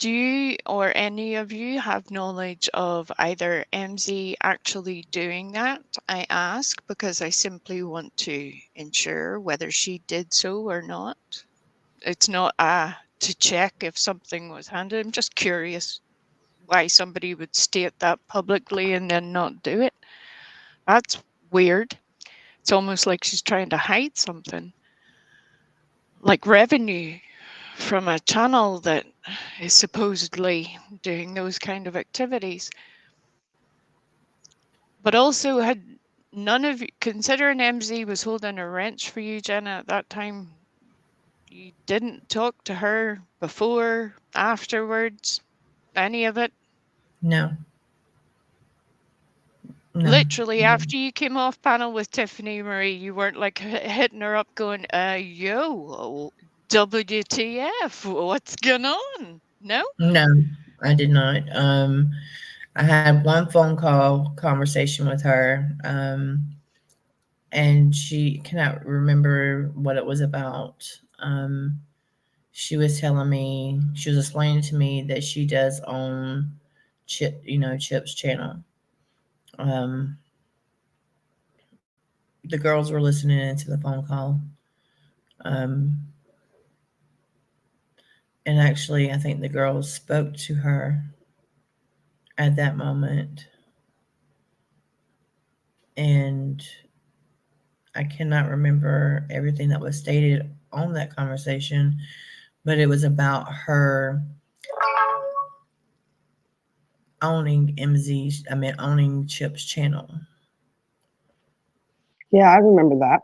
Do you or any of you have knowledge of either MZ actually doing that? I ask because I simply want to ensure whether she did so or not. It's not to check if something was handed. I'm just curious why somebody would state that publicly and then not do it. That's weird. It's almost like she's trying to hide something, like revenue from a channel that is supposedly doing those kind of activities. But also, had none of you, considering MZ was holding a wrench for you, Jenna, at that time, you didn't talk to her before, afterwards, any of it? No. No. Literally, after you came off panel with Tiffany Marie, you weren't like hitting her up going, yo, WTF, what's going on? No? No, I did not. I had one phone call conversation with her, and she cannot remember what it was about. She was telling me, she was explaining to me that she does own Chip's channel. The girls were listening into the phone call. And actually, I think the girls spoke to her at that moment. And I cannot remember everything that was stated on that conversation, but it was about her owning owning Chip's channel. Yeah, I remember that.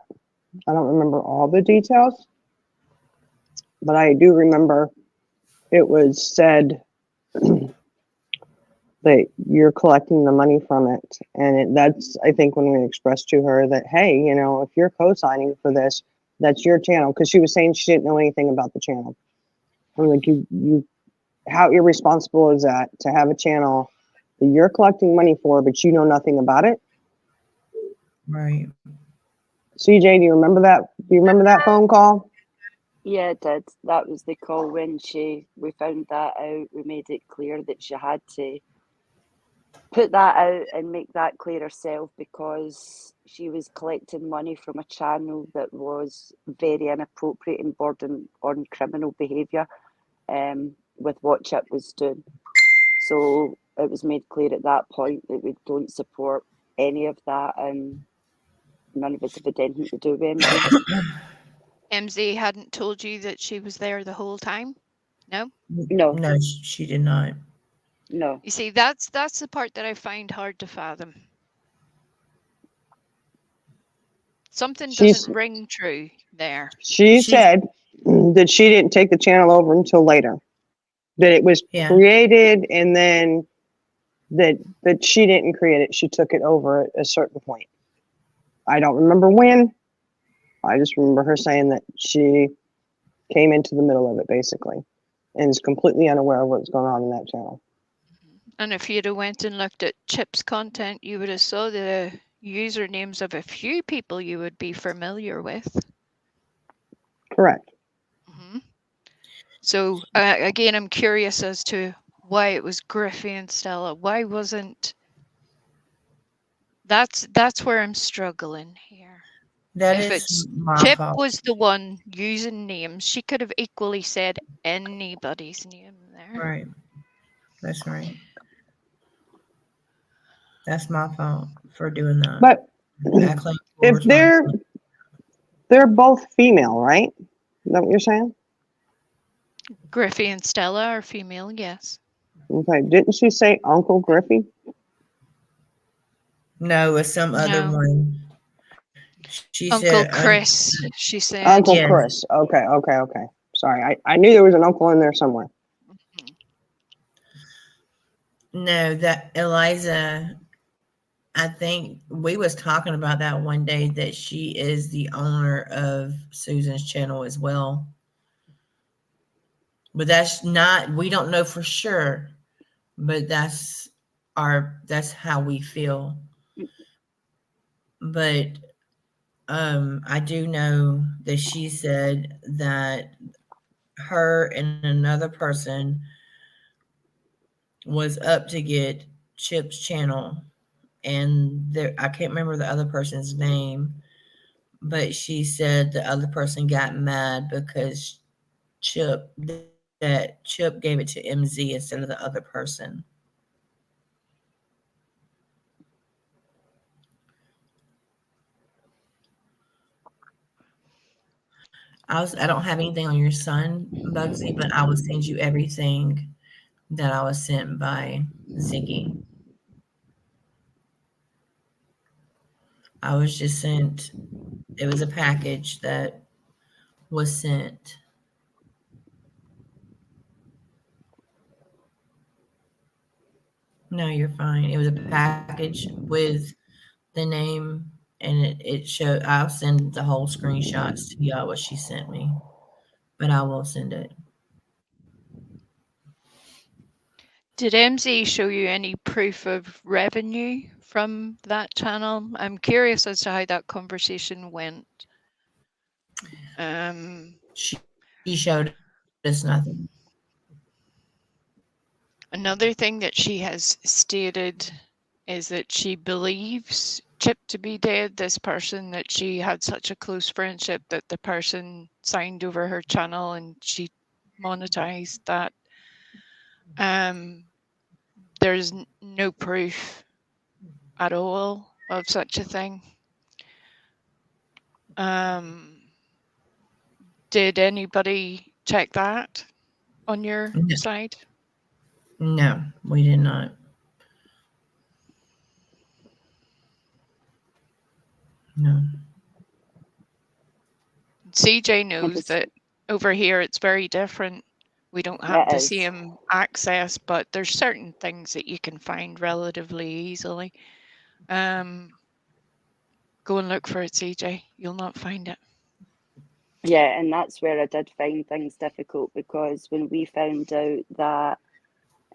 I don't remember all the details, but I do remember it was said that you're collecting the money from it. And that's, I think, when we expressed to her that, hey, if you're co-signing for this, that's your channel. Because she was saying she didn't know anything about the channel. I'm like, you, how irresponsible is that to have a channel that you're collecting money for, but you know nothing about it? Right. CJ, do you remember that? Do you remember that phone call? Yeah, it did. That was the call when we found that out. We made it clear that she had to put that out and make that clear herself, because she was collecting money from a channel that was very inappropriate and bordering on criminal behaviour with what Chip was doing. So it was made clear at that point that we don't support any of that, and none of us have had anything to do with MZ. MZ hadn't told you that she was there the whole time? No? No, she did not. no. You see, that's the part that I find hard to fathom. Something doesn't ring true there. She said that she didn't take the channel over until later. That it was created, and then that she didn't create it. She took it over at a certain point. I don't remember when. I just remember her saying that she came into the middle of it, basically, and is completely unaware of what's going on in that channel. And if you'd have went and looked at Chip's content, you would have saw the usernames of a few people you would be familiar with. Correct. Mm-hmm. So again, I'm curious as to why it was Griffey and Stella. Why wasn't... That's where I'm struggling here. If it's Chip was the one using names, she could have equally said anybody's name there. Right. That's right. That's my fault for doing that. But if they're both female, right? Is that what you're saying? Griffey and Stella are female, yes. Okay. Didn't she say Uncle Griffey? No, it's some other one. She Uncle said, Chris, she said. Uncle Chris. Okay. Sorry. I knew there was an uncle in there somewhere. No, that Eliza, I think we was talking about that one day, that she is the owner of Susan's channel as well. But that's not, we don't know for sure, but that's how we feel. But I do know that she said that her and another person was up to get Chip's channel, and there I can't remember the other person's name, but she said the other person got mad because Chip gave it to MZ instead of the other person. I don't have anything on your son, Bugsy, but I will send you everything that I was sent by Ziggy. I was just sent, it was a package that was sent. No, you're fine. It was a package with the name, and it showed. I'll send the whole screenshots to y'all what she sent me, but I will send it. Did MZ show you any proof of revenue from that channel? I'm curious as to how that conversation went. She showed us nothing. Another thing that she has stated is that she believes Chip to be dead, this person that she had such a close friendship that the person signed over her channel and she monetized that. There's no proof at all of such a thing. Did anybody check that on your side? No, we did not. No. CJ knows that over here it's very different. We don't have the same access, but there's certain things that you can find relatively easily. Go and look for it, CJ. You'll not find it. Yeah, and that's where I did find things difficult, because when we found out that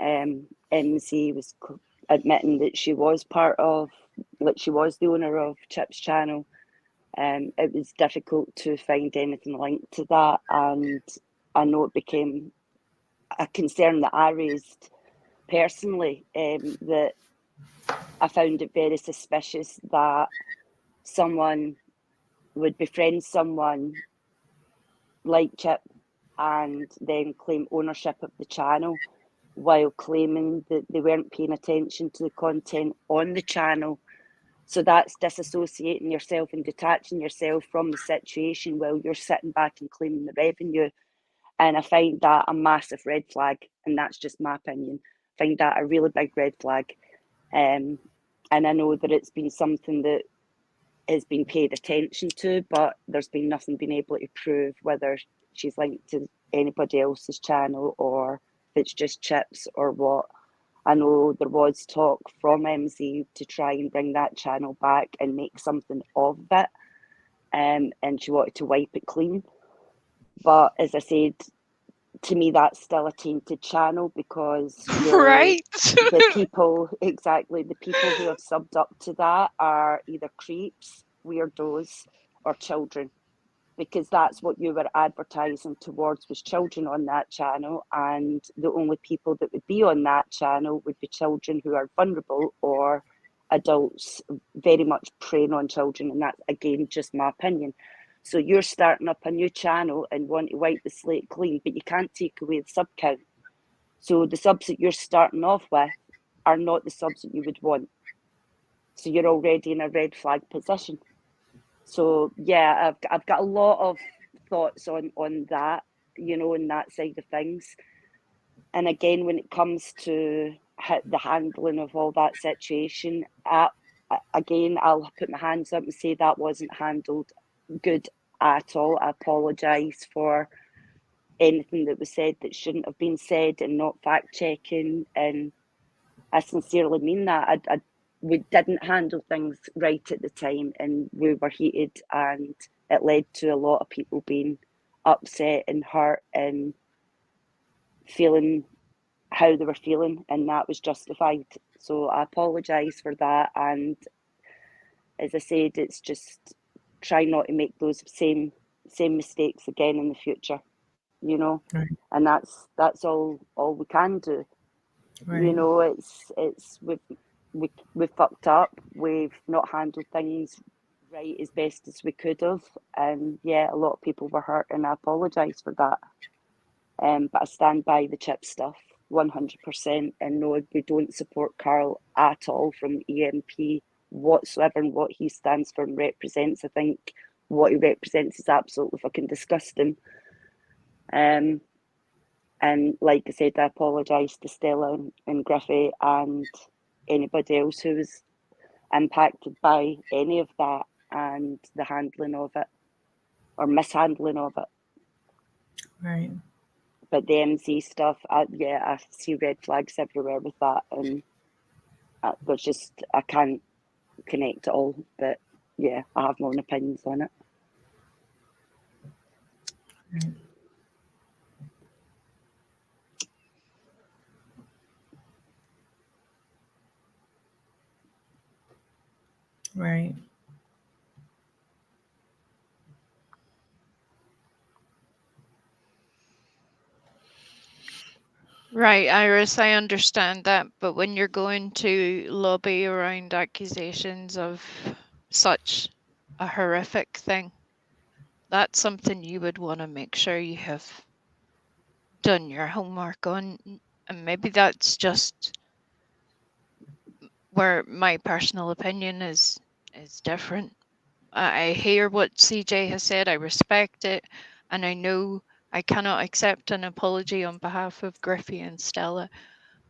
MZ was admitting that she was part of, like she was the owner of Chip's channel, it was difficult to find anything linked to that, and I know it became a concern that I raised personally, that I found it very suspicious that someone would befriend someone like Chip and then claim ownership of the channel while claiming that they weren't paying attention to the content on the channel. So that's disassociating yourself and detaching yourself from the situation while you're sitting back and claiming the revenue. And I find that a massive red flag, and that's just my opinion. I find that a really big red flag. And I know that it's been something that has been paid attention to, but there's been nothing been able to prove whether she's linked to anybody else's channel or if it's just Chips or what. I know there was talk from MZ to try and bring that channel back and make something of it, and she wanted to wipe it clean. But as I said, to me, that's still a tainted channel, because right, the people who have subbed up to that are either creeps, weirdos, or children, because that's what you were advertising towards, was children on that channel, and the only people that would be on that channel would be children who are vulnerable or adults very much preying on children, and that's, again, just my opinion. So you're starting up a new channel and want to wipe the slate clean, but you can't take away the sub count. So the subs that you're starting off with are not the subs that you would want. So you're already in a red flag position. So yeah, I've got a lot of thoughts on that, on that side of things. And again, when it comes to the handling of all that situation, again, I'll put my hands up and say that wasn't handled good at all. I apologise for anything that was said that shouldn't have been said and not fact checking, and I sincerely mean that. We didn't handle things right at the time, and we were heated, and it led to a lot of people being upset and hurt and feeling how they were feeling, and that was justified. So I apologise for that, and as I said, it's just try not to make those same mistakes again in the future, Right. and that's all we can do. Right. You know, it's we've fucked up. We've not handled things right as best as we could have, and yeah, a lot of people were hurt, and I apologise for that. But I stand by the chip stuff 100%, and no, we don't support Carl at all from EMP whatsoever, and what he stands for and represents. I think what he represents is absolutely fucking disgusting. And like I said, I apologise to Stella and Griffey and anybody else who was impacted by any of that and the handling of it or mishandling of it. Right. But the MZ stuff, I see red flags everywhere with that, and there's just, I can't connect at all. But yeah, I have my own opinions on it. Right. Right. Right, Iris, I understand that, but when you're going to lobby around accusations of such a horrific thing, that's something you would want to make sure you have done your homework on. And maybe that's just where my personal opinion is different. I hear what CJ has said, I respect it, and I know I cannot accept an apology on behalf of Griffey and Stella,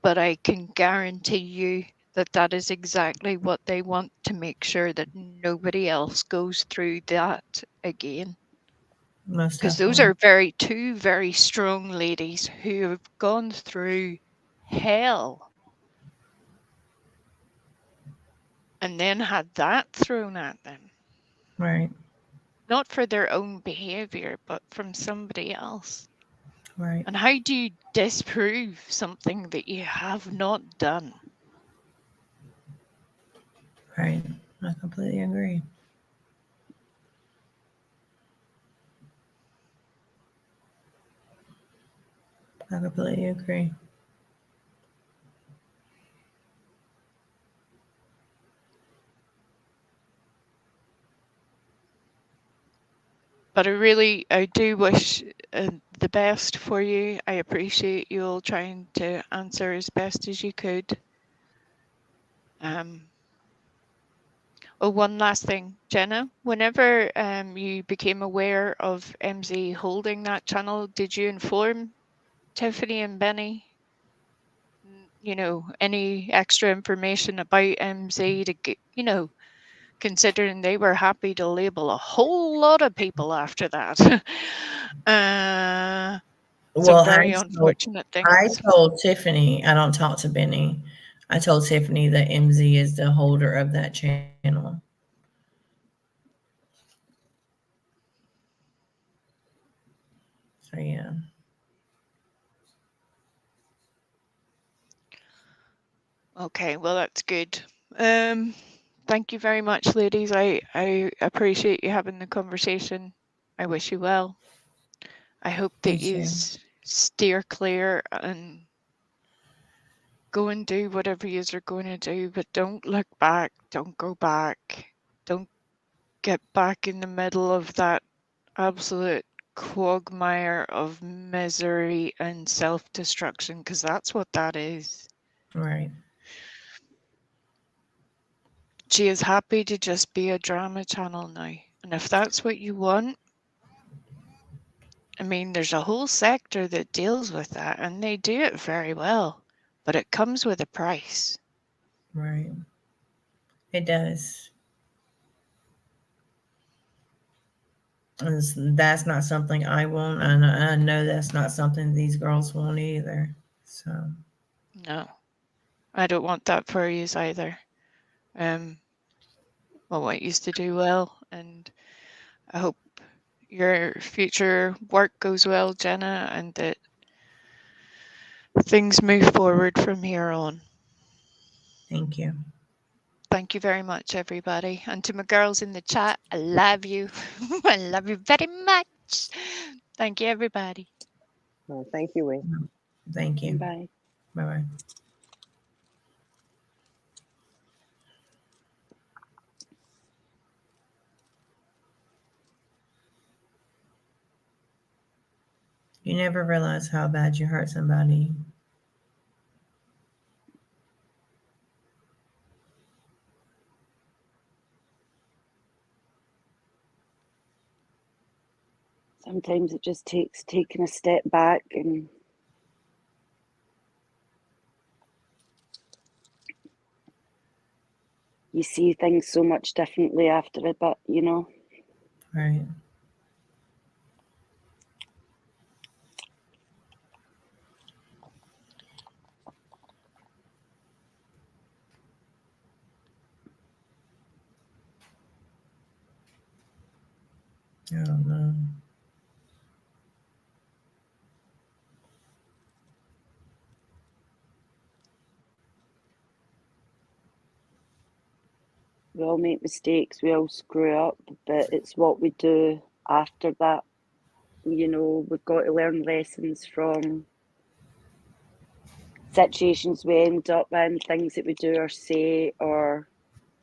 but I can guarantee you that that is exactly what they want, to make sure that nobody else goes through that again. Most Because those definitely. are two very strong ladies who have gone through hell and then had that thrown at them. Right. Not for their own behavior, but from somebody else. Right. And how do you disprove something that you have not done? Right. I completely agree. I completely agree. But I do wish the best for you. I appreciate you all trying to answer as best as you could. Oh, one last thing, Jenna. Whenever you became aware of MZ holding that channel, did you inform Tiffany and Benny? You know, any extra information about MZ to get, you know, considering they were happy to label a whole lot of people after that. Some Well, very unfortunate I things. told Tiffany, I don't talk to Benny. I told Tiffany that MZ is the holder of that channel. So yeah. Okay, well that's good. Thank you very much, ladies. I appreciate you having the conversation. I wish you well. I hope that you steer clear and go and do whatever you are going to do, but don't look back. Don't go back. Don't get back in the middle of that absolute quagmire of misery and self-destruction, because that's what that is. Right. She is happy to just be a drama channel now. And if that's what you want, I mean, there's a whole sector that deals with that, and they do it very well, but it comes with a price. Right. It does. And that's not something I want, and I know that's not something these girls want either. So no, I don't want that for you either. I want you to do well, and I hope your future work goes well, Jenna, and that things move forward from here on. Thank you. Thank you very much, everybody. And to my girls in the chat, I love you. I love you very much. Thank you, everybody. Well, thank you, Wee. Thank you. Bye. Bye-bye. You never realize how bad you hurt somebody. Sometimes it just takes taking a step back and you see things so much differently after a bit, you know. Right. I don't know. We all make mistakes, we all screw up, but it's what we do after that. You know, we've got to learn lessons from situations we end up in, things that we do or say or,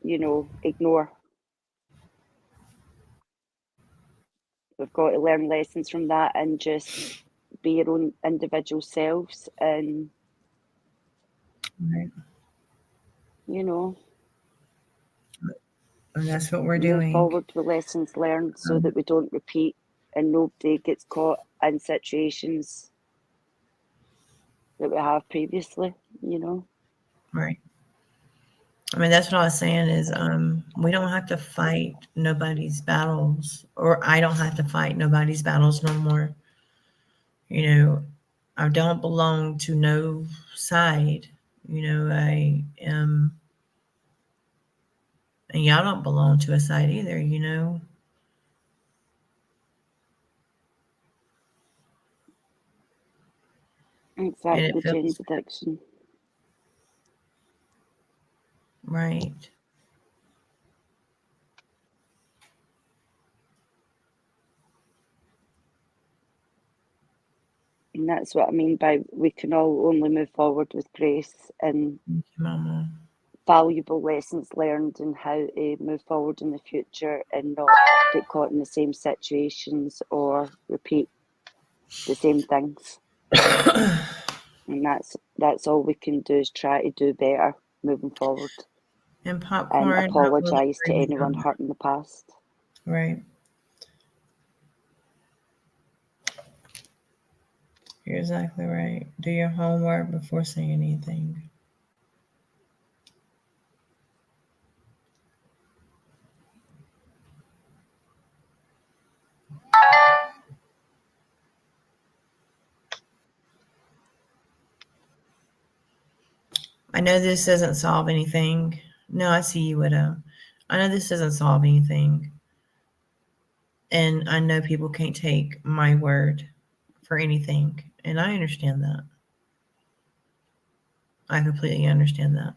you know, ignore. We've got to learn lessons from that and just be your own individual selves and, Right. you know, And that's what we're move doing. forward with lessons learned so that we don't repeat and nobody gets caught in situations that we have previously, you know. Right. I mean, that's what I was saying is we don't have to fight nobody's battles, or I don't have to fight nobody's battles no more. You know, I don't belong to no side. You know, I am, and y'all don't belong to a side either, you know. Exactly, And it Jane's feels addiction. right. And that's what I mean by we can all only move forward with grace and Thank you, Mama. valuable lessons learned and how to move forward in the future and not get caught in the same situations or repeat the same things. And that's all we can do is try to do better moving forward And and popcorn, I will apologise to agree. anyone hurt in the past. Right. You're exactly right. Do your homework before saying anything. I know this doesn't solve anything. No, I see you, Widow. I know this doesn't solve anything. And I know people can't take my word for anything. And I understand that. I completely understand that.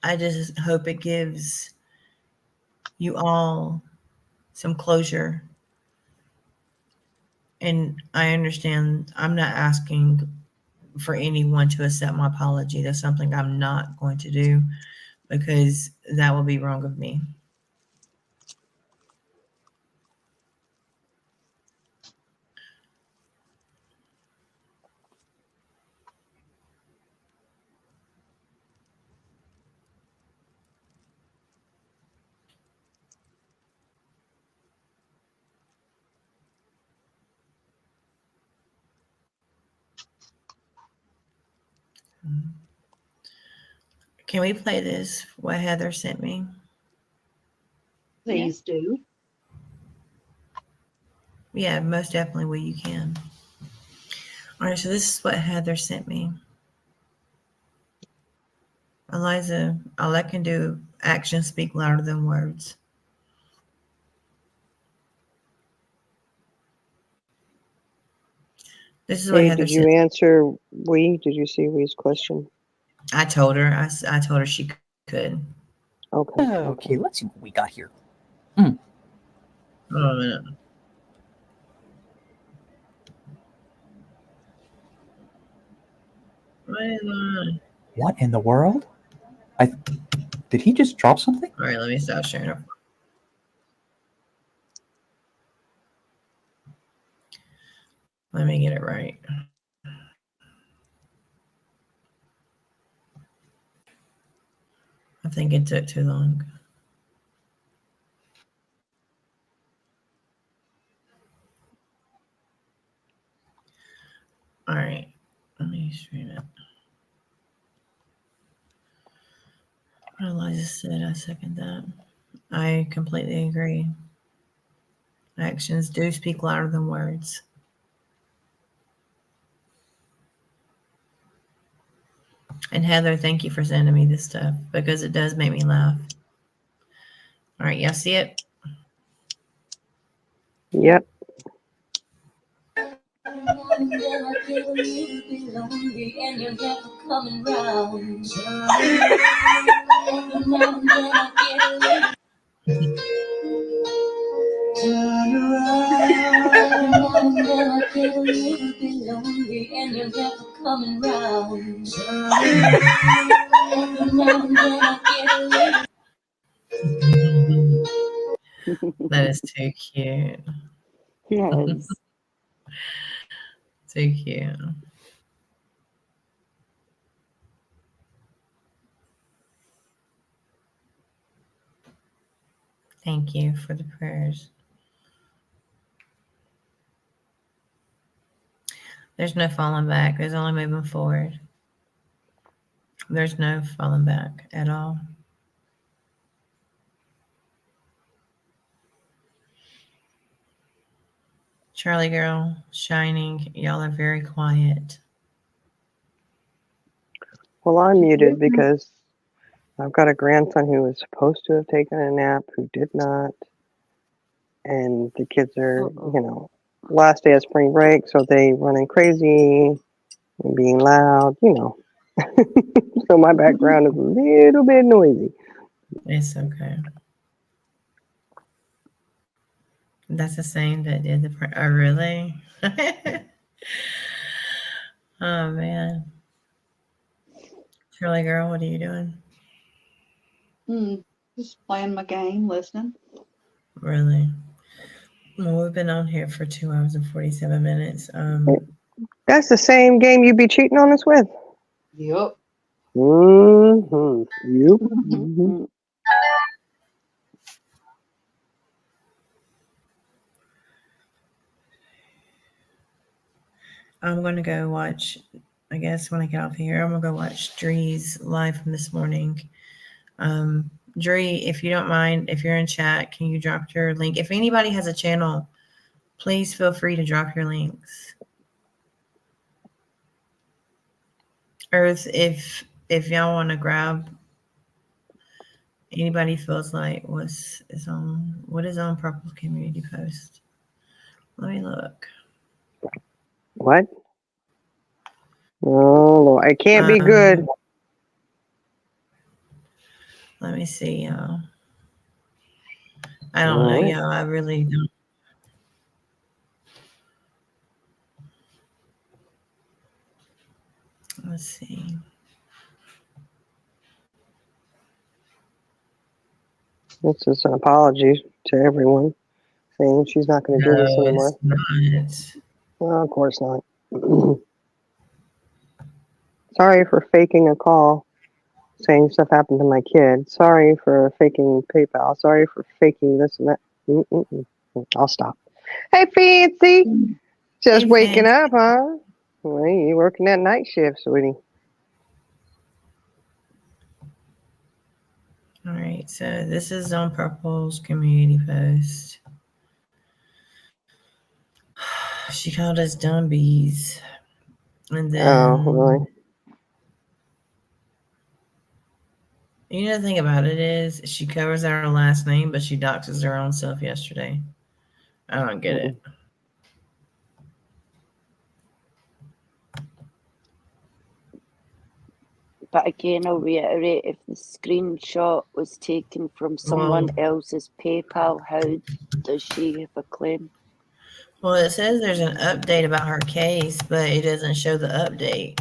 I just hope it gives you all some closure. And I understand I'm not asking for anyone to accept my apology. That's something I'm not going to do because that will be wrong of me. Can we play this? What Heather sent me? Please do. Yeah, most definitely. Well, you can. All right, so this is what Heather sent me. Eliza, all I can do, actions speak louder than words. This is what Hey, Heather did you said. answer Did you see Wee's question? I told her. I told her she could. Okay. Okay, let's see what we got here. Hold on a minute. What is going on? What in the world? I Did he just drop something? All right, let me stop sharing. Let me get it right. I think it took too long. All right, let me stream it. What Elijah said, I second that. I completely agree. Actions do speak louder than words. And Heather, thank you for sending me this stuff because it does make me laugh. All right, y'all see it? Yep. That is too cute. Yes. Too cute. Thank you for the prayers. There's no falling back. There's only moving forward. There's no falling back at all. Charlie girl, Shining, y'all are very quiet. Well, I'm muted because I've got a grandson who was supposed to have taken a nap who did not. And the kids are, last day of spring break, so they running crazy and being loud, So my background is a little bit noisy. It's okay. That's the same that did the prayer. Oh, really? Oh, man. Charlie girl, what are you doing? Just playing my game, listening. Really? Well, we've been on here for 2 hours and 47 minutes. That's the same game you be cheating on us with. Yep. Mm-hmm. Yep. Mm-hmm. I'm going to go watch, I guess when I get off here, I'm going to go watch Dree's live from this morning. Dree, if you don't mind, if you're in chat, can you drop your link? If anybody has a channel, please feel free to drop your links. Earth, if y'all want to grab, anybody feels like what is on Purple's community post? Let me look. What? Oh, Lord. It can't be good. Let me see, y'all. I don't know, y'all. I really don't. Let's see. This is an apology to everyone, saying she's not going to do this anymore. It's not. Well, of course not. Sorry for faking a call, saying stuff happened to my kid. Sorry for faking PayPal. Sorry for faking this and that. I'll stop. Hey, Fancy. Just waking up, huh? Well, you working that night shift, sweetie. All right, so this is on Purple's community post. She called us dumb bees. And then, oh, really? You know, the thing about it is she covers our last name, but she doxes her own self yesterday. I don't get it. But again, I'll reiterate, if the screenshot was taken from someone else's PayPal, how does she have a claim? Well, it says there's an update about her case, but it doesn't show the update.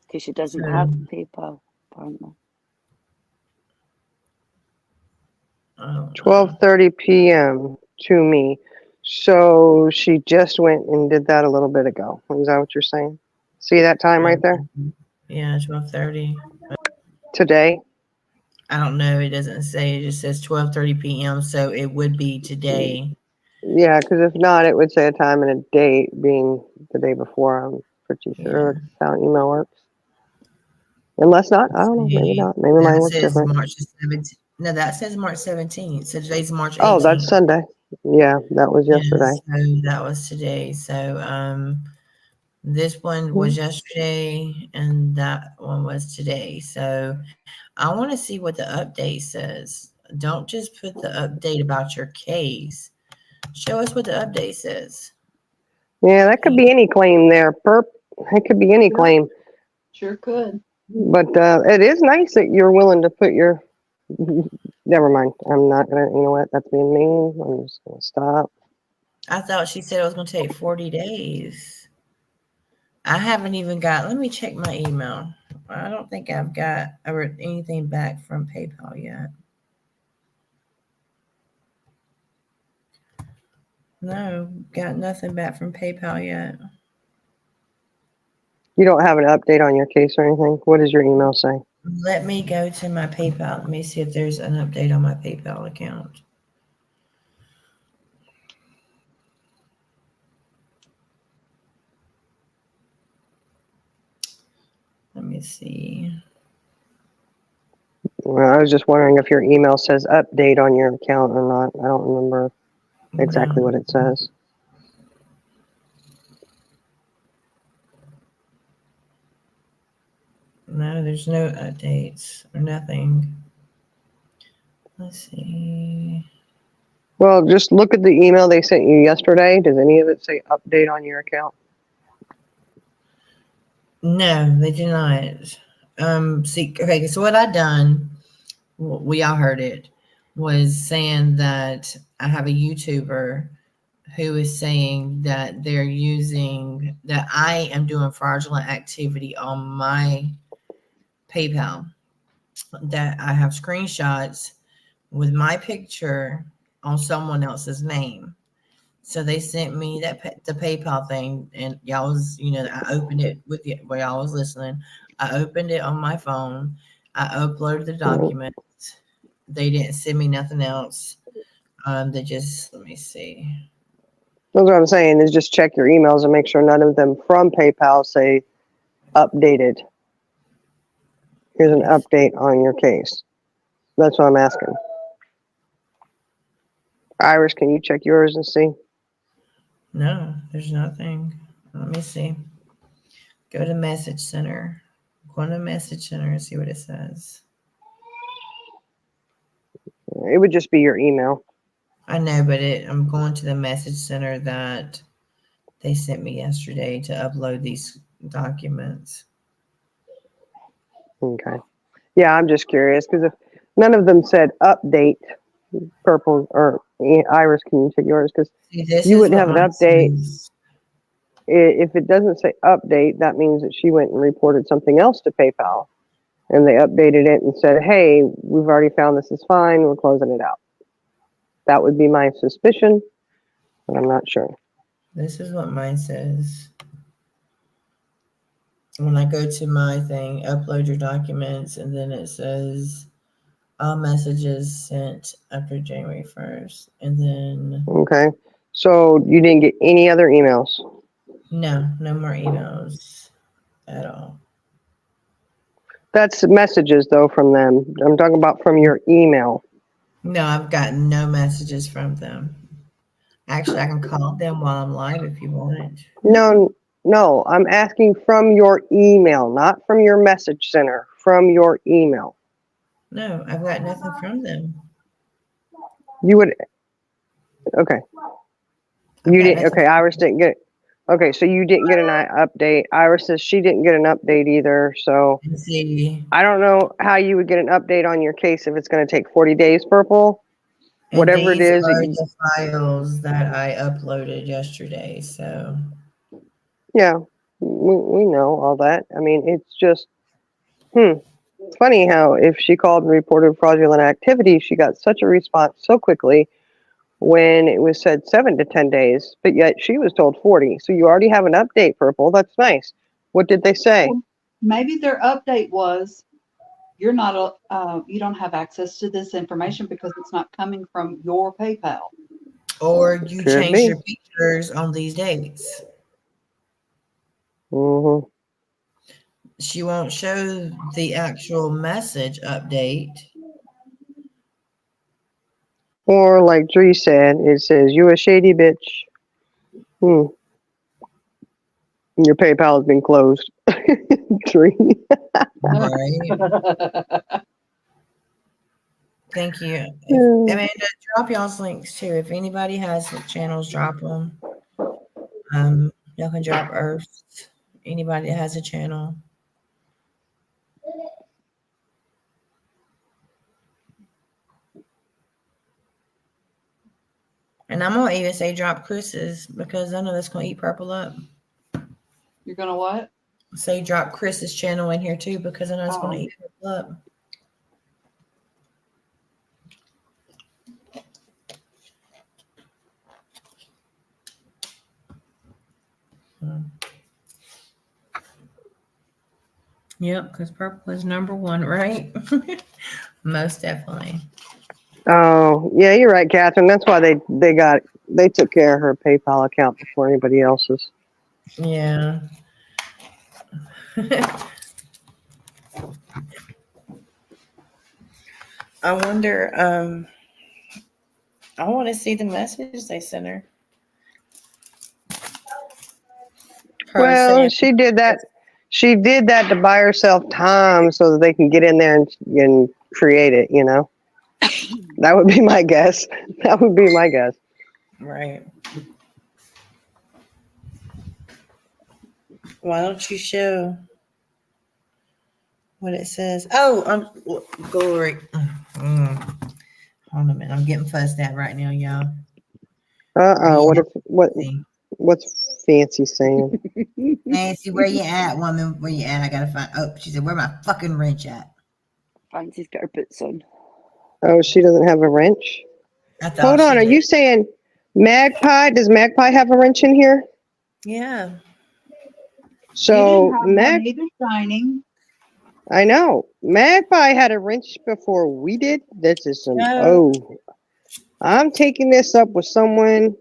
Because she doesn't have PayPal, apparently. Oh, 12:30 p.m. to me. So she just went and did that a little bit ago. Is that what you're saying? See that time right there? yeah, 12:30. Today? I don't know. It doesn't say. It just says 12:30 p.m. So it would be today. Yeah, because if not, it would say a time and a date being the day before. I'm pretty sure that's how email works. Unless not, I don't know. Maybe not. Maybe mine That works says different. March 17th. No, that says March 17th. So today's March 18th. Oh, that's Sunday. Yeah, that was yesterday. So that was today. So this one was yesterday and that one was today. So I want to see what the update says. Don't just put the update about your case. Show us what the update says. Yeah, that could be any claim there, Perp. It could be any claim. Sure could. But it is nice that you're willing to put your. Never mind. I'm not gonna. You know what? That's being mean. I'm just gonna stop. I thought she said it was going to take 40 days. I haven't even got. Let me check my email. I don't think I've got anything back from PayPal yet. No, got nothing back from PayPal yet. You don't have an update on your case or anything. What does your email say? Let me go to my PayPal. Let me see if there's an update on my PayPal account. Let me see. Well, I was just wondering if your email says update on your account or not. I don't remember exactly what it says. No, there's no updates or nothing. Let's see. Well, just look at the email they sent you yesterday. Does any of it say update on your account? No, they do not. See, okay, so what I done, we all heard it, was saying that I have a YouTuber who is saying that they're using, that I am doing fraudulent activity on my PayPal, that I have screenshots with my picture on someone else's name. So they sent me the PayPal thing, and y'all was, I opened it with you while y'all was listening. I opened it on my phone. I uploaded the documents. They didn't send me nothing else. They just, let me see. That's what I'm saying is just check your emails and make sure none of them from PayPal say updated. Here's an update on your case. That's what I'm asking. Iris, can you check yours and see? No, there's nothing. Let me see. Go to Message Center. Go to Message Center and see what it says. It would just be your email. I know, but I'm going to the Message Center that they sent me yesterday to upload these documents. Okay. Yeah, I'm just curious because if none of them said update, Purple or Iris, can you check yours? Because you wouldn't have an update. If it doesn't say update, that means that she went and reported something else to PayPal and they updated it and said, hey, we've already found this is fine. We're closing it out. That would be my suspicion, but I'm not sure. This is what mine says. When I go to my thing, upload your documents, and then it says all messages sent after January 1st. And then. Okay. So you didn't get any other emails? No more emails at all. That's messages, though, from them. I'm talking about from your email. No, I've gotten no messages from them. Actually, I can call them while I'm live if you want. No, I'm asking from your email, not from your message center, from your email. No, I've got nothing from them. You would, okay. You didn't, okay, Iris didn't get, okay, so you didn't get an update. Iris says she didn't get an update either, so. I don't know how you would get an update on your case if it's gonna take 40 days, Purple. Whatever it is. These are the files that I uploaded yesterday, so. Yeah, we know all that. I mean, it's just, It's funny how if she called and reported fraudulent activity, she got such a response so quickly when it was said 7 to 10 days, but yet she was told 40. So you already have an update, Purple. That's nice. What did they say? Well, maybe their update was you're not you don't have access to this information because it's not coming from your PayPal. Or you Could change be. your features on these dates. Mm-hmm. She won't show the actual message update. Or like Dree said, it says, you a shady bitch. Your PayPal has been closed. Dree. Right. Thank you. Amanda, drop y'all's links too. If anybody has channels, drop them. Y'all can drop Earth. Anybody that has a channel. And I'm gonna even say drop Chris's because I know that's gonna eat Purple up. You're gonna what? Say drop Chris's channel in here too because I know it's gonna eat Purple up. Yep, because Purple is number one, right? Most definitely. Oh, yeah, you're right, Catherine. That's why they took care of her PayPal account before anybody else's. Yeah. I wonder, I want to see the message they sent her. Well, she did that. She did that to buy herself time so that they can get in there and create it, you know? That would be my guess. That would be my guess. Right. Why don't you show what it says? Oh, glory. Hold on a minute. I'm getting fussed at right now, y'all. What's Fancy saying? Nancy, where you at, woman? Where you at? I gotta find. Oh, she said, "Where my fucking wrench at?" Fancy's got her boots on. Oh, she doesn't have a wrench? Hold on. Are you saying Magpie? Does Magpie have a wrench in here? Yeah. So Shining. I know. Magpie had a wrench before we did. This is some. No. Oh, I'm taking this up with someone.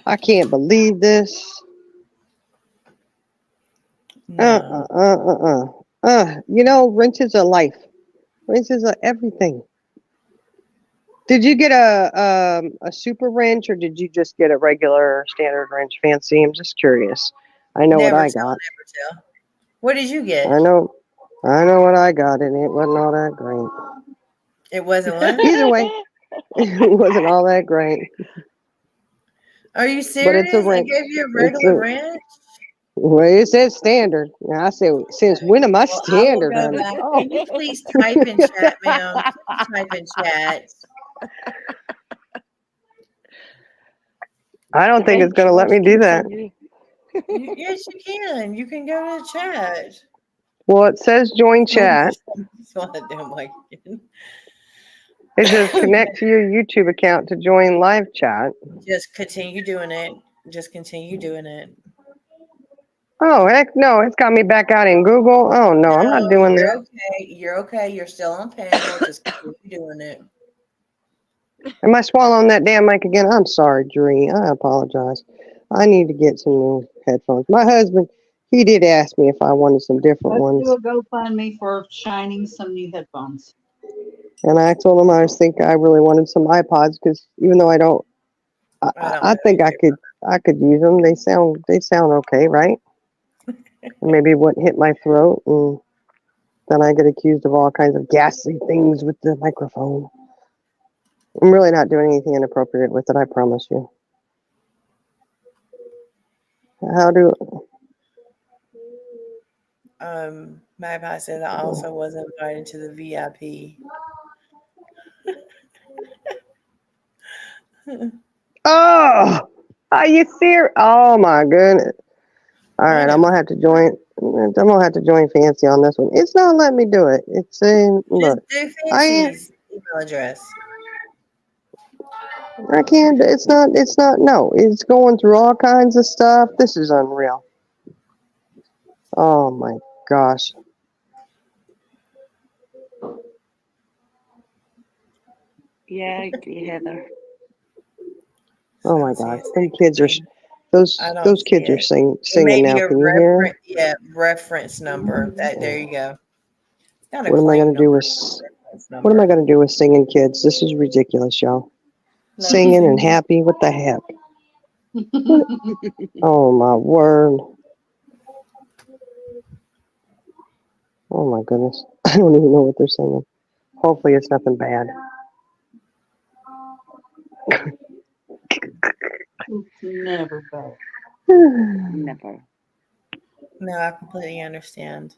I can't believe this. No. You know, wrenches are life. Wrenches are everything. Did you get a super wrench or did you just get a regular standard wrench, Fancy? I'm just curious. I know what I got. Never tell. What did you get? I know what I got, and it wasn't all that great. It wasn't what? Either way, it wasn't all that great. Are you serious? But it's a I wrench. gave you a regular wrench? Well, it says standard. I said, since when am I standard? I will go back. Can you please type in chat, ma'am? Type in chat. I don't think it's going to let me do that. Yes, you can. You can go to the chat. Well, it says join chat. It says connect to your YouTube account to join live chat. Just continue doing it. Just continue doing it. Oh, heck no. It's got me back out in Google. Oh, no, I'm not doing you're that. Okay. You're okay. You're still on panel. Just continue doing it. Am I swallowing that damn mic again? I'm sorry, Dree. I apologize. I need to get some new headphones. My husband, he did ask me if I wanted some different ones. Let's do a GoFundMe for Shining some new headphones. And I told him I really wanted some iPods because even though I think I could use them. They sound okay, right? Maybe it wouldn't hit my throat, and then I get accused of all kinds of ghastly things with the microphone. I'm really not doing anything inappropriate with it, I promise you. Magpie said I also was invited to the VIP. Oh, are you serious? Oh my goodness. All right, I'm gonna have to join I'm gonna have to join Fancy on this one. It's not letting me do it. It's saying, look, Just do I am. Fancy's email address. I can't. It's not. It's not. No, it's going through all kinds of stuff. This is unreal. Oh my gosh. Yeah, I agree, Heather. Oh my gosh. Them kids are. Those I don't see kids are it. singing It may now. be a Can you hear? reference, yeah, reference number. There you go. It's not a What am I claim gonna do number. with? It's a reference What am I number. gonna do with singing kids? This is ridiculous, y'all. No. Singing and happy. What the heck? Oh my word. Oh my goodness. I don't even know what they're singing. Hopefully it's nothing bad. Never bad. Never. No, I completely understand.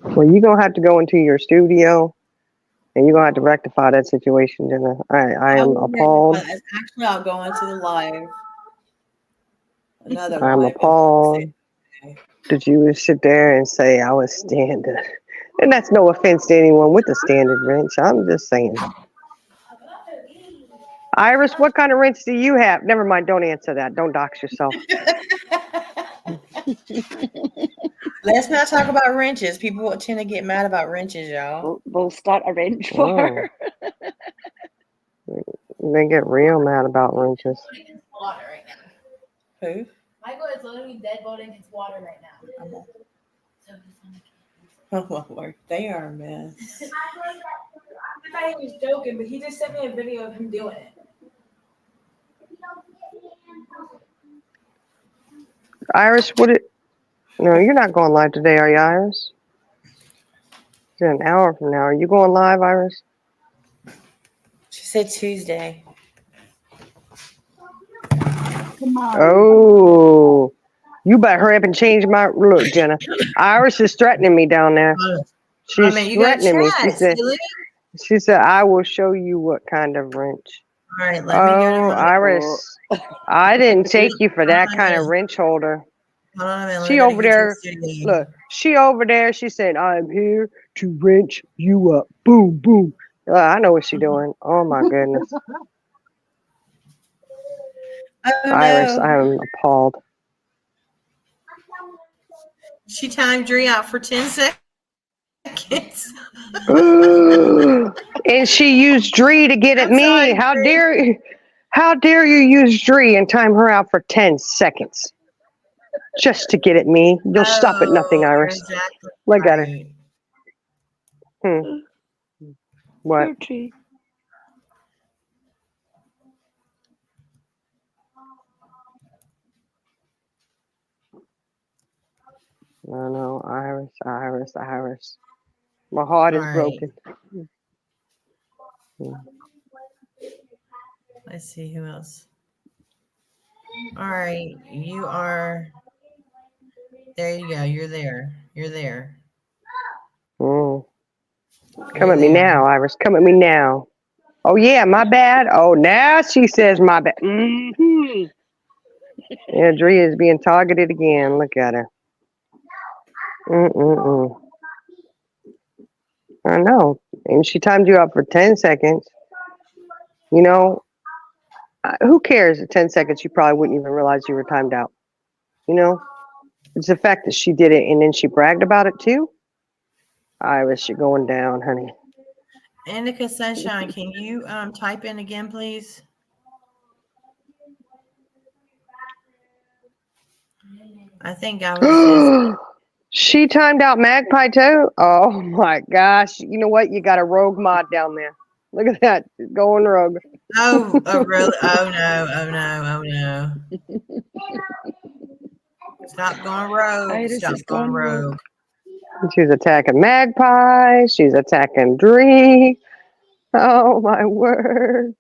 Well, you're gonna have to go into your studio and you're gonna have to rectify that situation, Jenna. I am appalled. Actually, I'll go into the live. Another I'm live. appalled that you would sit there and say I was standing. And that's no offense to anyone with a standard wrench. I'm just saying. Iris, what kind of wrench do you have? Never mind, don't answer that. Don't dox yourself. Let's not talk about wrenches. People tend to get mad about wrenches, y'all. We'll start a wrench war. They get real mad about wrenches. Water right now. Who? Michael is literally dead voting his water right now. Oh my word, they are a mess. I thought he was joking, but he just sent me a video of him doing it. Iris, no, you're not going live today, are you, Iris? It's an hour from now. Are you going live, Iris? She said Tuesday. Come on. Oh, you better hurry up and change my look, Jenna. Iris is threatening me down there. She's You gotta threatening me. chat, She said, I will show you what kind of wrench. All right, let me go to my Iris, I didn't take you for that kind of wrench holder. Hold on a minute. She over there, look, she over there, she said, I'm here to wrench you up. Boom, boom. I know what she's doing. Oh my goodness. Iris, no. I'm appalled. She timed Dree out for 10 seconds. And she used Dree to get at me. Sorry, How dare you use Dree and time her out for 10 seconds? Just to get at me. You'll stop at nothing, Iris. Exactly Look at her. What? No, Iris. My heart is broken. Let's see who else. All right, you are. There you go. You're there. You're there. Come at me now, Iris. Come at me now. Oh yeah, my bad. Oh, now she says my bad. Yeah, Dree is being targeted again. Look at her. I know. And she timed you up for 10 seconds. You know, who cares? At 10 seconds, you probably wouldn't even realize you were timed out. You know, it's the fact that she did it and then she bragged about it too. Iris, you're going down, honey. Indica Sunshine, can you type in again, please? I think I was. She timed out Magpie too. Oh my gosh! You know what? You got a rogue mod down there. Look at that, going rogue. Oh really? Oh no! Stop going rogue! Stop going rogue! She's attacking Magpie. She's attacking Dree. Oh my word!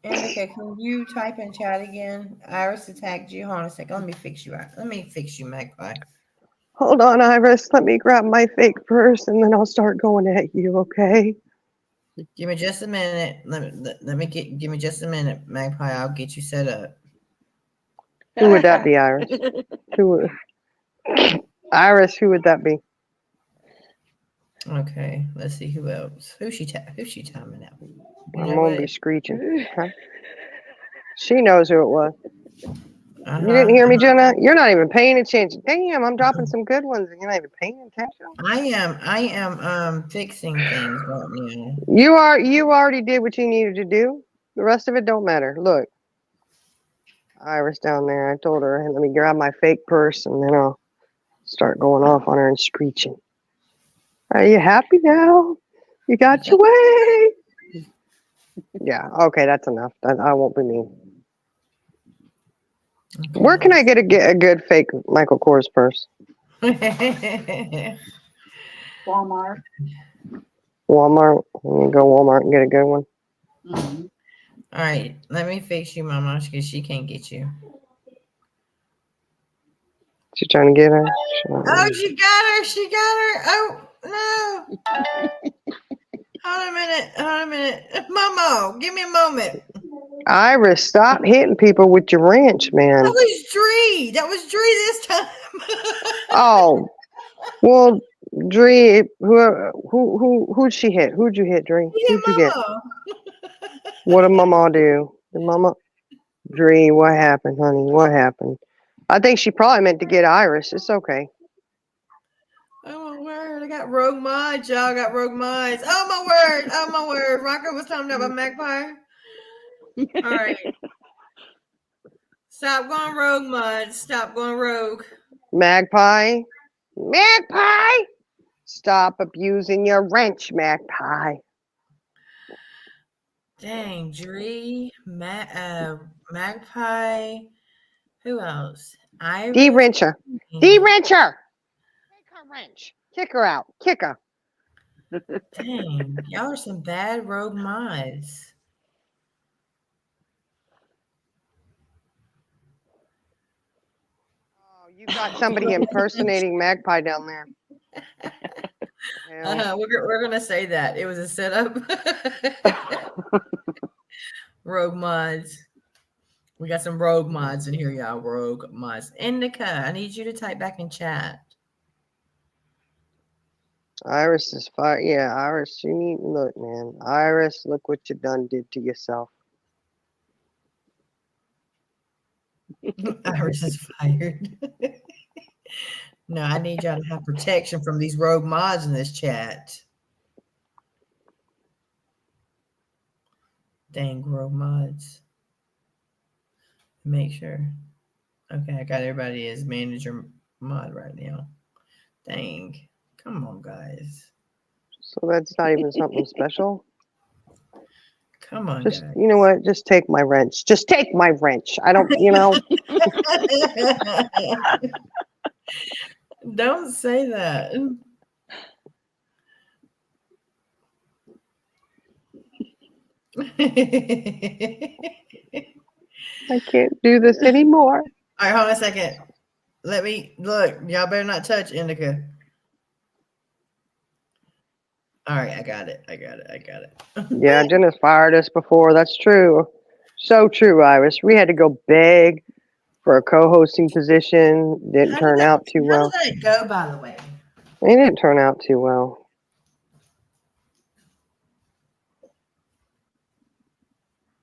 Indica, can you type in chat again? Iris attacked you. Hold on a second. Let me fix you. Let me fix you, Magpie. Hold on, Iris. Let me grab my fake purse and then I'll start going at you, okay? Give me just a minute. Give me just a minute, Magpie. I'll get you set up. Who would that be, Iris? Iris, who would that be? Okay, let's see who else. Who's she timing out? You I'm know gonna what? be screeching. Huh? She knows who it was. You didn't hear me, Jenna? You're not even paying attention. Damn, I'm dropping some good ones and you're not even paying attention. I am fixing things right now. You already did what you needed to do. The rest of it don't matter. Look. Iris down there. I told her, let me grab my fake purse and then I'll start going off on her and screeching. Are you happy now? You got your way. Yeah, okay, that's enough. I won't be mean. Okay. Where can I get a good fake Michael Kors purse? Walmart. Walmart. Let me go Walmart and get a good one. Mm-hmm. All right, let me fix you, Mama, because she can't get you. She trying to get her? Oh, she got her. She got her. Oh, no. Hold a minute. Mama, give me a moment. Iris, stop hitting people with your wrench, man. That was Dree. This time. Oh, well, Dree, who'd she hit? Who'd you hit, Dree? Who'd you get? What did Mama do? Dree, what happened, honey? What happened? I think she probably meant to get Iris. It's okay. Oh, my word. I got rogue mods, y'all. I got rogue mods. Oh, my word. Rocco was talking about Magpie. All right. Stop going rogue, mods. Stop going rogue. Magpie? Stop abusing your wrench, Magpie. Dang, Dree, Magpie. Who else? Iris. D-wrencher. D-wrencher. Take her wrench. Kick her out. Kick her. Dang, y'all are some bad rogue mods. Oh, you got somebody impersonating Magpie down there. We're gonna say that it was a setup. Rogue mods. We got some rogue mods in here, y'all. Rogue mods. Indica, I need you to type back in chat. Iris is fire. Yeah, Iris, you need look, man. Iris, look what you done did to yourself. Iris is fired. No, I need y'all to have protection from these rogue mods in this chat. Dang rogue mods. Make sure. Okay, I got everybody as manager mod right now. Dang. Come on, guys. So that's not even something special. Come on, just guys. You know what? Just take my wrench. Just take my wrench. I don't, Don't say that. I can't do this anymore. All right, hold on a second. Let me look. Y'all better not touch Indica. All right, I got it. Yeah, Jenna's fired us before. That's true. So true, Iris. We had to go beg for a co-hosting position. Didn't turn out too well. How did that go, by the way? It didn't turn out too well.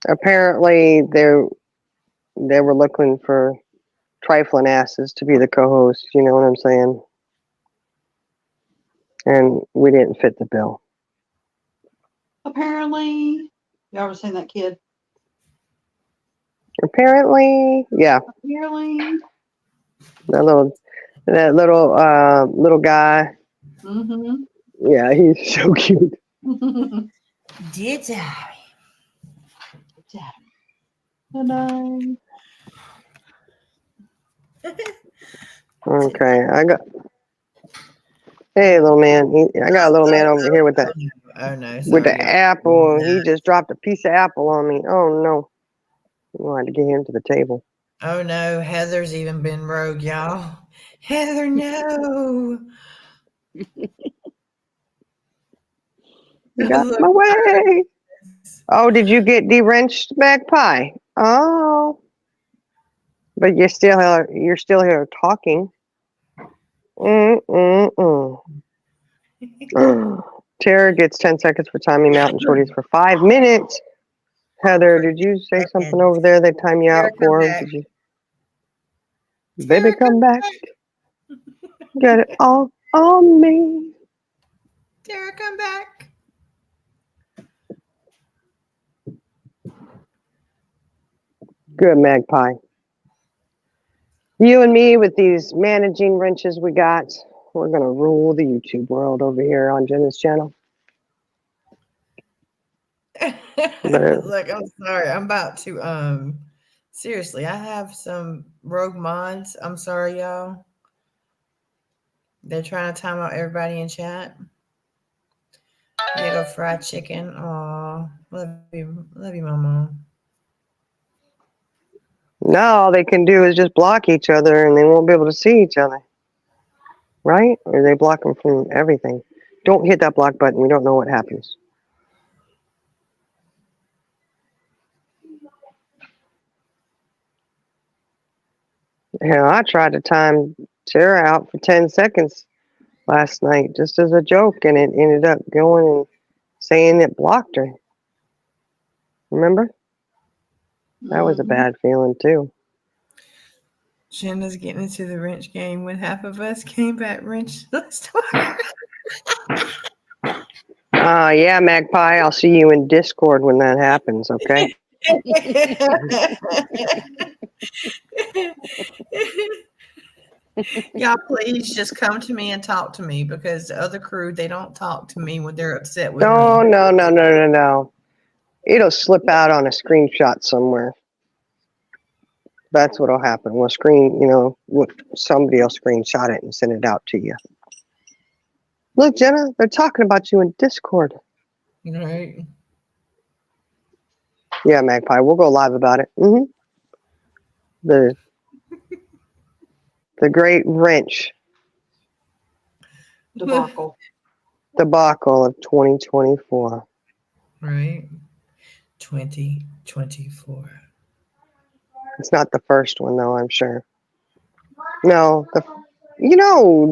Apparently, they were looking for trifling asses to be the co-host. You know what I'm saying? And we didn't fit the bill. Apparently, you ever seen that kid? Apparently, yeah. Apparently. That little guy. Mm-hmm. Yeah, he's so cute. Dear Daddy. Okay, hey, little man. I got a little man over here with that. Oh no! With the apple, and he just dropped a piece of apple on me. Oh no! I had to get him to the table. Oh no! Heather's even been rogue, y'all. Heather, no! You got my way. Oh, did you get de-wrenched, Magpie? Oh, But you're still here talking. Tara gets 10 seconds for timing out and Shorty's for 5 minutes. Heather, did you say something over there they time you out for? Did you? Baby, come back. Get it all on me. Tara, come back. Good, Magpie. You and me with these managing wrenches we got, we're going to rule the YouTube world over here on Jenna's channel. Look, I'm sorry. I'm about to seriously, I have some rogue mods. I'm sorry, y'all. They're trying to time out everybody in chat. They go fried chicken. Oh, love you, mama. Now all they can do is just block each other and they won't be able to see each other. Right? Or they block them from everything. Don't hit that block button. We don't know what happens. Hell, I tried to time Sarah out for 10 seconds last night just as a joke, and it ended up going and saying it blocked her. Remember? That was a bad feeling too. Jenna's getting into the wrench game when half of us came back wrench. Yeah, Magpie, I'll see you in Discord when that happens, okay? Y'all, please just come to me and talk to me, because the other crew, they don't talk to me when they're upset with me. No. It'll slip out on a screenshot somewhere. That's what'll happen. We'll somebody will screenshot it and send it out to you. Look, Jenna, they're talking about you in Discord. Right. Yeah, Magpie, we'll go live about it. The great wrench debacle of 2024. Right. 2024. It's not the first one, though, I'm sure. No,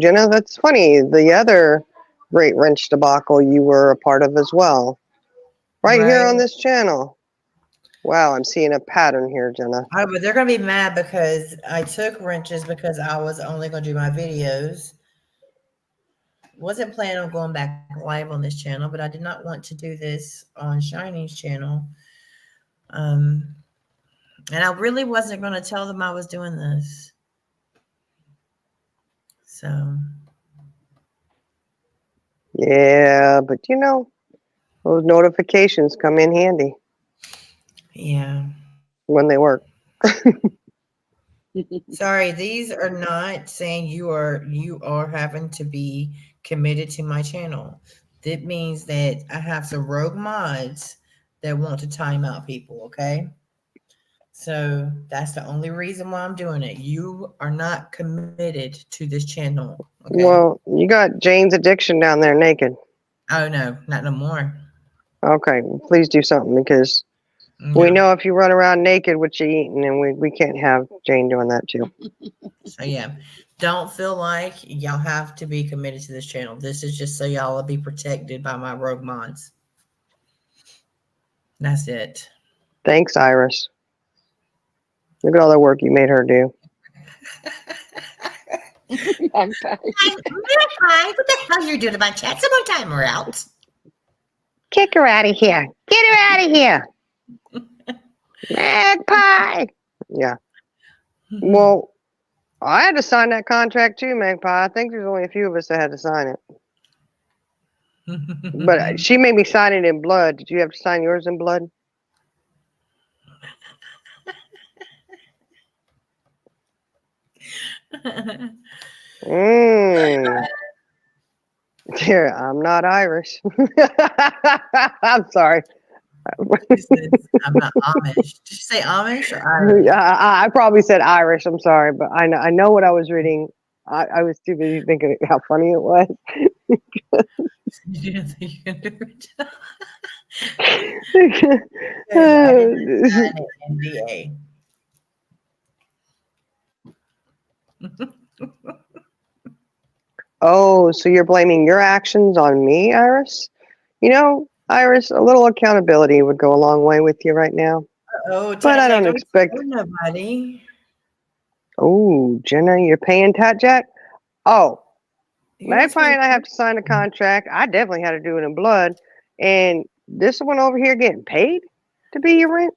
Jenna, that's funny. The other great wrench debacle you were a part of as well. Right here on this channel. Wow, I'm seeing a pattern here, Jenna. Oh, but they're going to be mad because I took wrenches because I was only going to do my videos. Wasn't planning on going back live on this channel, but I did not want to do this on Shiny's channel. And I really wasn't going to tell them I was doing this. So. Yeah, but those notifications come in handy. Yeah. When they work. Sorry, these are not saying you are having to be committed to my channel. That means that I have some rogue mods that want to time out people, okay? So that's the only reason why I'm doing it. You are not committed to this channel. Okay? Well, you got Jane's Addiction down there naked. Oh, no, not no more. Okay, please do something, because we know if you run around naked what you eating, and we can't have Jane doing that too. So yeah, don't feel like y'all have to be committed to this channel. This is just so y'all will be protected by my rogue mods. That's it. Thanks, Iris. Look at all the work you made her do. Hi, what the hell are you doing about chat? Some more time we're out. Kick her out of here. Get her out of here. Magpie. Yeah. Well, I had to sign that contract too, Magpie. I think there's only a few of us that had to sign it. But she made me sign it in blood. Did you have to sign yours in blood? Here, I'm not Irish. I'm sorry. I'm not Amish. Did you say Amish or Irish? I probably said Irish. I'm sorry, but I know what I was reading. I was too busy thinking how funny it was. You didn't think you could do it? NDA. Oh, so you're blaming your actions on me, Iris? You know, Iris, a little accountability would go a long way with you right now. Oh, But I Tat Jack, don't expect. don't tell nobody. Oh, Jenna, you're paying Tat Jack? Oh, You're not Magpie supposed and I have to sign a contract. I definitely had to do it in blood. And this one over here getting paid to be your rent?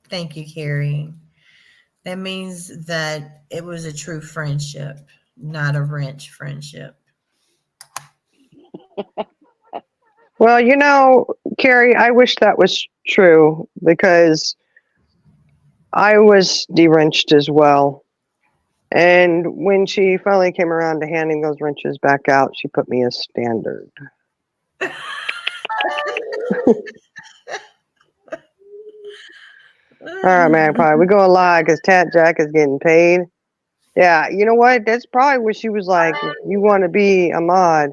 Thank you, Carrie. That means that it was a true friendship, not a wrench friendship. Well, you know, Carrie, I wish that was true because I was de-wrenched as well. And when she finally came around to handing those wrenches back out, she put me as standard. All right, Magpie, we're going live because Tat Jack is getting paid. Yeah, you know what? That's probably what she was like. If you want to be a mod,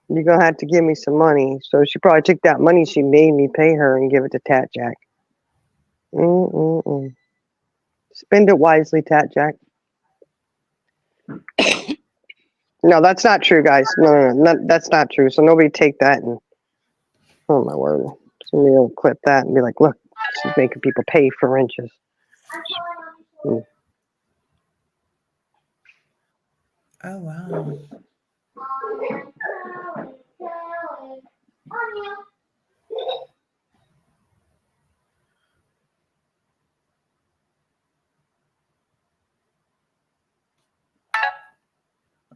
you're going to have to give me some money. So she probably took that money she made me pay her and give it to Tat Jack. Spend it wisely, Tat Jack. No, that's not true, guys. No, that's not true. So nobody take that and, oh my word. Somebody will clip that and be like, look, she's making people pay for wrenches. Oh, wow.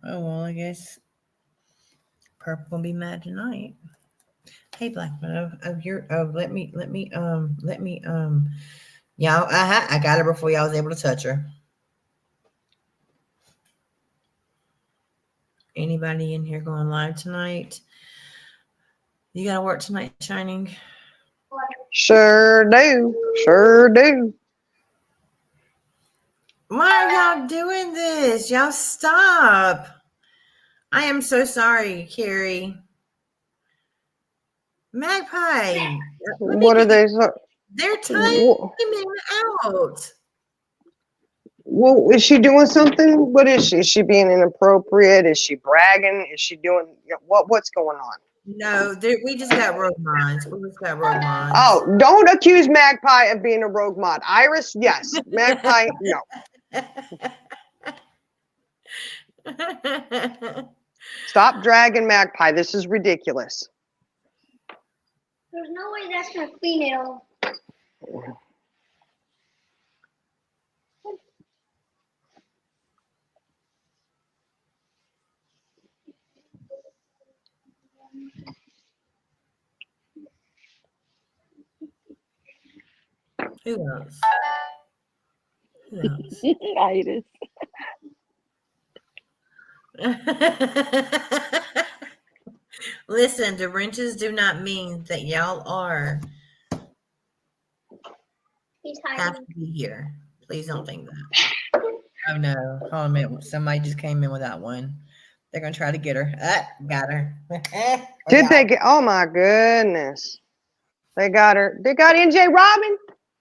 Oh, well, I guess Purple will be mad tonight. Hey, Black Widow. Yeah, I got her before y'all was able to touch her. Anybody in here going live tonight? You got to work tonight, Shining? Sure do. Sure do. Why are y'all doing this? Y'all stop. I am so sorry, Carrie. Magpie. What are they? They're timing out. Well, is she doing something? What is she? Is she being inappropriate? Is she bragging? Is she doing what's going on? No, we just got rogue mods. We just got rogue mods. Oh, don't accuse Magpie of being a rogue mod. Iris, yes. Magpie, no. Stop dragging Magpie. This is ridiculous. There's no way that's going to clean it all. Who else? Iris. Listen, the wrenches do not mean that y'all are have to be here. Please don't think that. Oh no. Hold on a minute. Somebody just came in with that one. They're gonna try to get her. Got her. Did they get? Oh my goodness! They got her. They got NJ Robin.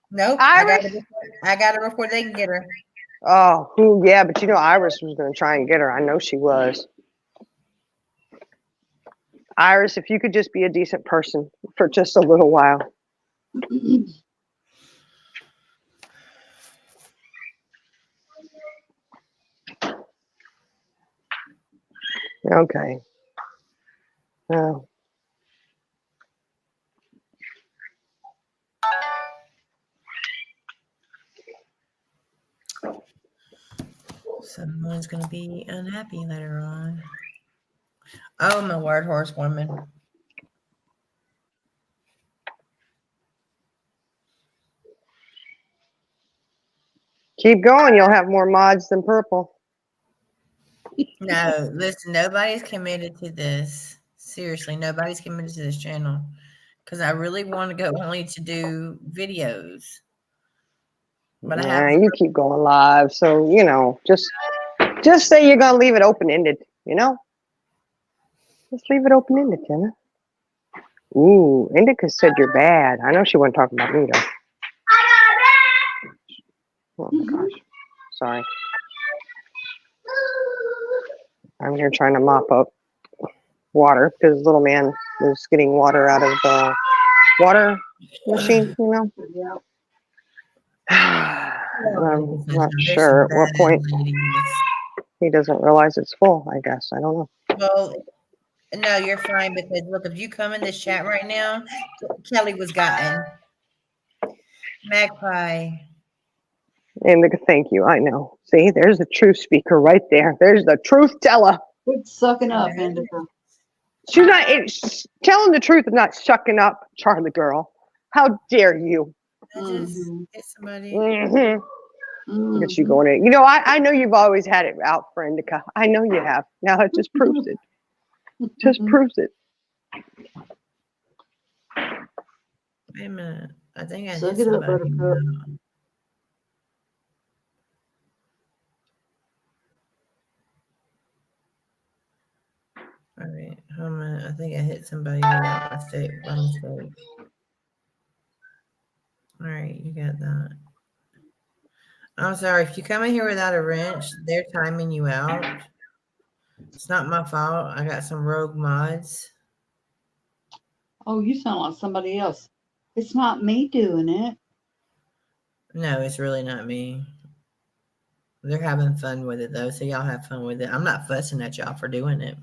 Nope. Iris. I got her before they can get her. Oh, yeah, but you know Iris was gonna try and get her. I know she was. Iris, if you could just be a decent person for just a little while. Okay. Oh. Someone's gonna be unhappy later on. Oh my word, horsewoman. Keep going. You'll have more mods than Purple. No, listen, nobody's committed to this. Seriously, nobody's committed to this channel. Because I really want to go only to do videos. But I have You keep going live, so you know, just say you're gonna leave it open ended. You know, just leave it open ended, Jenna. Ooh, Indica said you're bad. I know she wasn't talking about me though. Oh my gosh. Sorry. I'm here trying to mop up water because little man was getting water out of the water machine, you know. And I'm not sure at what point he doesn't realize it's full, I guess. I don't know. Well, no, you're fine because look, if you come in this chat right now, Kelly was gotten. Magpie. Indica, thank you. I know. See, there's the truth speaker right there. There's the truth teller. Quit sucking up, Indica. She's not telling the truth and not sucking up, Charlie girl. How dare you? I just hit somebody. Look at you going in. You know, I know you've always had it out for Indica. I know you have. Now it just proves it. Just proves it. Wait a minute. I think I Suck hit it up, somebody. Buttercup. All right, hold on a minute. I think I hit somebody by mistake. All right, you got that. I'm sorry. If you come in here without a wrench, they're timing you out. It's not my fault. I got some rogue mods. Oh, you sound like somebody else. It's not me doing it. No, it's really not me. They're having fun with it, though, so y'all have fun with it. I'm not fussing at y'all for doing it.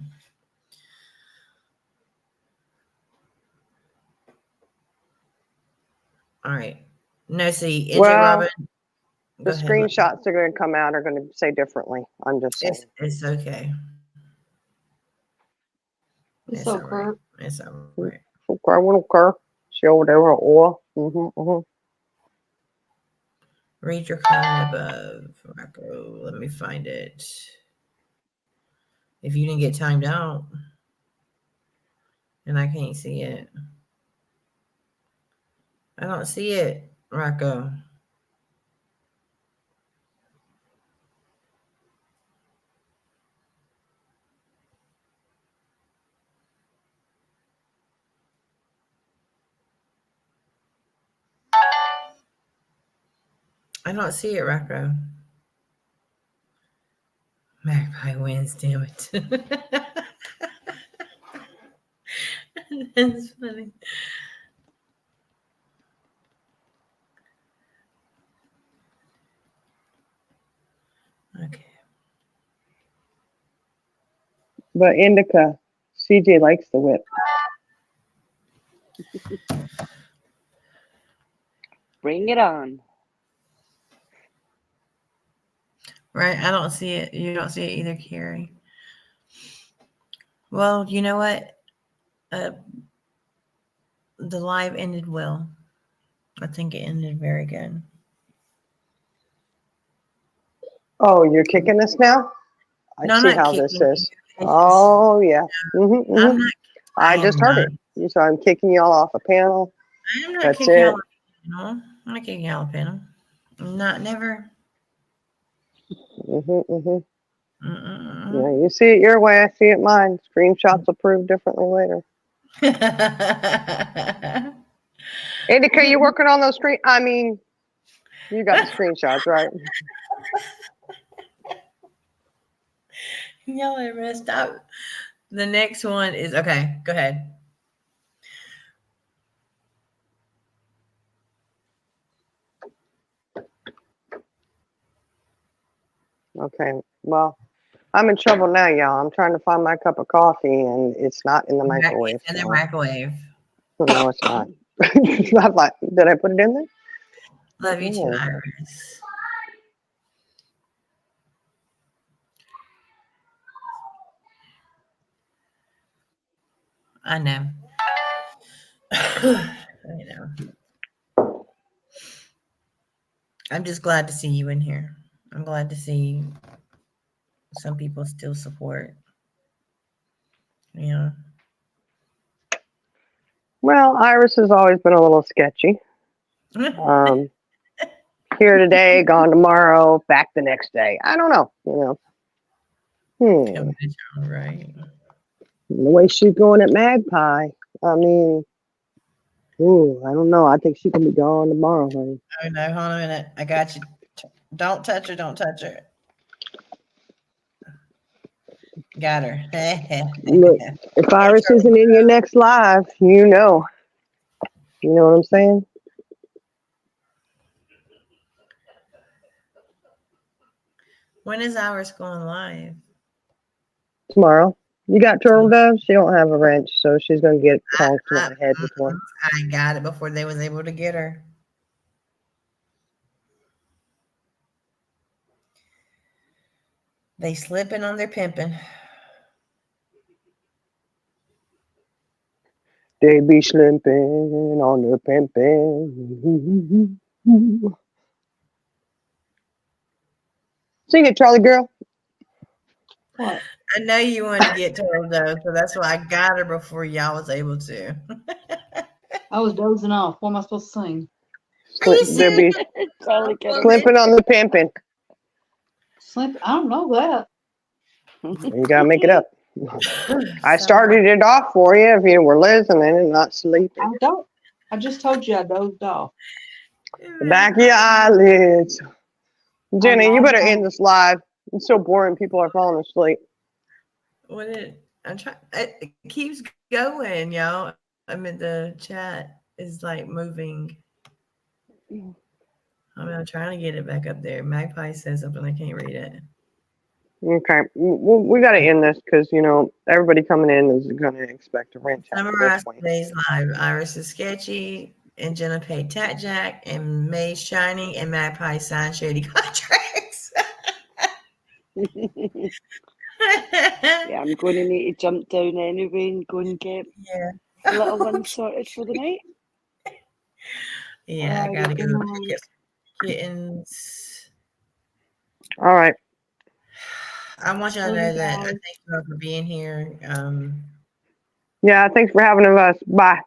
All right. No, see, NJ Well, Robin. the Go ahead, screenshots that are going to come out are going to say differently. I'm just saying. It's okay. It's all okay. right. It's all right. Okay, I don't care. Show there or. Read your comment above, Rocco. Let me find it. If you didn't get timed out, and I can't see it. I don't see it, Rocco. I don't see it, Rocco. Magpie wins, damn it. That's funny. Okay. But Indica, CJ likes the whip. Bring it on. Right, I don't see it. You don't see it either, Carrie. Well, you know what? The live ended well. I think it ended very good. Oh, you're kicking us now? No, I I'm see not how this kicking is. Oh, yeah. I'm not. I just heard it. So I'm kicking y'all off a panel. I'm not That's kicking it. y'all off a panel. I'm not kicking y'all off a panel. Not never. Yeah, you see it your way, I see it mine. Screenshots will prove differently later. Indica, you working on those screen? I mean, you got the screenshots, right? Y'all are messed up. The next one is okay. Go ahead. Okay, well, I'm in trouble now, y'all. I'm trying to find my cup of coffee, and it's not in the microwave. In the microwave. No, it's not. I'm like, did I put it in there? Love you too, Oh. Iris. I know. I know. I'm just glad to see you in here. I'm glad to see some people still support. You know. Well, Iris has always been a little sketchy. Here today, gone tomorrow, back the next day. I don't know, you know. Right. The way she's going at Magpie, I mean, I don't know. I think she can be gone tomorrow, honey. Oh no, hold on a minute. I got you. Don't touch her. Don't touch her. Got her. Look, if Iris isn't in your next live, you know. You know what I'm saying? When is Iris going live? Tomorrow. You got turtle doves? She don't have a wrench, so she's gonna get conked in the head with one. I got it before they was able to get her. They slipping on their pimping. They be slipping on their pimping. Sing it, Charlie girl. What? I know you wanted to get turtle dove, so that's why I got her before y'all was able to. I was dozing off. What am I supposed to sing? They be slipping on the pimping. Slip? I don't know that. You gotta make it up. I started it off for you if you were listening and not sleeping. I don't. I just told you I dozed off. The back of your eyelids. Jenny, you better end this live. It's so boring. People are falling asleep. I'm trying. It keeps going, y'all. I mean, the chat is like moving. I'm trying to get it back up there. Magpie says something. I can't read it. Okay, we got to end this because, you know, everybody coming in is going to expect a wrench. Summarize today's live. Iris is sketchy, and Jenna paid Tat Jack, and May's shining, and Magpie signed shady contracts. Yeah, I'm going to need to jump down anyway and go and get a little one sorted for the night. Yeah, I gotta go get some kittens. All right. I want y'all to know that I thank you all for being here. Yeah, thanks for having us. Bye.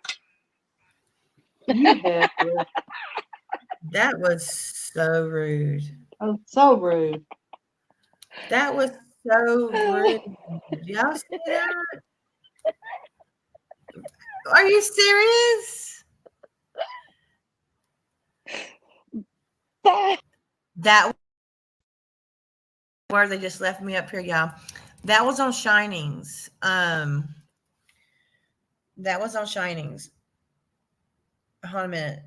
That was so rude. Oh, so rude. That was so rude. Y'all see that? Are you serious? That where they just left me up here, y'all. That was on Shinings. That was on Shinings. Hold a minute.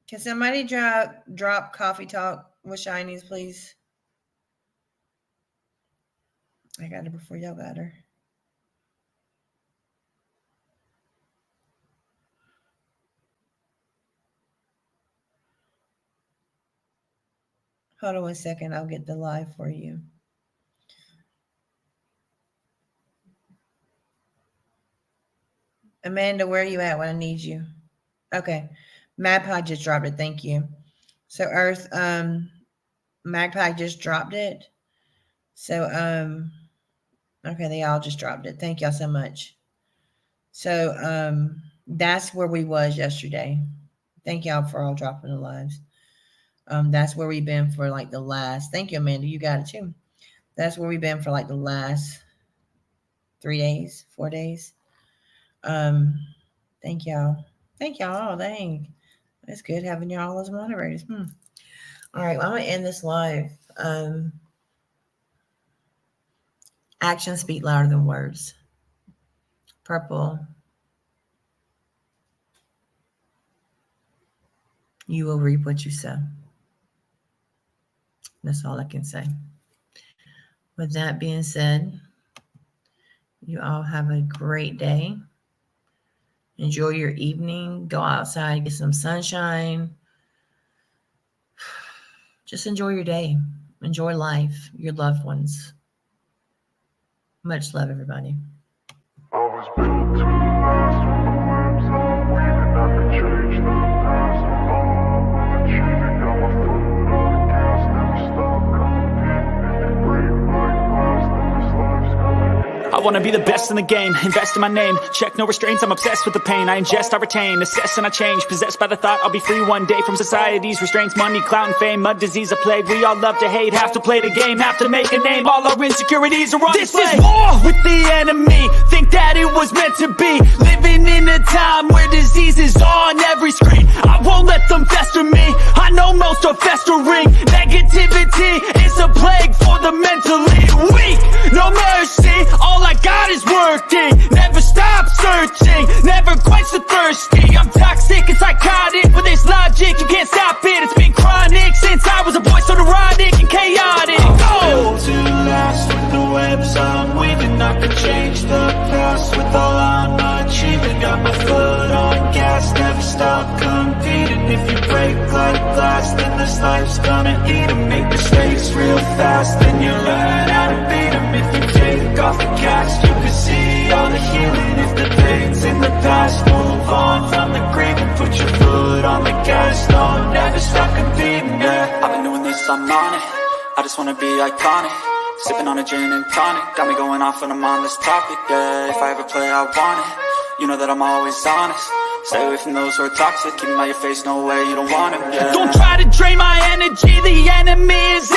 Can somebody drop Coffee Talk with Shinings, please? I got her before y'all got her. Hold on 1 second. I'll get the live for you. Amanda, where are you at when I need you? Okay. Magpie just dropped it. Thank you. So Earth, Magpie just dropped it. So, okay, they all just dropped it. Thank y'all so much. So, that's where we was yesterday. Thank y'all for all dropping the lives. That's where we've been for like the last, thank you, Amanda. You got it too. That's where we've been for like the last 3 days, 4 days. Thank y'all. Thank y'all. Dang. It's good having y'all as moderators. All right. Well, I'm going to end this live. Actions speak louder than words. Purple. You will reap what you sow. That's all I can say. With that being said, you all have a great day. Enjoy your evening. Go outside, get some sunshine. Just enjoy your day. Enjoy life, your loved ones. Much love, everybody. I was built to last with the webs I'm weaving. I could change the past. I'm all achieving. Got my foot on the gas. Never stop competing. If you break my glass, then this life's gonna end. I wanna be the best in the game, invest in my name, check no restraints, I'm obsessed with the pain. I ingest, I retain, assess and I change, possessed by the thought I'll be free one day from society's restraints. Money, clout and fame, mud, disease, a plague. We all love to hate, have to play the game, have to make a name. All our insecurities are on This display. is war with the enemy. Think that it was meant to be. Living in a time where disease is on every screen. I won't let them fester me. I know most are festering. Negativity is a plague for the mentally weak. No mercy, all I got is working. Never stop searching, never quench the thirsty. I'm toxic and psychotic, with this logic you can't stop it. It's been chronic since I was a boy, so neurotic and chaotic. Built to last with the webs I'm weaving. I could change the past with all I'm achieving. Got my foot on gas, never stop competing. If you break like glass, then this life's gonna eat 'em. Make mistakes real fast, then you learn how to beat 'em. If you take off the cast, you can see all the healing. If the pain's in the past, move on from the grave and put your foot on the gas. No, never stop competing, yeah. I've been doing this, I'm on it. I just wanna be iconic. Sipping on a gin and tonic, got me going off when I'm on this topic, yeah. If I ever play, I want it. You know that I'm always honest. Stay away from those who are toxic. Keep them out your face, no way, you don't want it, yeah. Don't try to drain my energy, the enemy is